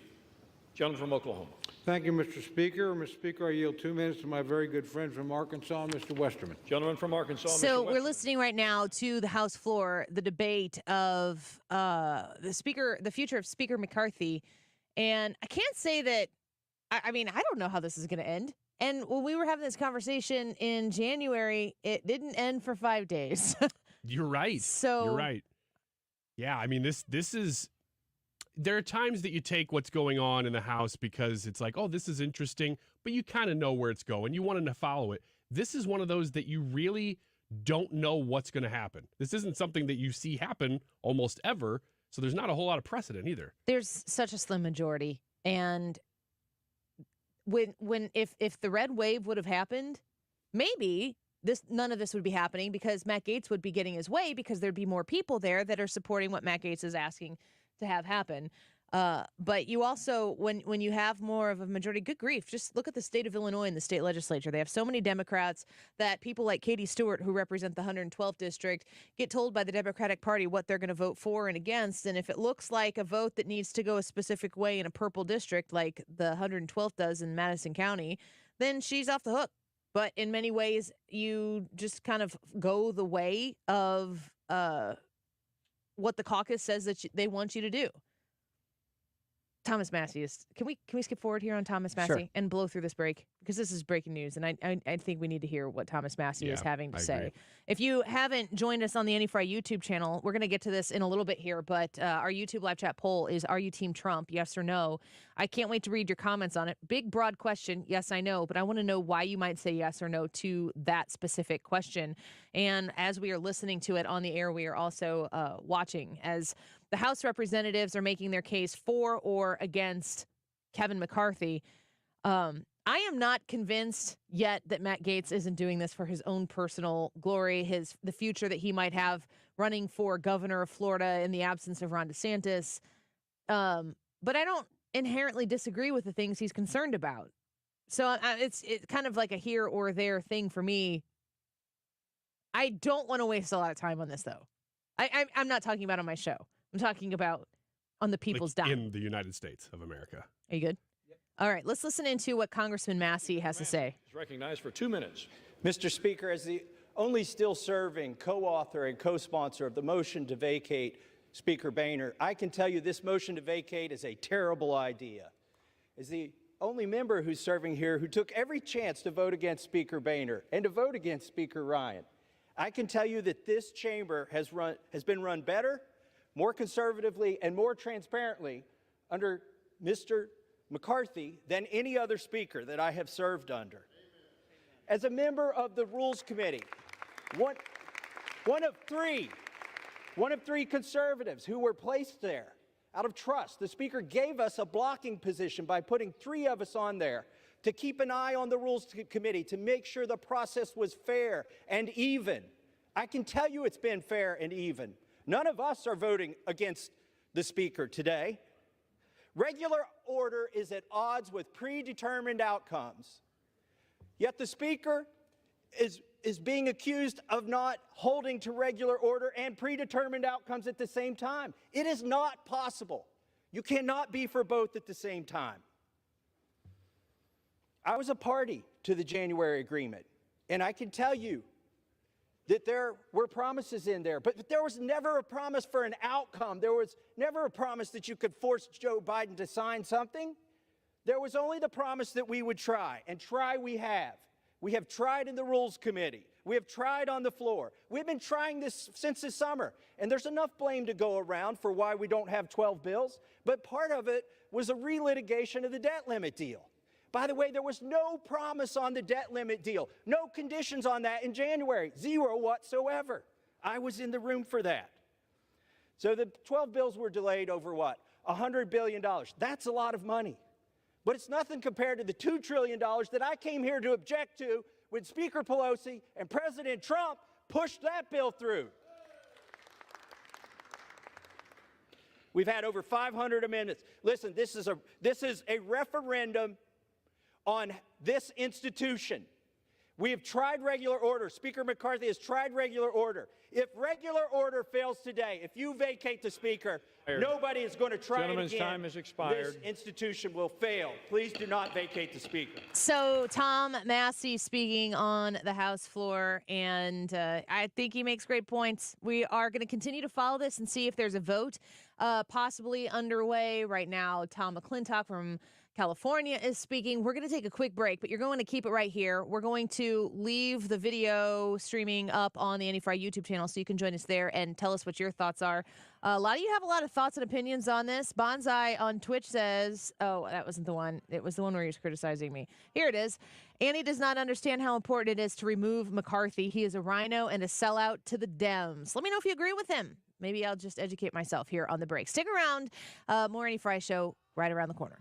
S6: Gentleman from Oklahoma.
S1: Thank you, Mr. Speaker. Mr. Speaker, I yield 2 minutes to my very good friend from Arkansas, Mr. Westerman.
S6: Gentleman from Arkansas,
S3: So
S6: Mr.
S3: we're listening right now to the House floor, the debate of the future of Speaker McCarthy. And I can't say that, I mean, I don't know how this is going to end. And when we were having this conversation in January, it didn't end for 5 days.
S4: You're right.
S3: So
S4: you're right. Yeah, I mean, this is, there are times that you take what's going on in the House because it's like, oh, this is interesting, but you kind of know where it's going. You want to follow it. This is one of those that you really don't know what's going to happen. This isn't something that you see happen almost ever, so there's not a whole lot of precedent either.
S3: There's such a slim majority. And if the red wave would have happened, maybe none of this would be happening because Matt Gaetz would be getting his way because there'd be more people there that are supporting what Matt Gaetz is asking to have happen. But you also, when you have more of a majority, good grief, just look at the state of Illinois and the state legislature. They have so many Democrats that people like Katie Stewart, who represent the 112th district, get told by the Democratic Party what they're going to vote for and against. And if it looks like a vote that needs to go a specific way in a purple district like the 112th does in Madison County, then she's off the hook. But in many ways, you just kind of go the way of what the caucus says that they want you to do. Thomas Massie is. Can we skip forward here on Thomas Massie
S14: Sure.
S3: and blow through this break because this is breaking news, and I think we need to hear what Thomas Massie is having to say.
S4: Agree.
S3: If you haven't joined us on the Annie Frey YouTube channel, we're going to get to this in a little bit here, but our YouTube live chat poll is: Are you Team Trump? Yes or no? I can't wait to read your comments on it. Big broad question. Yes, I know, but I want to know why you might say yes or no to that specific question. And as we are listening to it on the air, we are also watching as the House representatives are making their case for or against Kevin McCarthy. I am not convinced yet that Matt Gaetz isn't doing this for his own personal glory, the future that he might have running for governor of Florida in the absence of Ron DeSantis. But I don't inherently disagree with the things he's concerned about. So it's kind of like a here or there thing for me. I don't want to waste a lot of time on this, though. I'm not talking about on my show. I'm talking about on the people's dime.
S4: In the United States of America.
S3: Are you good? Yep. All right, let's listen into what Congressman Massie has to say.
S6: Is recognized for 2 minutes.
S8: Mr. Speaker, as the only still serving co-author and co-sponsor of the motion to vacate Speaker Boehner, I can tell you this motion to vacate is a terrible idea. As the only member who's serving here who took every chance to vote against Speaker Boehner and to vote against Speaker Ryan, I can tell you that this chamber has been run better, more conservatively, and more transparently under Mr. McCarthy than any other speaker that I have served under. As a member of the Rules Committee, one of three conservatives who were placed there out of trust, the Speaker gave us a blocking position by putting 3 of us on there to keep an eye on the Rules Committee, to make sure the process was fair and even. I can tell you it's been fair and even. None of us are voting against the Speaker today. Regular order is at odds with predetermined outcomes. Yet the Speaker is being accused of not holding to regular order and predetermined outcomes at the same time. It is not possible. You cannot be for both at the same time. I was a party to the January agreement, and I can tell you that there were promises in there, but there was never a promise for an outcome. There was never a promise that you could force Joe Biden to sign something. There was only the promise that we would try, and try we have. We have tried in the Rules Committee. We have tried on the floor. We've been trying this since the summer, and there's enough blame to go around for why we don't have 12 bills, but part of it was a relitigation of the debt limit deal. By the way, there was no promise on the debt limit deal, no conditions on that in January, 0 whatsoever. I was in the room for that. So the 12 bills were delayed over what? $100 billion. That's a lot of money. But it's nothing compared to the $2 trillion that I came here to object to when Speaker Pelosi and President Trump pushed that bill through. We've had over 500 amendments. Listen, this is a referendum on this institution. We have tried regular order. Speaker McCarthy has tried regular order. If regular order fails today, if you vacate the Speaker, nobody is going to try it again.
S6: Gentleman's time has expired.
S8: This institution will fail. Please do not vacate the Speaker.
S3: So Tom Massey speaking on the House floor, and I think he makes great points. We are going to continue to follow this and see if there's a vote possibly underway right now. Tom McClintock from California is speaking. We're going to take a quick break, but you're going to keep it right here. We're going to leave the video streaming up on the Andy Frey YouTube channel so you can join us there and tell us what your thoughts are. A lot of you have a lot of thoughts and opinions on this. Bonsai on Twitch says, oh, that wasn't the one. It was the one where he was criticizing me. Here it is. Andy does not understand how important it is to remove McCarthy. He is a rhino and a sellout to the Dems. Let me know if you agree with him. Maybe I'll just educate myself here on the break. Stick around. More Andy Frey Show right around the corner.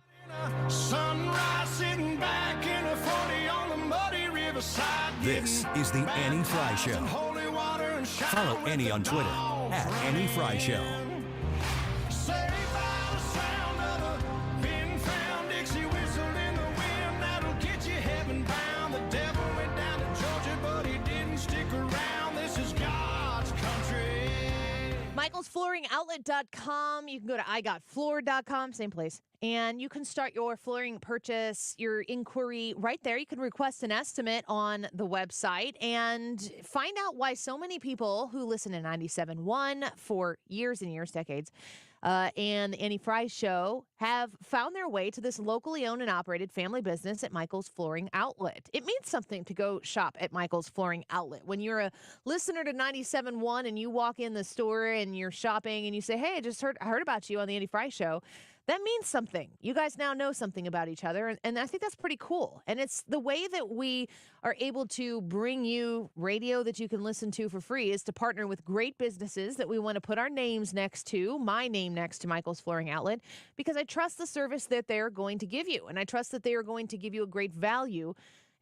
S2: Sunrise sitting back in a 40 on the muddy riverside.
S17: This is the Annie Frey Show. Follow Annie on Twitter at Annie Frey Show.
S3: MichaelsFlooringoutlet.com. You can go to igotfloor.com, same place. And you can start your flooring purchase, your inquiry right there. You can request an estimate on the website and find out why so many people who listen to 97.1 for years and years, decades, and the Annie Frey Show have found their way to this locally owned and operated family business at Michael's Flooring Outlet. It means something to go shop at Michael's Flooring Outlet. When you're a listener to 97.1 and you walk in the store and you're shopping and you say, hey, I heard about you on the Annie Frey Show, that means something. You guys now know something about each other, and I think that's pretty cool. And it's the way that we are able to bring you radio that you can listen to for free is to partner with great businesses that we want to put our names next to, my name next to Michael's Flooring Outlet, because I trust the service that they're going to give you, and I trust that they are going to give you a great value.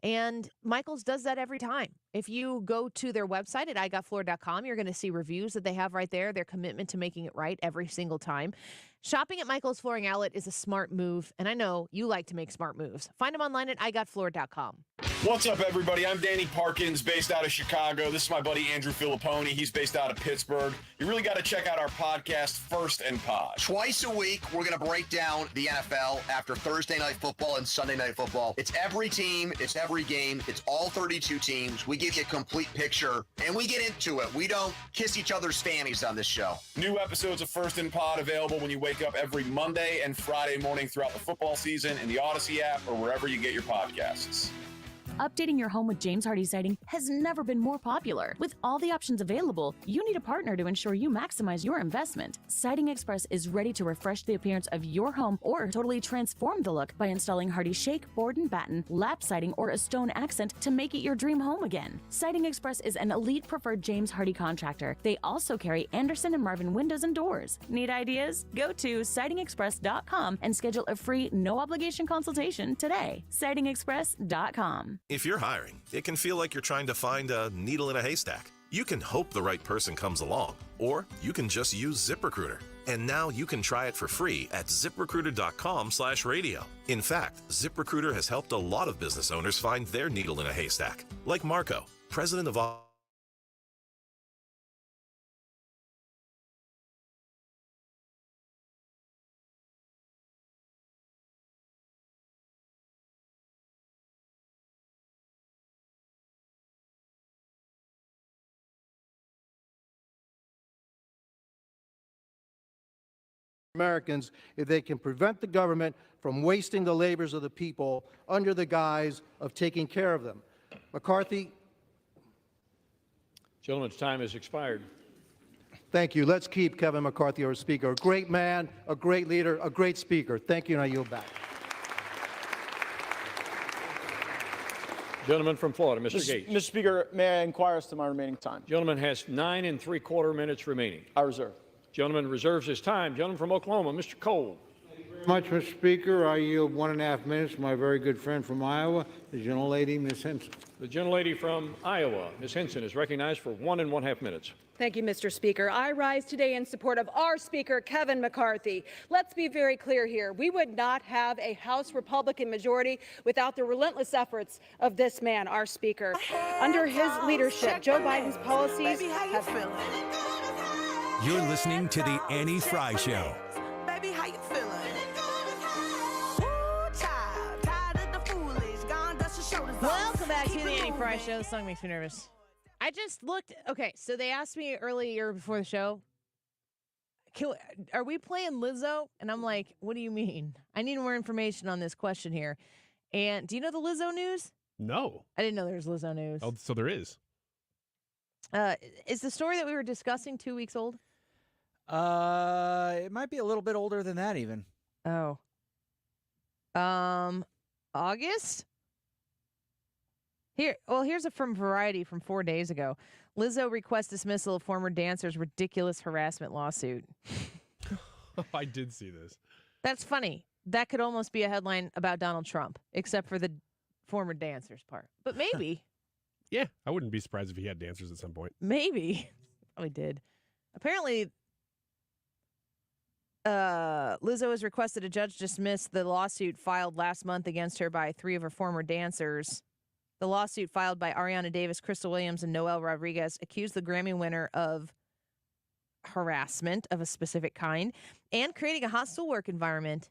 S3: And Michael's does that every time. If you go to their website at igotfloor.com, you're going to see reviews that they have right there, their commitment to making it right every single time. Shopping at Michael's Flooring Outlet is a smart move, and I know you like to make smart moves. Find them online at igotfloor.com.
S14: What's up, everybody? I'm Danny Parkins, based out of Chicago. This is my buddy Andrew Filipponi. He's based out of Pittsburgh. You really got to check out our podcast, First and Pod.
S15: Twice a week, we're going to break down the NFL after Thursday Night Football and Sunday Night Football. It's every team. It's every game. It's all 32 teams. We give you a complete picture, and we get into it. We don't kiss each other's fannies on this show.
S14: New episodes of First and Pod available when you wake up every Monday and Friday morning throughout the football season in the Odyssey app or wherever you get your podcasts.
S7: Updating your home with James Hardie siding has never been more popular. With all the options available, you need a partner to ensure you maximize your investment. Siding Express is ready to refresh the appearance of your home or totally transform the look by installing Hardie shake, board and batten, lap siding, or a stone accent to make it your dream home again. Siding Express is an elite preferred James Hardie contractor. They also carry Anderson and Marvin windows and doors. Need ideas? Go to sidingexpress.com and schedule a free, no-obligation consultation today. sidingexpress.com.
S9: If you're hiring, it can feel like you're trying to find a needle in a haystack. You can hope the right person comes along, or you can just use ZipRecruiter. And now you can try it for free at ZipRecruiter.com/radio. In fact, ZipRecruiter has helped a lot of business owners find their needle in a haystack, like Marco, president of
S10: Americans if they can prevent the government from wasting the labors of the people under the guise of taking care of them. McCarthy.
S6: Gentleman's time has expired.
S10: Thank you. Let's keep Kevin McCarthy our Speaker. A great man, a great leader, a great speaker. Thank you, and I yield back.
S6: Gentleman from Florida, Mr. Gates.
S8: Mr. Speaker, may I inquire as to my remaining time?
S6: Gentleman has 9 3/4 minutes remaining.
S8: I reserve.
S6: Gentleman reserves his time. Gentleman from Oklahoma, Mr. Cole.
S1: Much, Mr. Speaker. I yield 1.5 minutes to my very good friend from Iowa, the gentlelady, Ms. Henson.
S6: The gentlelady from Iowa, Ms. Henson, is recognized for 1.5 minutes.
S16: Thank you, Mr. Speaker. I rise today in support of our Speaker, Kevin McCarthy. Let's be very clear here. We would not have a House Republican majority without the relentless efforts of this man, our Speaker. Under his leadership, Joe Biden's policies have...
S17: You're listening to The Annie Frey Show.
S32: Baby, how you feeling? Ooh, tired of the foolish, gone dust your shoulders off.
S3: Welcome back to
S32: Keep
S3: the
S32: it
S3: Annie Frey
S32: moving.
S3: Show. This song makes me nervous. I just looked. Okay, so they asked me earlier before the show, are we playing Lizzo? And I'm like, what do you mean? I need more information on this question here. And do you know the Lizzo news?
S4: No.
S3: I didn't know there was Lizzo news.
S4: Oh, so there is.
S3: Is the story that we were discussing 2 weeks old?
S18: It might be a little bit older than that even.
S3: Oh. August? Here's from Variety from 4 days ago. Lizzo requests dismissal of former dancer's ridiculous harassment lawsuit.
S4: I did see this.
S3: That's funny. That could almost be a headline about Donald Trump, except for the former dancers part. But maybe.
S4: Yeah, I wouldn't be surprised if he had dancers at some point.
S3: Maybe. Probably did. Apparently, Lizzo has requested a judge dismiss the lawsuit filed last month against her by 3 of her former dancers. The lawsuit filed by Ariana Davis, Crystal Williams, and Noel Rodriguez accused the Grammy winner of harassment of a specific kind and creating a hostile work environment.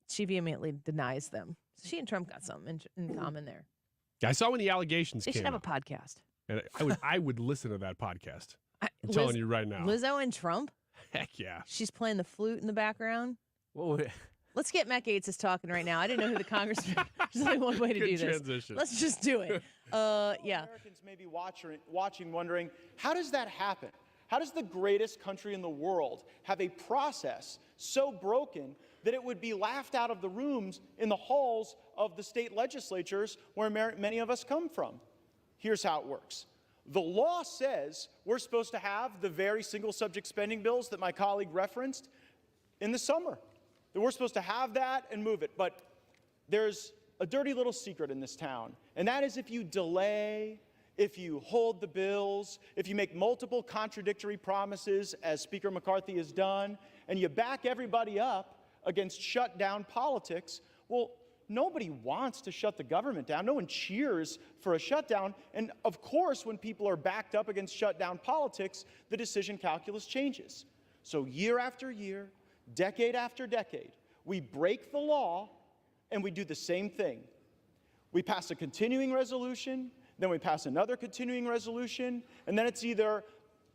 S3: She vehemently denies them. So she and Trump got something in common there.
S4: I saw when the allegations
S3: They
S4: came
S3: should have a
S4: out,
S3: podcast.
S4: and I would listen to that podcast. I'm telling you right now.
S3: Lizzo and Trump?
S4: Heck yeah.
S3: She's playing the flute in the background.
S18: What would it?
S3: Let's get Matt Gaetz talking right now. I didn't know who the congressman. There's only one way to
S4: Good
S3: do this.
S4: transition.
S3: Let's just do it. Yeah.
S8: Americans may be watching, wondering, how does that happen? How does the greatest country in the world have a process so broken that it would be laughed out of the rooms in the halls of the state legislatures where many of us come from? Here's how it works. The law says we're supposed to have the very single-subject spending bills that my colleague referenced in the summer. That we're supposed to have that and move it. But there's a dirty little secret in this town, and that is if you delay, if you hold the bills, if you make multiple contradictory promises, as Speaker McCarthy has done, and you back everybody up against shutdown politics, well, nobody wants to shut the government down. No one cheers for a shutdown. And of course, when people are backed up against shutdown politics, the decision calculus changes. So year after year, decade after decade, we break the law and we do the same thing. We pass a continuing resolution, then we pass another continuing resolution, and then it's either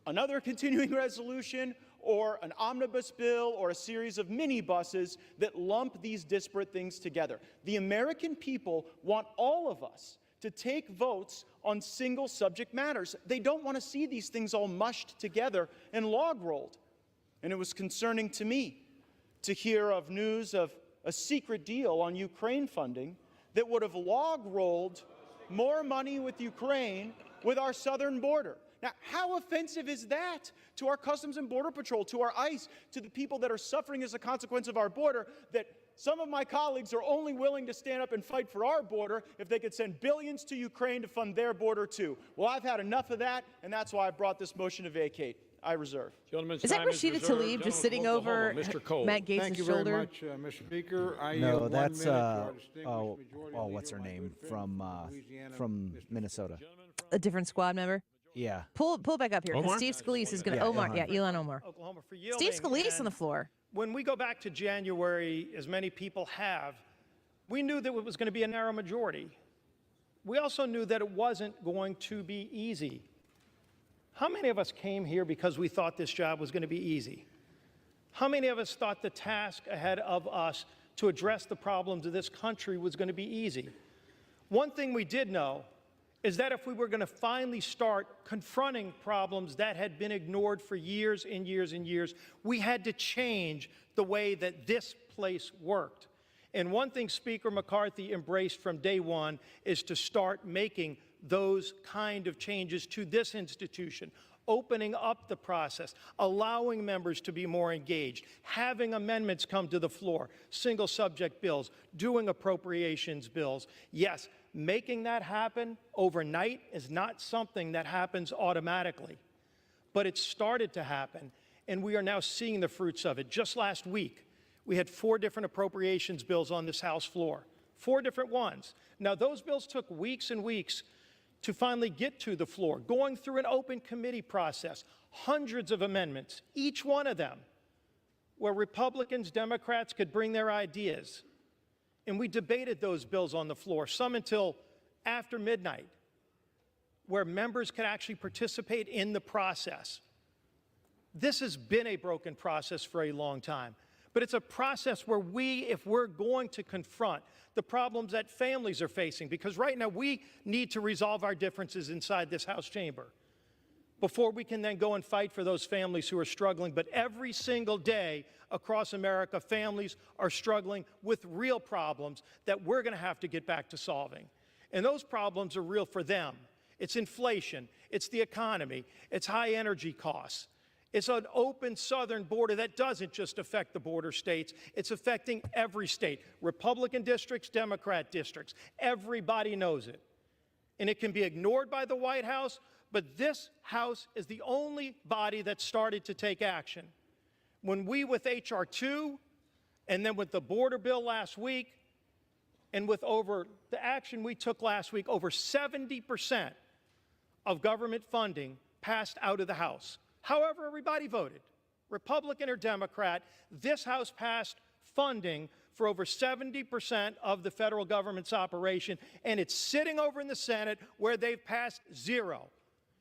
S8: another continuing resolution or an omnibus bill or a series of minibuses that lump these disparate things together. The American people want all of us to take votes on single subject matters. They don't want to see these things all mushed together and log rolled. And it was concerning to me to hear of news of a secret deal on Ukraine funding that would have log rolled more money with Ukraine with our southern border. Now, how offensive is that to our Customs and Border Patrol, to our ICE, to the people that are suffering as a consequence of our border, that some of my colleagues are only willing to stand up and fight for our border if they could send billions to Ukraine to fund their border too? Well, I've had enough of that, and that's why I brought this motion to vacate. I reserve.
S6: Gentleman's
S3: Is that
S6: time
S3: Rashida
S6: reserved.
S3: Tlaib just
S6: Gentleman
S3: sitting
S6: from Oklahoma,
S3: over
S6: Mr. Cole.
S3: Matt Gaetz'
S1: Thank you
S3: shoulder?
S1: very much, Mr. Speaker. I
S18: No,
S1: yield 1
S18: that's
S1: minute to our distinguished majority
S18: what's her
S1: leader, my
S18: name
S1: good friend Louisiana,
S18: from
S1: Mr.
S18: Minnesota.
S3: A different squad member?
S18: Yeah.
S3: Pull back up here, because
S4: Omar?
S3: Steve Scalise is going to,
S18: Yeah,
S3: Omar,
S18: Ilhan.
S3: yeah, Elon Omar.
S12: Oklahoma for yielding.
S3: Steve Scalise on
S12: And
S3: the floor.
S12: When we go back to January, as many people have, we knew that it was going to be a narrow majority. We also knew that it wasn't going to be easy. How many of us came here because we thought this job was going to be easy? How many of us thought the task ahead of us to address the problems of this country was going to be easy? One thing we did know is that if we were going to finally start confronting problems that had been ignored for years and years and years, we had to change the way that this place worked. And one thing Speaker McCarthy embraced from day one is to start making those kind of changes to this institution, opening up the process, allowing members to be more engaged, having amendments come to the floor, single subject bills, doing appropriations bills. Yes, making that happen overnight is not something that happens automatically, but it started to happen, and we are now seeing the fruits of it. Just last week, we had 4 different appropriations bills on this House floor, 4 different ones. Now, those bills took weeks and weeks to finally get to the floor, going through an open committee process, hundreds of amendments, each one of them, where Republicans, Democrats could bring their ideas. And we debated those bills on the floor, some until after midnight, where members could actually participate in the process. This has been a broken process for a long time, but it's a process where if we're going to confront the problems that families are facing, because right now we need to resolve our differences inside this House chamber before we can then go and fight for those families who are struggling. But every single day across America, families are struggling with real problems that we're going to have to get back to solving. And those problems are real for them. It's inflation, it's the economy, it's high energy costs. It's an open southern border that doesn't just affect the border states, it's affecting every state. Republican districts, Democrat districts, everybody knows it. And it can be ignored by the White House, but this House is the only body that started to take action. When we, with H.R. 2, and then with the border bill last week, and with the action we took last week, over 70% of government funding passed out of the House. However, everybody voted, Republican or Democrat, this House passed funding for over 70% of the federal government's operation, and it's sitting over in the Senate where they've passed 0.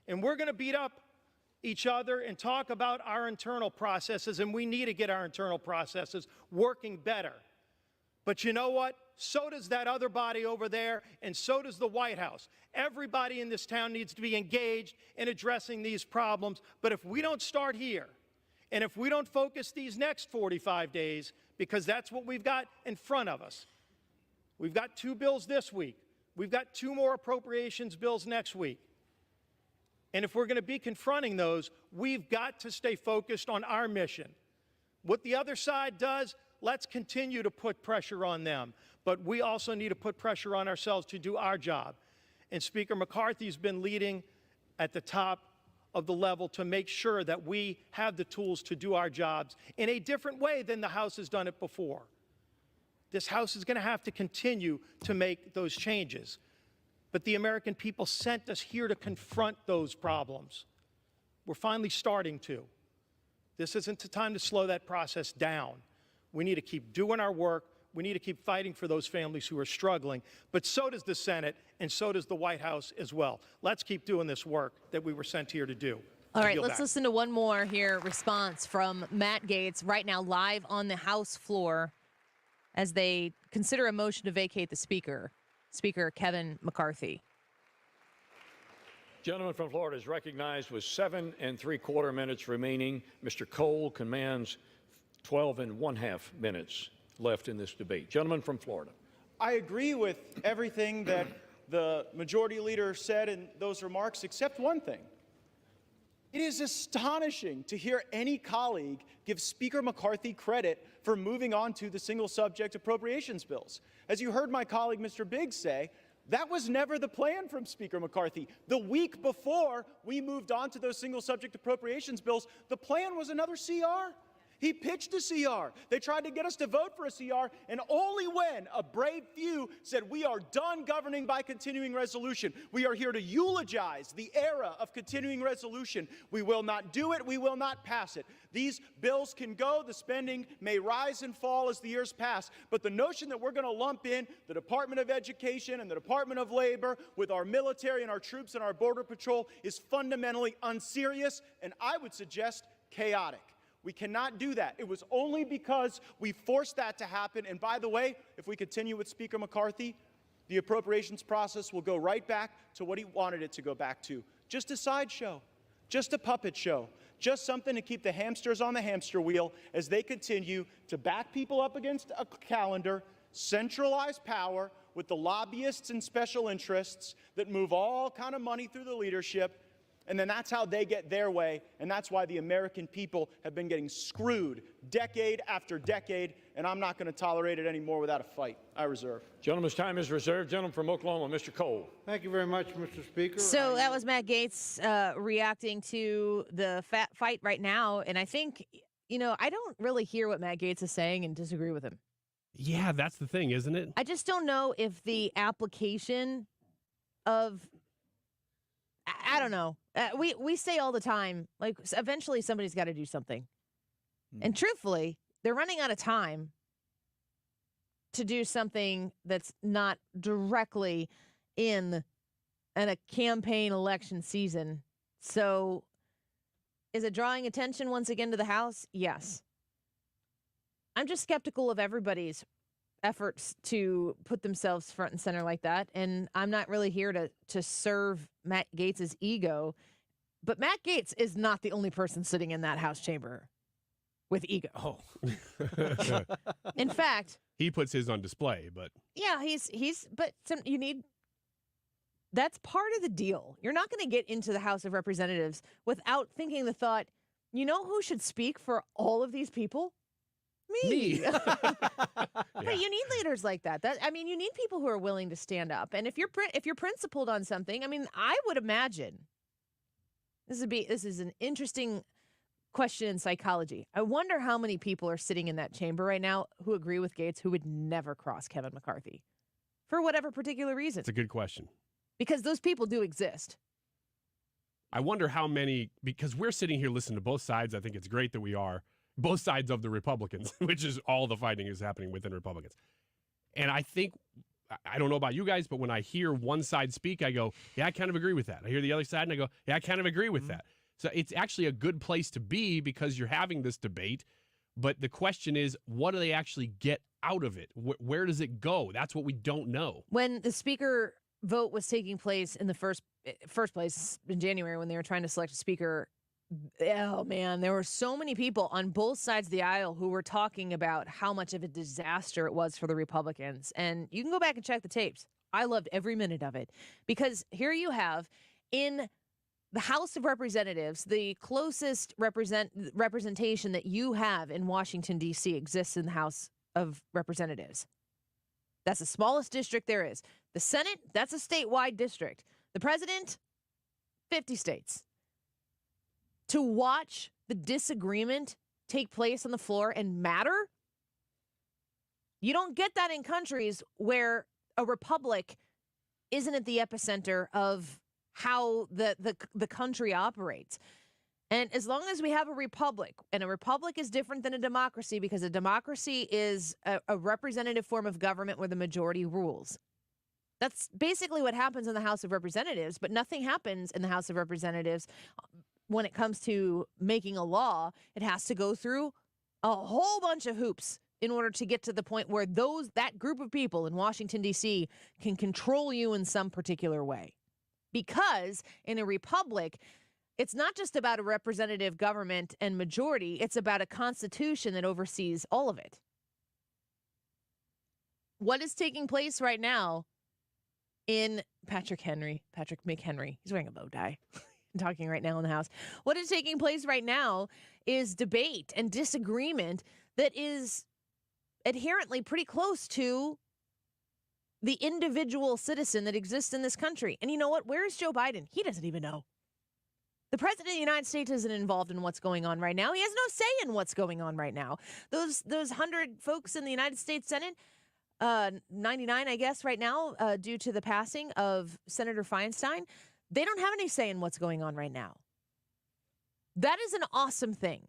S12: And we're going to beat up each other and talk about our internal processes, and we need to get our internal processes working better. But you know what? So does that other body over there, and so does the White House. Everybody in this town needs to be engaged in addressing these problems. But if we don't start here, and if we don't focus these next 45 days, because that's what we've got in front of us. We've got 2 bills this week. We've got 2 more appropriations bills next week. And if we're going to be confronting those, we've got to stay focused on our mission. What the other side does, let's continue to put pressure on them. But we also need to put pressure on ourselves to do our job. And Speaker McCarthy's been leading at the top of the level to make sure that we have the tools to do our jobs in a different way than the House has done it before. This House is going to have to continue to make those changes. But the American people sent us here to confront those problems. We're finally starting to. This isn't the time to slow that process down. We need to keep doing our work. We need to keep fighting for those families who are struggling. But so does the Senate, and so does the White House as well. Let's keep doing this work that we were sent here to do.
S3: All right,
S6: Yield
S3: let's
S6: back.
S3: listen to one more here response from Matt Gaetz right now live on the House floor as they consider a motion to vacate the Speaker, Speaker Kevin McCarthy.
S6: Gentleman from Florida is recognized with 7 3/4 minutes remaining. Mr. Cole commands 12 1/2 minutes left in this debate. Gentleman from Florida.
S8: I agree with everything that the majority leader said in those remarks, except one thing. It is astonishing to hear any colleague give Speaker McCarthy credit for moving on to the single subject appropriations bills. As you heard my colleague, Mr. Biggs, say, that was never the plan from Speaker McCarthy. The week before we moved on to those single subject appropriations bills, the plan was another CR. He pitched a CR. They tried to get us to vote for a CR, and only when a brave few said, we are done governing by continuing resolution. We are here to eulogize the era of continuing resolution. We will not do it. We will not pass it. These bills can go. The spending may rise and fall as the years pass. But the notion that we're going to lump in the Department of Education and the Department of Labor with our military and our troops and our Border Patrol is fundamentally unserious, and I would suggest chaotic. We cannot do that. It was only because we forced that to happen. And by the way, if we continue with Speaker McCarthy, the appropriations process will go right back to what he wanted it to go back to. Just a sideshow, just a puppet show, just something to keep the hamsters on the hamster wheel as they continue to back people up against a calendar, centralize power with the lobbyists and special interests that move all kind of money through the leadership. And then that's how they get their way, and that's why the American people have been getting screwed decade after decade, and I'm not going to tolerate it anymore without a fight. I reserve.
S6: Gentleman's time is reserved. Gentleman from Oklahoma, Mr. Cole.
S1: Thank you very much, Mr. Speaker.
S3: So that was Matt Gaetz reacting to the fight right now, and I think, I don't really hear what Matt Gaetz is saying and disagree with him.
S4: Yeah, that's the thing, isn't it?
S3: I just don't know if the application of I don't know. We say all the time, like, eventually somebody's got to do something. And truthfully, they're running out of time to do something that's not directly in a campaign election season. So is it drawing attention once again to the House? Yes. I'm just skeptical of everybody's efforts to put themselves front and center like that. And I'm not really here to serve Matt Gaetz's ego. But Matt Gaetz is not the only person sitting in that House chamber with ego.
S4: Oh.
S3: In fact,
S4: he puts his on display, but
S3: yeah, that's part of the deal. You're not going to get into the House of Representatives without thinking the thought, you know who should speak for all of these people? Me. But you need leaders like that. You need people who are willing to stand up. And if you're principled on something, I would imagine this is an interesting question in psychology. I wonder how many people are sitting in that chamber right now who agree with Gaetz who would never cross Kevin McCarthy for whatever particular reason.
S4: It's a good question.
S3: Because those people do exist.
S4: I wonder how many, because we're sitting here listening to both sides. I think it's great that we are. Both sides of the Republicans, which is all the fighting is happening within Republicans. And I think, I don't know about you guys, but when I hear one side speak, I go, yeah, I kind of agree with that. I hear the other side and I go, yeah, I kind of agree with that. So it's actually a good place to be because you're having this debate. But the question is, what do they actually get out of it? Where does it go? That's what we don't know.
S3: When the speaker vote was taking place in the first place in January when they were trying to select a speaker, oh man, there were so many people on both sides of the aisle who were talking about how much of a disaster it was for the Republicans. And you can go back and check the tapes. I loved every minute of it because here you have in the House of Representatives, the closest representation that you have in Washington, D.C. exists in the House of Representatives. That's the smallest district there is. The Senate, that's a statewide district. The president, 50 states. To watch the disagreement take place on the floor and matter, you don't get that in countries where a republic isn't at the epicenter of how the country operates. And as long as we have a republic, and a republic is different than a democracy because a democracy is a representative form of government where the majority rules. That's basically what happens in the House of Representatives, but nothing happens in the House of Representatives when it comes to making a law, it has to go through a whole bunch of hoops in order to get to the point where that group of people in Washington, D.C. can control you in some particular way. Because in a republic, it's not just about a representative government and majority, it's about a constitution that oversees all of it. What is taking place right now in Patrick McHenry, he's wearing a bow tie. I'm talking right now in the House. What is taking place right now is debate and disagreement that is adherently pretty close to the individual citizen that exists in this country. And you know what? Where is Joe Biden? He doesn't even know. The president of the United States isn't involved in what's going on right now. He has no say in what's going on right now. Those 100 folks in the United States Senate, 99, I guess, right now, due to the passing of Senator Feinstein, they don't have any say in what's going on right now. That is an awesome thing.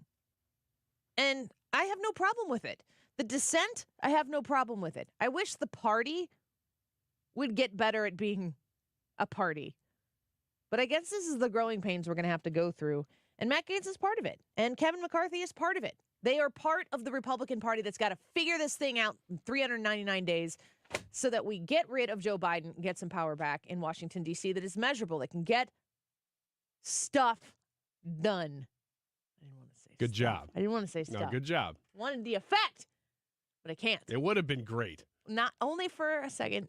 S3: And I have no problem with it. The dissent, I have no problem with it. I wish the party would get better at being a party. But I guess this is the growing pains we're going to have to go through. And Matt Gaetz is part of it. And Kevin McCarthy is part of it. They are part of the Republican Party that's got to figure this thing out in 399 days so that we get rid of Joe Biden and get some power back in Washington, D.C. that is measurable, that can get stuff done. I didn't want to say
S4: Good job.
S3: I didn't want to say stuff.
S4: No, good job.
S3: Wanted the effect, but I can't.
S4: It would have been great.
S3: Not only for a second.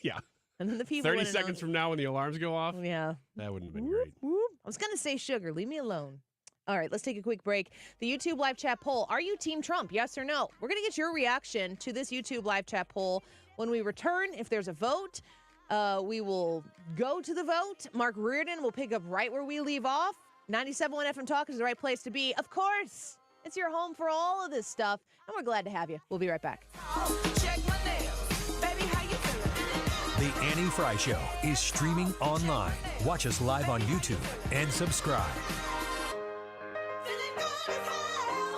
S4: Yeah.
S3: And then the people
S4: 30
S3: would've known.
S4: seconds from now when the alarms go off?
S3: Yeah.
S4: That wouldn't have been great.
S3: Whoop. I was going to say sugar. Leave me alone. All right, let's take a quick break. The YouTube live chat poll. Are you Team Trump? Yes or no? We're going to get your reaction to this YouTube live chat poll when we return. If there's a vote, we will go to the vote. Mark Reardon will pick up right where we leave off. 97.1 FM Talk is the right place to be. Of course, it's your home for all of this stuff, and we're glad to have you. We'll be right back.
S17: The Annie Frey Show is streaming online. Watch us live on YouTube and subscribe.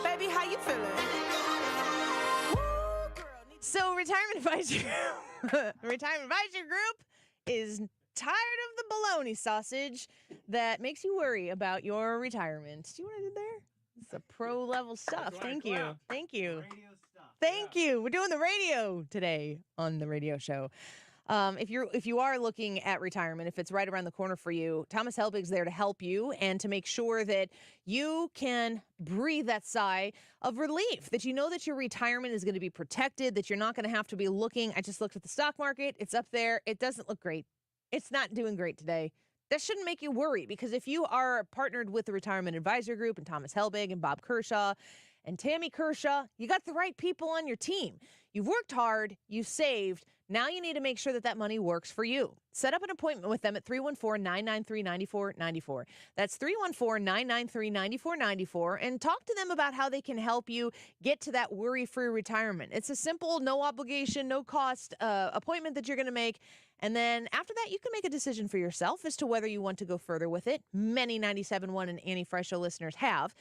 S33: Baby, how you feeling?
S3: So, Retirement Advisory Group is tired of the bologna sausage that makes you worry about your retirement. Do you know what I did there? It's a pro-level stuff. Thank you. Thank you. Thank you. We're doing the radio today on the radio show. If you are looking at retirement, if it's right around the corner for you, Thomas Helbig's there to help you and to make sure that you can breathe that sigh of relief, that you know that your retirement is going to be protected, that you're not going to have to be looking. I just looked at the stock market. It's up there. It doesn't look great. It's not doing great today. That shouldn't make you worry, because if you are partnered with the Retirement Advisor Group and Thomas Helbig and Bob Kershaw and Tammy Kershaw, you got the right people on your team. You've worked hard, you've saved. Now you need to make sure that that money works for you. Set up an appointment with them at 314-993-9494. That's 314-993-9494, and talk to them about how they can help you get to that worry-free retirement. It's a simple, no obligation, no cost appointment that you're going to make. And then after that, you can make a decision for yourself as to whether you want to go further with it. Many 97.1 and Annie Frey Show listeners have.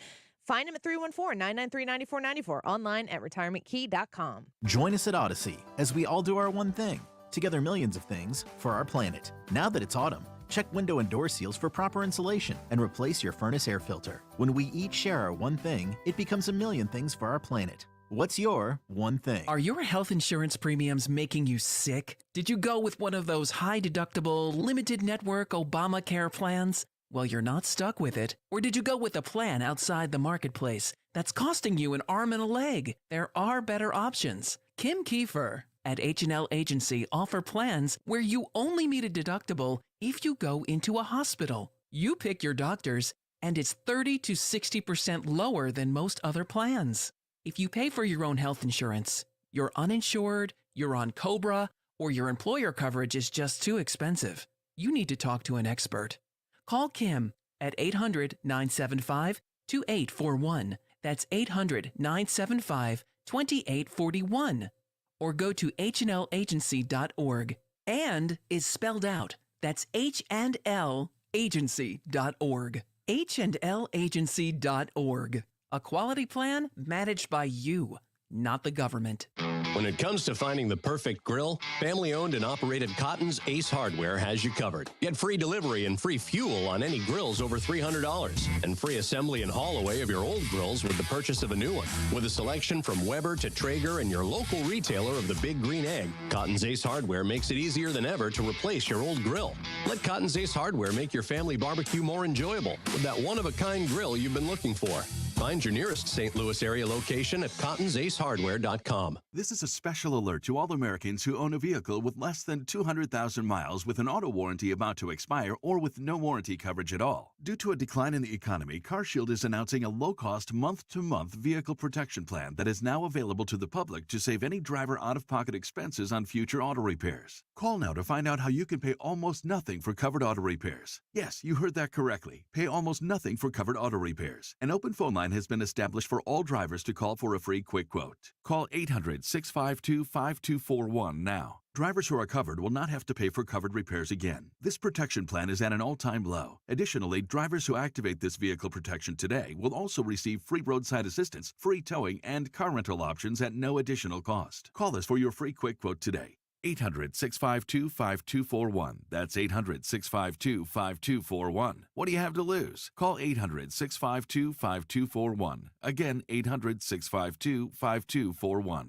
S3: Find them at 314-993-9494, online at retirementkey.com.
S13: Join us at Odyssey as we all do our one thing. Together, millions of things for our planet. Now that it's autumn, check window and door seals for proper insulation and replace your furnace air filter. When we each share our one thing, it becomes a million things for our planet. What's your one thing?
S19: Are your health insurance premiums making you sick? Did you go with one of those high-deductible, limited network Obamacare plans? Well, you're not stuck with it. Or did you go with a plan outside the marketplace that's costing you an arm and a leg? There are better options. Kim Kiefer at H&L Agency offer plans where you only meet a deductible if you go into a hospital. You pick your doctors, and it's 30 to 60% lower than most other plans. If you pay for your own health insurance, you're uninsured, you're on COBRA, or your employer coverage is just too expensive, you need to talk to an expert. Call Kim at 800-975-2841. That's 800-975-2841. Or go to hnlagency.org. And is spelled out. That's hnlagency.org. hnlagency.org. A quality plan managed by you. not the government.
S5: When it comes to finding the perfect grill, family-owned and operated Cotton's Ace Hardware has you covered. Get free delivery and free fuel on any grills over $300, and free assembly and haul away of your old grills with the purchase of a new one. With a selection from Weber to Traeger and your local retailer of the Big Green Egg, Cotton's Ace Hardware makes it easier than ever to replace your old grill. Let Cotton's Ace Hardware make your family barbecue more enjoyable with that one-of-a-kind grill you've been looking for. Find your nearest St. Louis area location at cottonsace.hardware.com.
S20: This is a special alert to all Americans who own a vehicle with less than 200,000 miles with an auto warranty about to expire or with no warranty coverage at all. Due to a decline in the economy, CarShield is announcing a low-cost month-to-month vehicle protection plan that is now available to the public to save any driver out-of-pocket expenses on future auto repairs. Call now to find out how you can pay almost nothing for covered auto repairs. Yes, you heard that correctly. Pay almost nothing for covered auto repairs. An open phone line has been established for all drivers to call for a free quick quote. Call 800-652-5241 now. Drivers who are covered will not have to pay for covered repairs again. This protection plan is at an all-time low. Additionally, drivers who activate this vehicle protection today will also receive free roadside assistance, free towing, and car rental options at no additional cost. Call us for your free quick quote today. 800-652-5241. That's 800-652-5241. What do you have to lose? Call 800-652-5241. Again, 800-652-5241.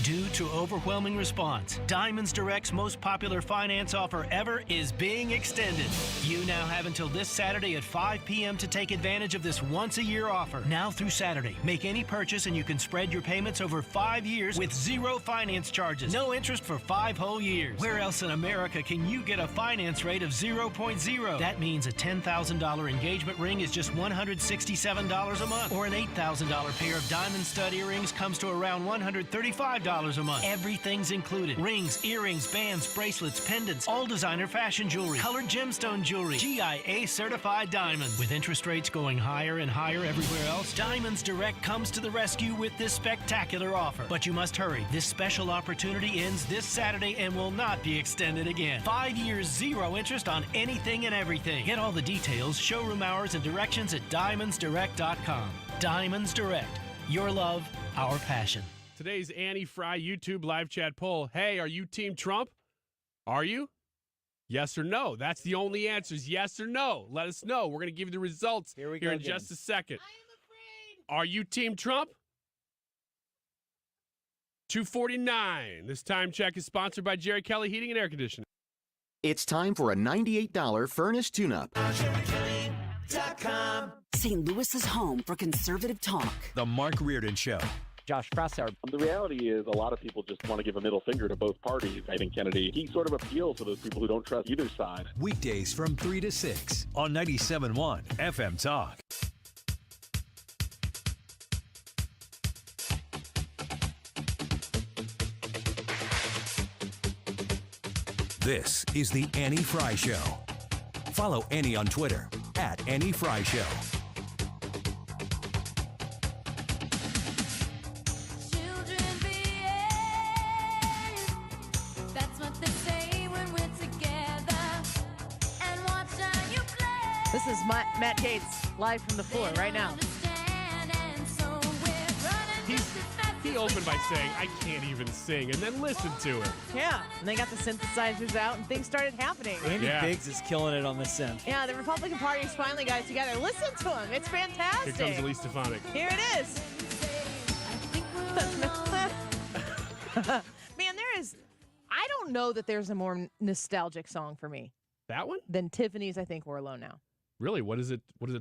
S21: Due to overwhelming response, Diamonds Direct's most popular finance offer ever is being extended. You now have until this Saturday at 5 p.m. to take advantage of this once-a-year offer. Now through Saturday, make any purchase and you can spread your payments over 5 years with zero finance charges. No interest for 5 whole years. Where else in America can you get a finance rate of 0.0? That means a $10,000 engagement ring is just $167 a month, or an $8,000 pair of diamond stud earrings comes to around $135 a month. Everything's included. Rings, earrings, bands, bracelets, pendants, all designer fashion jewelry, colored gemstone jewelry, GIA certified diamonds. With interest rates going higher and higher everywhere else, Diamonds Direct comes to the rescue with this spectacular offer. But you must hurry. This special opportunity ends this Saturday and will not be extended again. 5 years, zero interest on anything and everything. Get all the details, showroom hours, and directions at diamondsdirect.com. Diamonds Direct. Your love, our passion.
S4: Today's Annie Frey YouTube live chat poll. Hey, are you Team Trump? Are you? Yes or no? That's the only answers. Yes or no? Let us know. We're going to give you the results here in just a second. I am afraid. Are you Team Trump? 249. This time check is sponsored by Jerry Kelly Heating and Air Conditioning.
S22: It's time for a $98 furnace tune-up.
S23: St. Louis's home for conservative talk.
S17: The Mark Reardon Show.
S24: Josh Presler.
S25: The reality is a lot of people just want to give a middle finger to both parties. I think Kennedy, he sort of appeals to those people who don't trust either side.
S17: Weekdays from 3 to 6 on 97.1 FM Talk. This is the Annie Frey Show. Follow Annie on Twitter at Annie Frey Show.
S3: This is Matt Gaetz live from the floor right now.
S4: He opened by saying, I can't even sing, and then listen to it.
S3: Yeah, and they got the synthesizers out, and things started happening.
S18: Andy Biggs is killing it on the synth.
S3: Yeah, the Republican Party has finally got it together. Listen to him. It's fantastic.
S4: Here comes Elise Stefanik.
S3: Here it is. Man, I don't know that there's a more nostalgic song for me.
S4: That one?
S3: Than Tiffany's I Think We're Alone Now.
S4: Really? What does it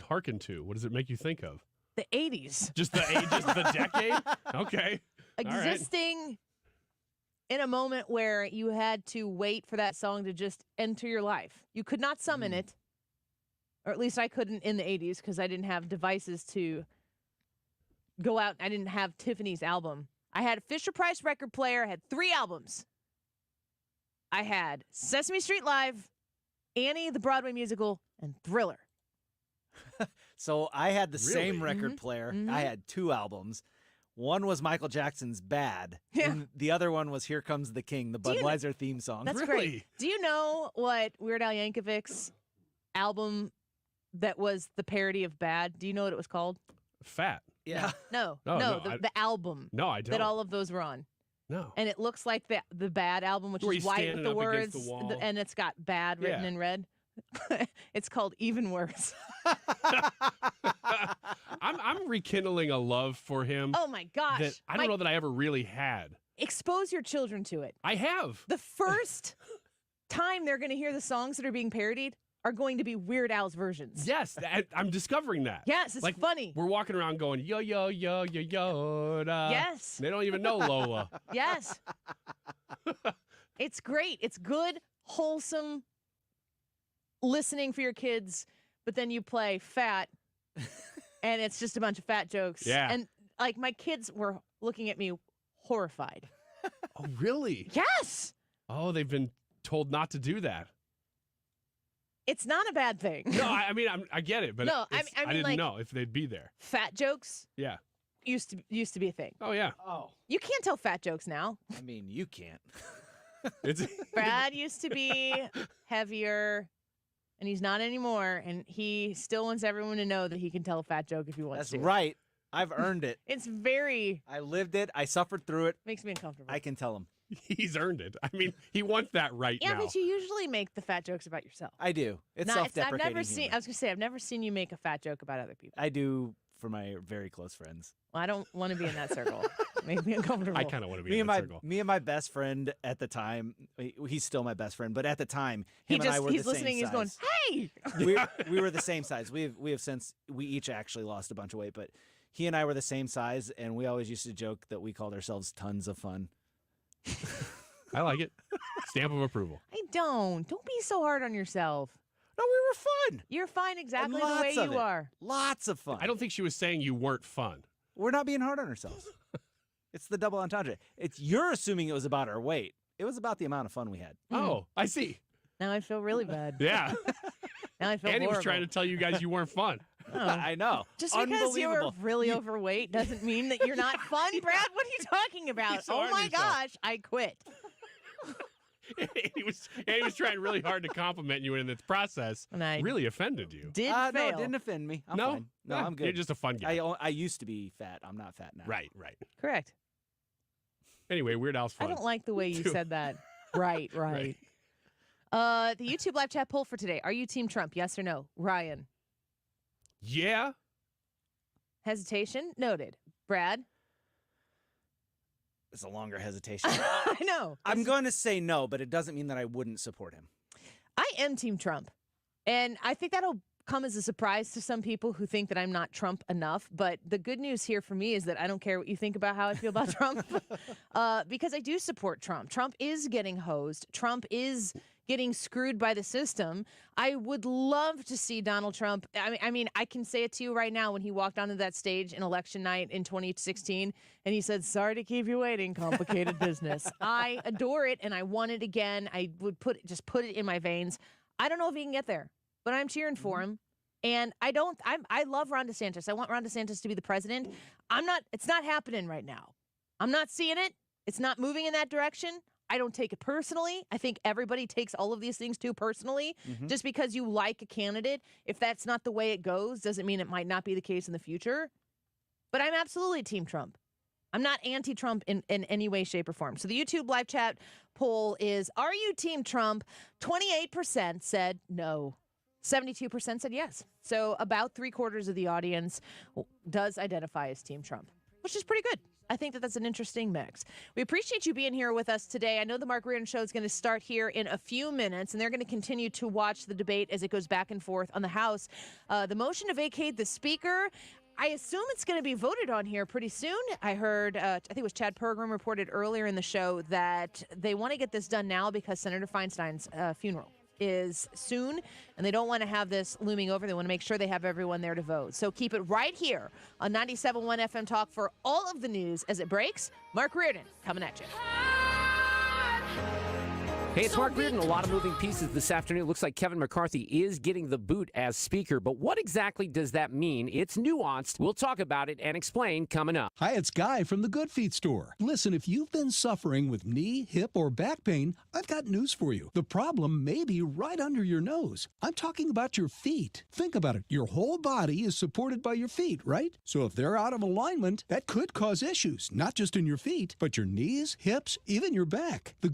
S4: harken to? What does it make you think of?
S3: The 80s.
S4: Just the age, just the decade? Okay.
S3: Existing in a moment where you had to wait for that song to just enter your life. You could not summon it, or at least I couldn't in the 80s because I didn't have devices to go out. I didn't have Tiffany's album. I had a Fisher-Price record player. I had 3 albums. I had Sesame Street Live, Annie, the Broadway musical, and Thriller.
S18: So I had the same record player. I had 2 albums. One was Michael Jackson's Bad, and the other one was Here Comes the King, the Budweiser theme song.
S3: That's great. Do you know what Weird Al Yankovic's album that was the parody of Bad, do you know what it was called?
S4: Fat.
S18: Yeah.
S3: No,
S4: No,
S3: the album.
S4: No, I don't.
S3: That all of those were on.
S4: No.
S3: And it looks like the bad album, which
S4: Where
S3: is
S4: he's
S3: white with
S4: standing
S3: the
S4: up against
S3: words,
S4: the wall.
S3: and it's got bad written
S4: Yeah.
S3: in red. It's called Even Worse.
S4: I'm rekindling a love for him.
S3: Oh my gosh.
S4: That I don't know that I ever really had.
S3: Expose your children to it.
S4: I have.
S3: The first time they're going to hear the songs that are being parodied are going to be Weird Al's versions.
S4: Yes, I'm discovering that.
S3: Yes, it's funny.
S4: We're walking around going, yo, yo, yo, yo, Yoda.
S3: Yes.
S4: They don't even know Lola.
S3: Yes. It's great. It's good, wholesome listening for your kids, but then you play Fat, and it's just a bunch of fat jokes.
S4: Yeah.
S3: And, like, my kids were looking at me horrified.
S4: Oh, really?
S3: Yes.
S4: Oh, they've been told not to do that.
S3: It's not a bad thing.
S4: No, I mean, I get it, but
S3: No, I mean,
S4: didn't
S3: like-
S4: know if they'd be there.
S3: Fat jokes
S4: Yeah.
S3: used to be a thing.
S4: Oh, yeah.
S18: Oh,
S3: You can't tell fat jokes now.
S18: I mean, you can't.
S4: It's
S3: Brad used to be heavier, and he's not anymore. And he still wants everyone to know that he can tell a fat joke if he wants
S18: That's
S3: to.
S18: right. I've earned it.
S3: It's very
S18: I lived it. I suffered through it.
S3: makes me uncomfortable.
S18: I can tell him.
S4: He's earned it. I mean, he wants that right
S3: Yeah,
S4: now.
S3: but you usually make the fat jokes about yourself.
S18: I do. It's
S3: Not-
S18: self-deprecating.
S3: I've never seen.
S18: humor.
S3: I was gonna say I've never seen you make a fat joke about other people.
S18: I do for my very close friends.
S3: Well, I don't want to be in that circle. Make me uncomfortable.
S4: I kind of want to be
S18: Me
S4: in
S18: and
S4: that
S18: my
S4: circle.
S18: me and my best friend at the time. He's still my best friend, but at the time,
S3: He
S18: him and I
S3: just
S18: were
S3: he's
S18: the
S3: listening.
S18: same
S3: He's going,
S18: size.
S3: hey.
S18: we were the same size. We have since we each actually lost a bunch of weight, but he and I were the same size, and we always used to joke that we called ourselves tons of fun.
S4: I like it. Stamp of approval.
S3: I don't. Don't be so hard on yourself.
S18: No, we were fun.
S3: You're fine exactly the way
S18: Lots of
S3: you
S18: it.
S3: are.
S18: Lots of fun.
S4: I don't think she was saying you weren't fun.
S18: We're not being hard on ourselves. It's the double entendre. You're assuming it was about our weight. It was about the amount of fun we had.
S4: Oh, I see.
S3: Now I feel really bad.
S4: Yeah.
S3: Now I feel
S4: And he was
S3: horrible.
S4: trying to tell you guys you weren't fun.
S3: Oh.
S18: I know.
S3: Just because you were
S18: Unbelievable.
S3: really overweight doesn't mean that you're not fun, Brad. What are you talking about?
S4: so
S3: Oh
S4: hard on
S3: my
S4: yourself.
S3: gosh, I quit.
S4: he was trying really hard to compliment you, and in the process,
S3: And I
S4: really offended you.
S3: Did
S18: No,
S3: fail.
S18: it didn't offend me. I'm
S4: No?
S18: fine. No,
S4: Yeah,
S18: I'm good.
S4: You're just a fun guy.
S18: I used to be fat. I'm not fat now.
S4: Right.
S3: Correct.
S4: Anyway, Weird Al's
S3: I
S4: fun.
S3: don't like the way you said that. Right. The YouTube live chat poll for today. Are you Team Trump? Yes or no? Ryan.
S4: Yeah.
S3: Hesitation? Noted. Brad?
S18: It's a longer hesitation.
S3: I know.
S18: I'm going to say no, but it doesn't mean that I wouldn't support him.
S3: I am Team Trump. And I think that'll come as a surprise to some people who think that I'm not Trump enough. But the good news here for me is that I don't care what you think about how I feel about Trump because I do support Trump. Trump is getting hosed. Trump is getting screwed by the system. I would love to see Donald Trump. I mean, I can say it to you right now when he walked onto that stage in election night in 2016 and he said, "Sorry to keep you waiting, complicated business." I adore it and I want it again. I would put it in my veins. I don't know if he can get there, but I'm cheering for him. And I love Ron DeSantis. I want Ron DeSantis to be the president. It's not happening right now. I'm not seeing it. It's not moving in that direction. I don't take it personally. I think everybody takes all of these things too personally. Just because you like a candidate, if that's not the way it goes, doesn't mean it might not be the case in the future. But I'm absolutely Team Trump. I'm not anti-Trump in any way, shape, or form. So the YouTube live chat poll is, are you Team Trump? 28% said no. 72% said yes. So about 3/4 of the audience does identify as Team Trump, which is pretty good. I think that that's an interesting mix. We appreciate you being here with us today. I know the Mark Reardon Show is going to start here in a few minutes, and they're going to continue to watch the debate as it goes back and forth on the House. The motion to vacate the Speaker, I assume it's going to be voted on here pretty soon. I heard, I think it was Chad Pergram reported earlier in the show that they want to get this done now because Senator Feinstein's funeral is soon, and they don't want to have this looming over. They want to make sure they have everyone there to vote. So keep it right here on 97.1 FM Talk for all of the news as it breaks. Mark Reardon coming at you.
S2: Hey, it's Mark Reardon. A lot of moving pieces this afternoon. It looks like Kevin McCarthy is getting the boot as Speaker, but what exactly does that mean? It's nuanced. We'll talk about it and explain coming up.
S7: Hi, it's Guy from the Good Feet store. Listen, if you've been suffering with knee, hip, or back pain, I've got news for you. The problem may be right under your nose. I'm talking about your feet. Think about it. Your whole body is supported by your feet, right? So if they're out of alignment, that could cause issues, not just in your feet, but your knees, hips, even your back. The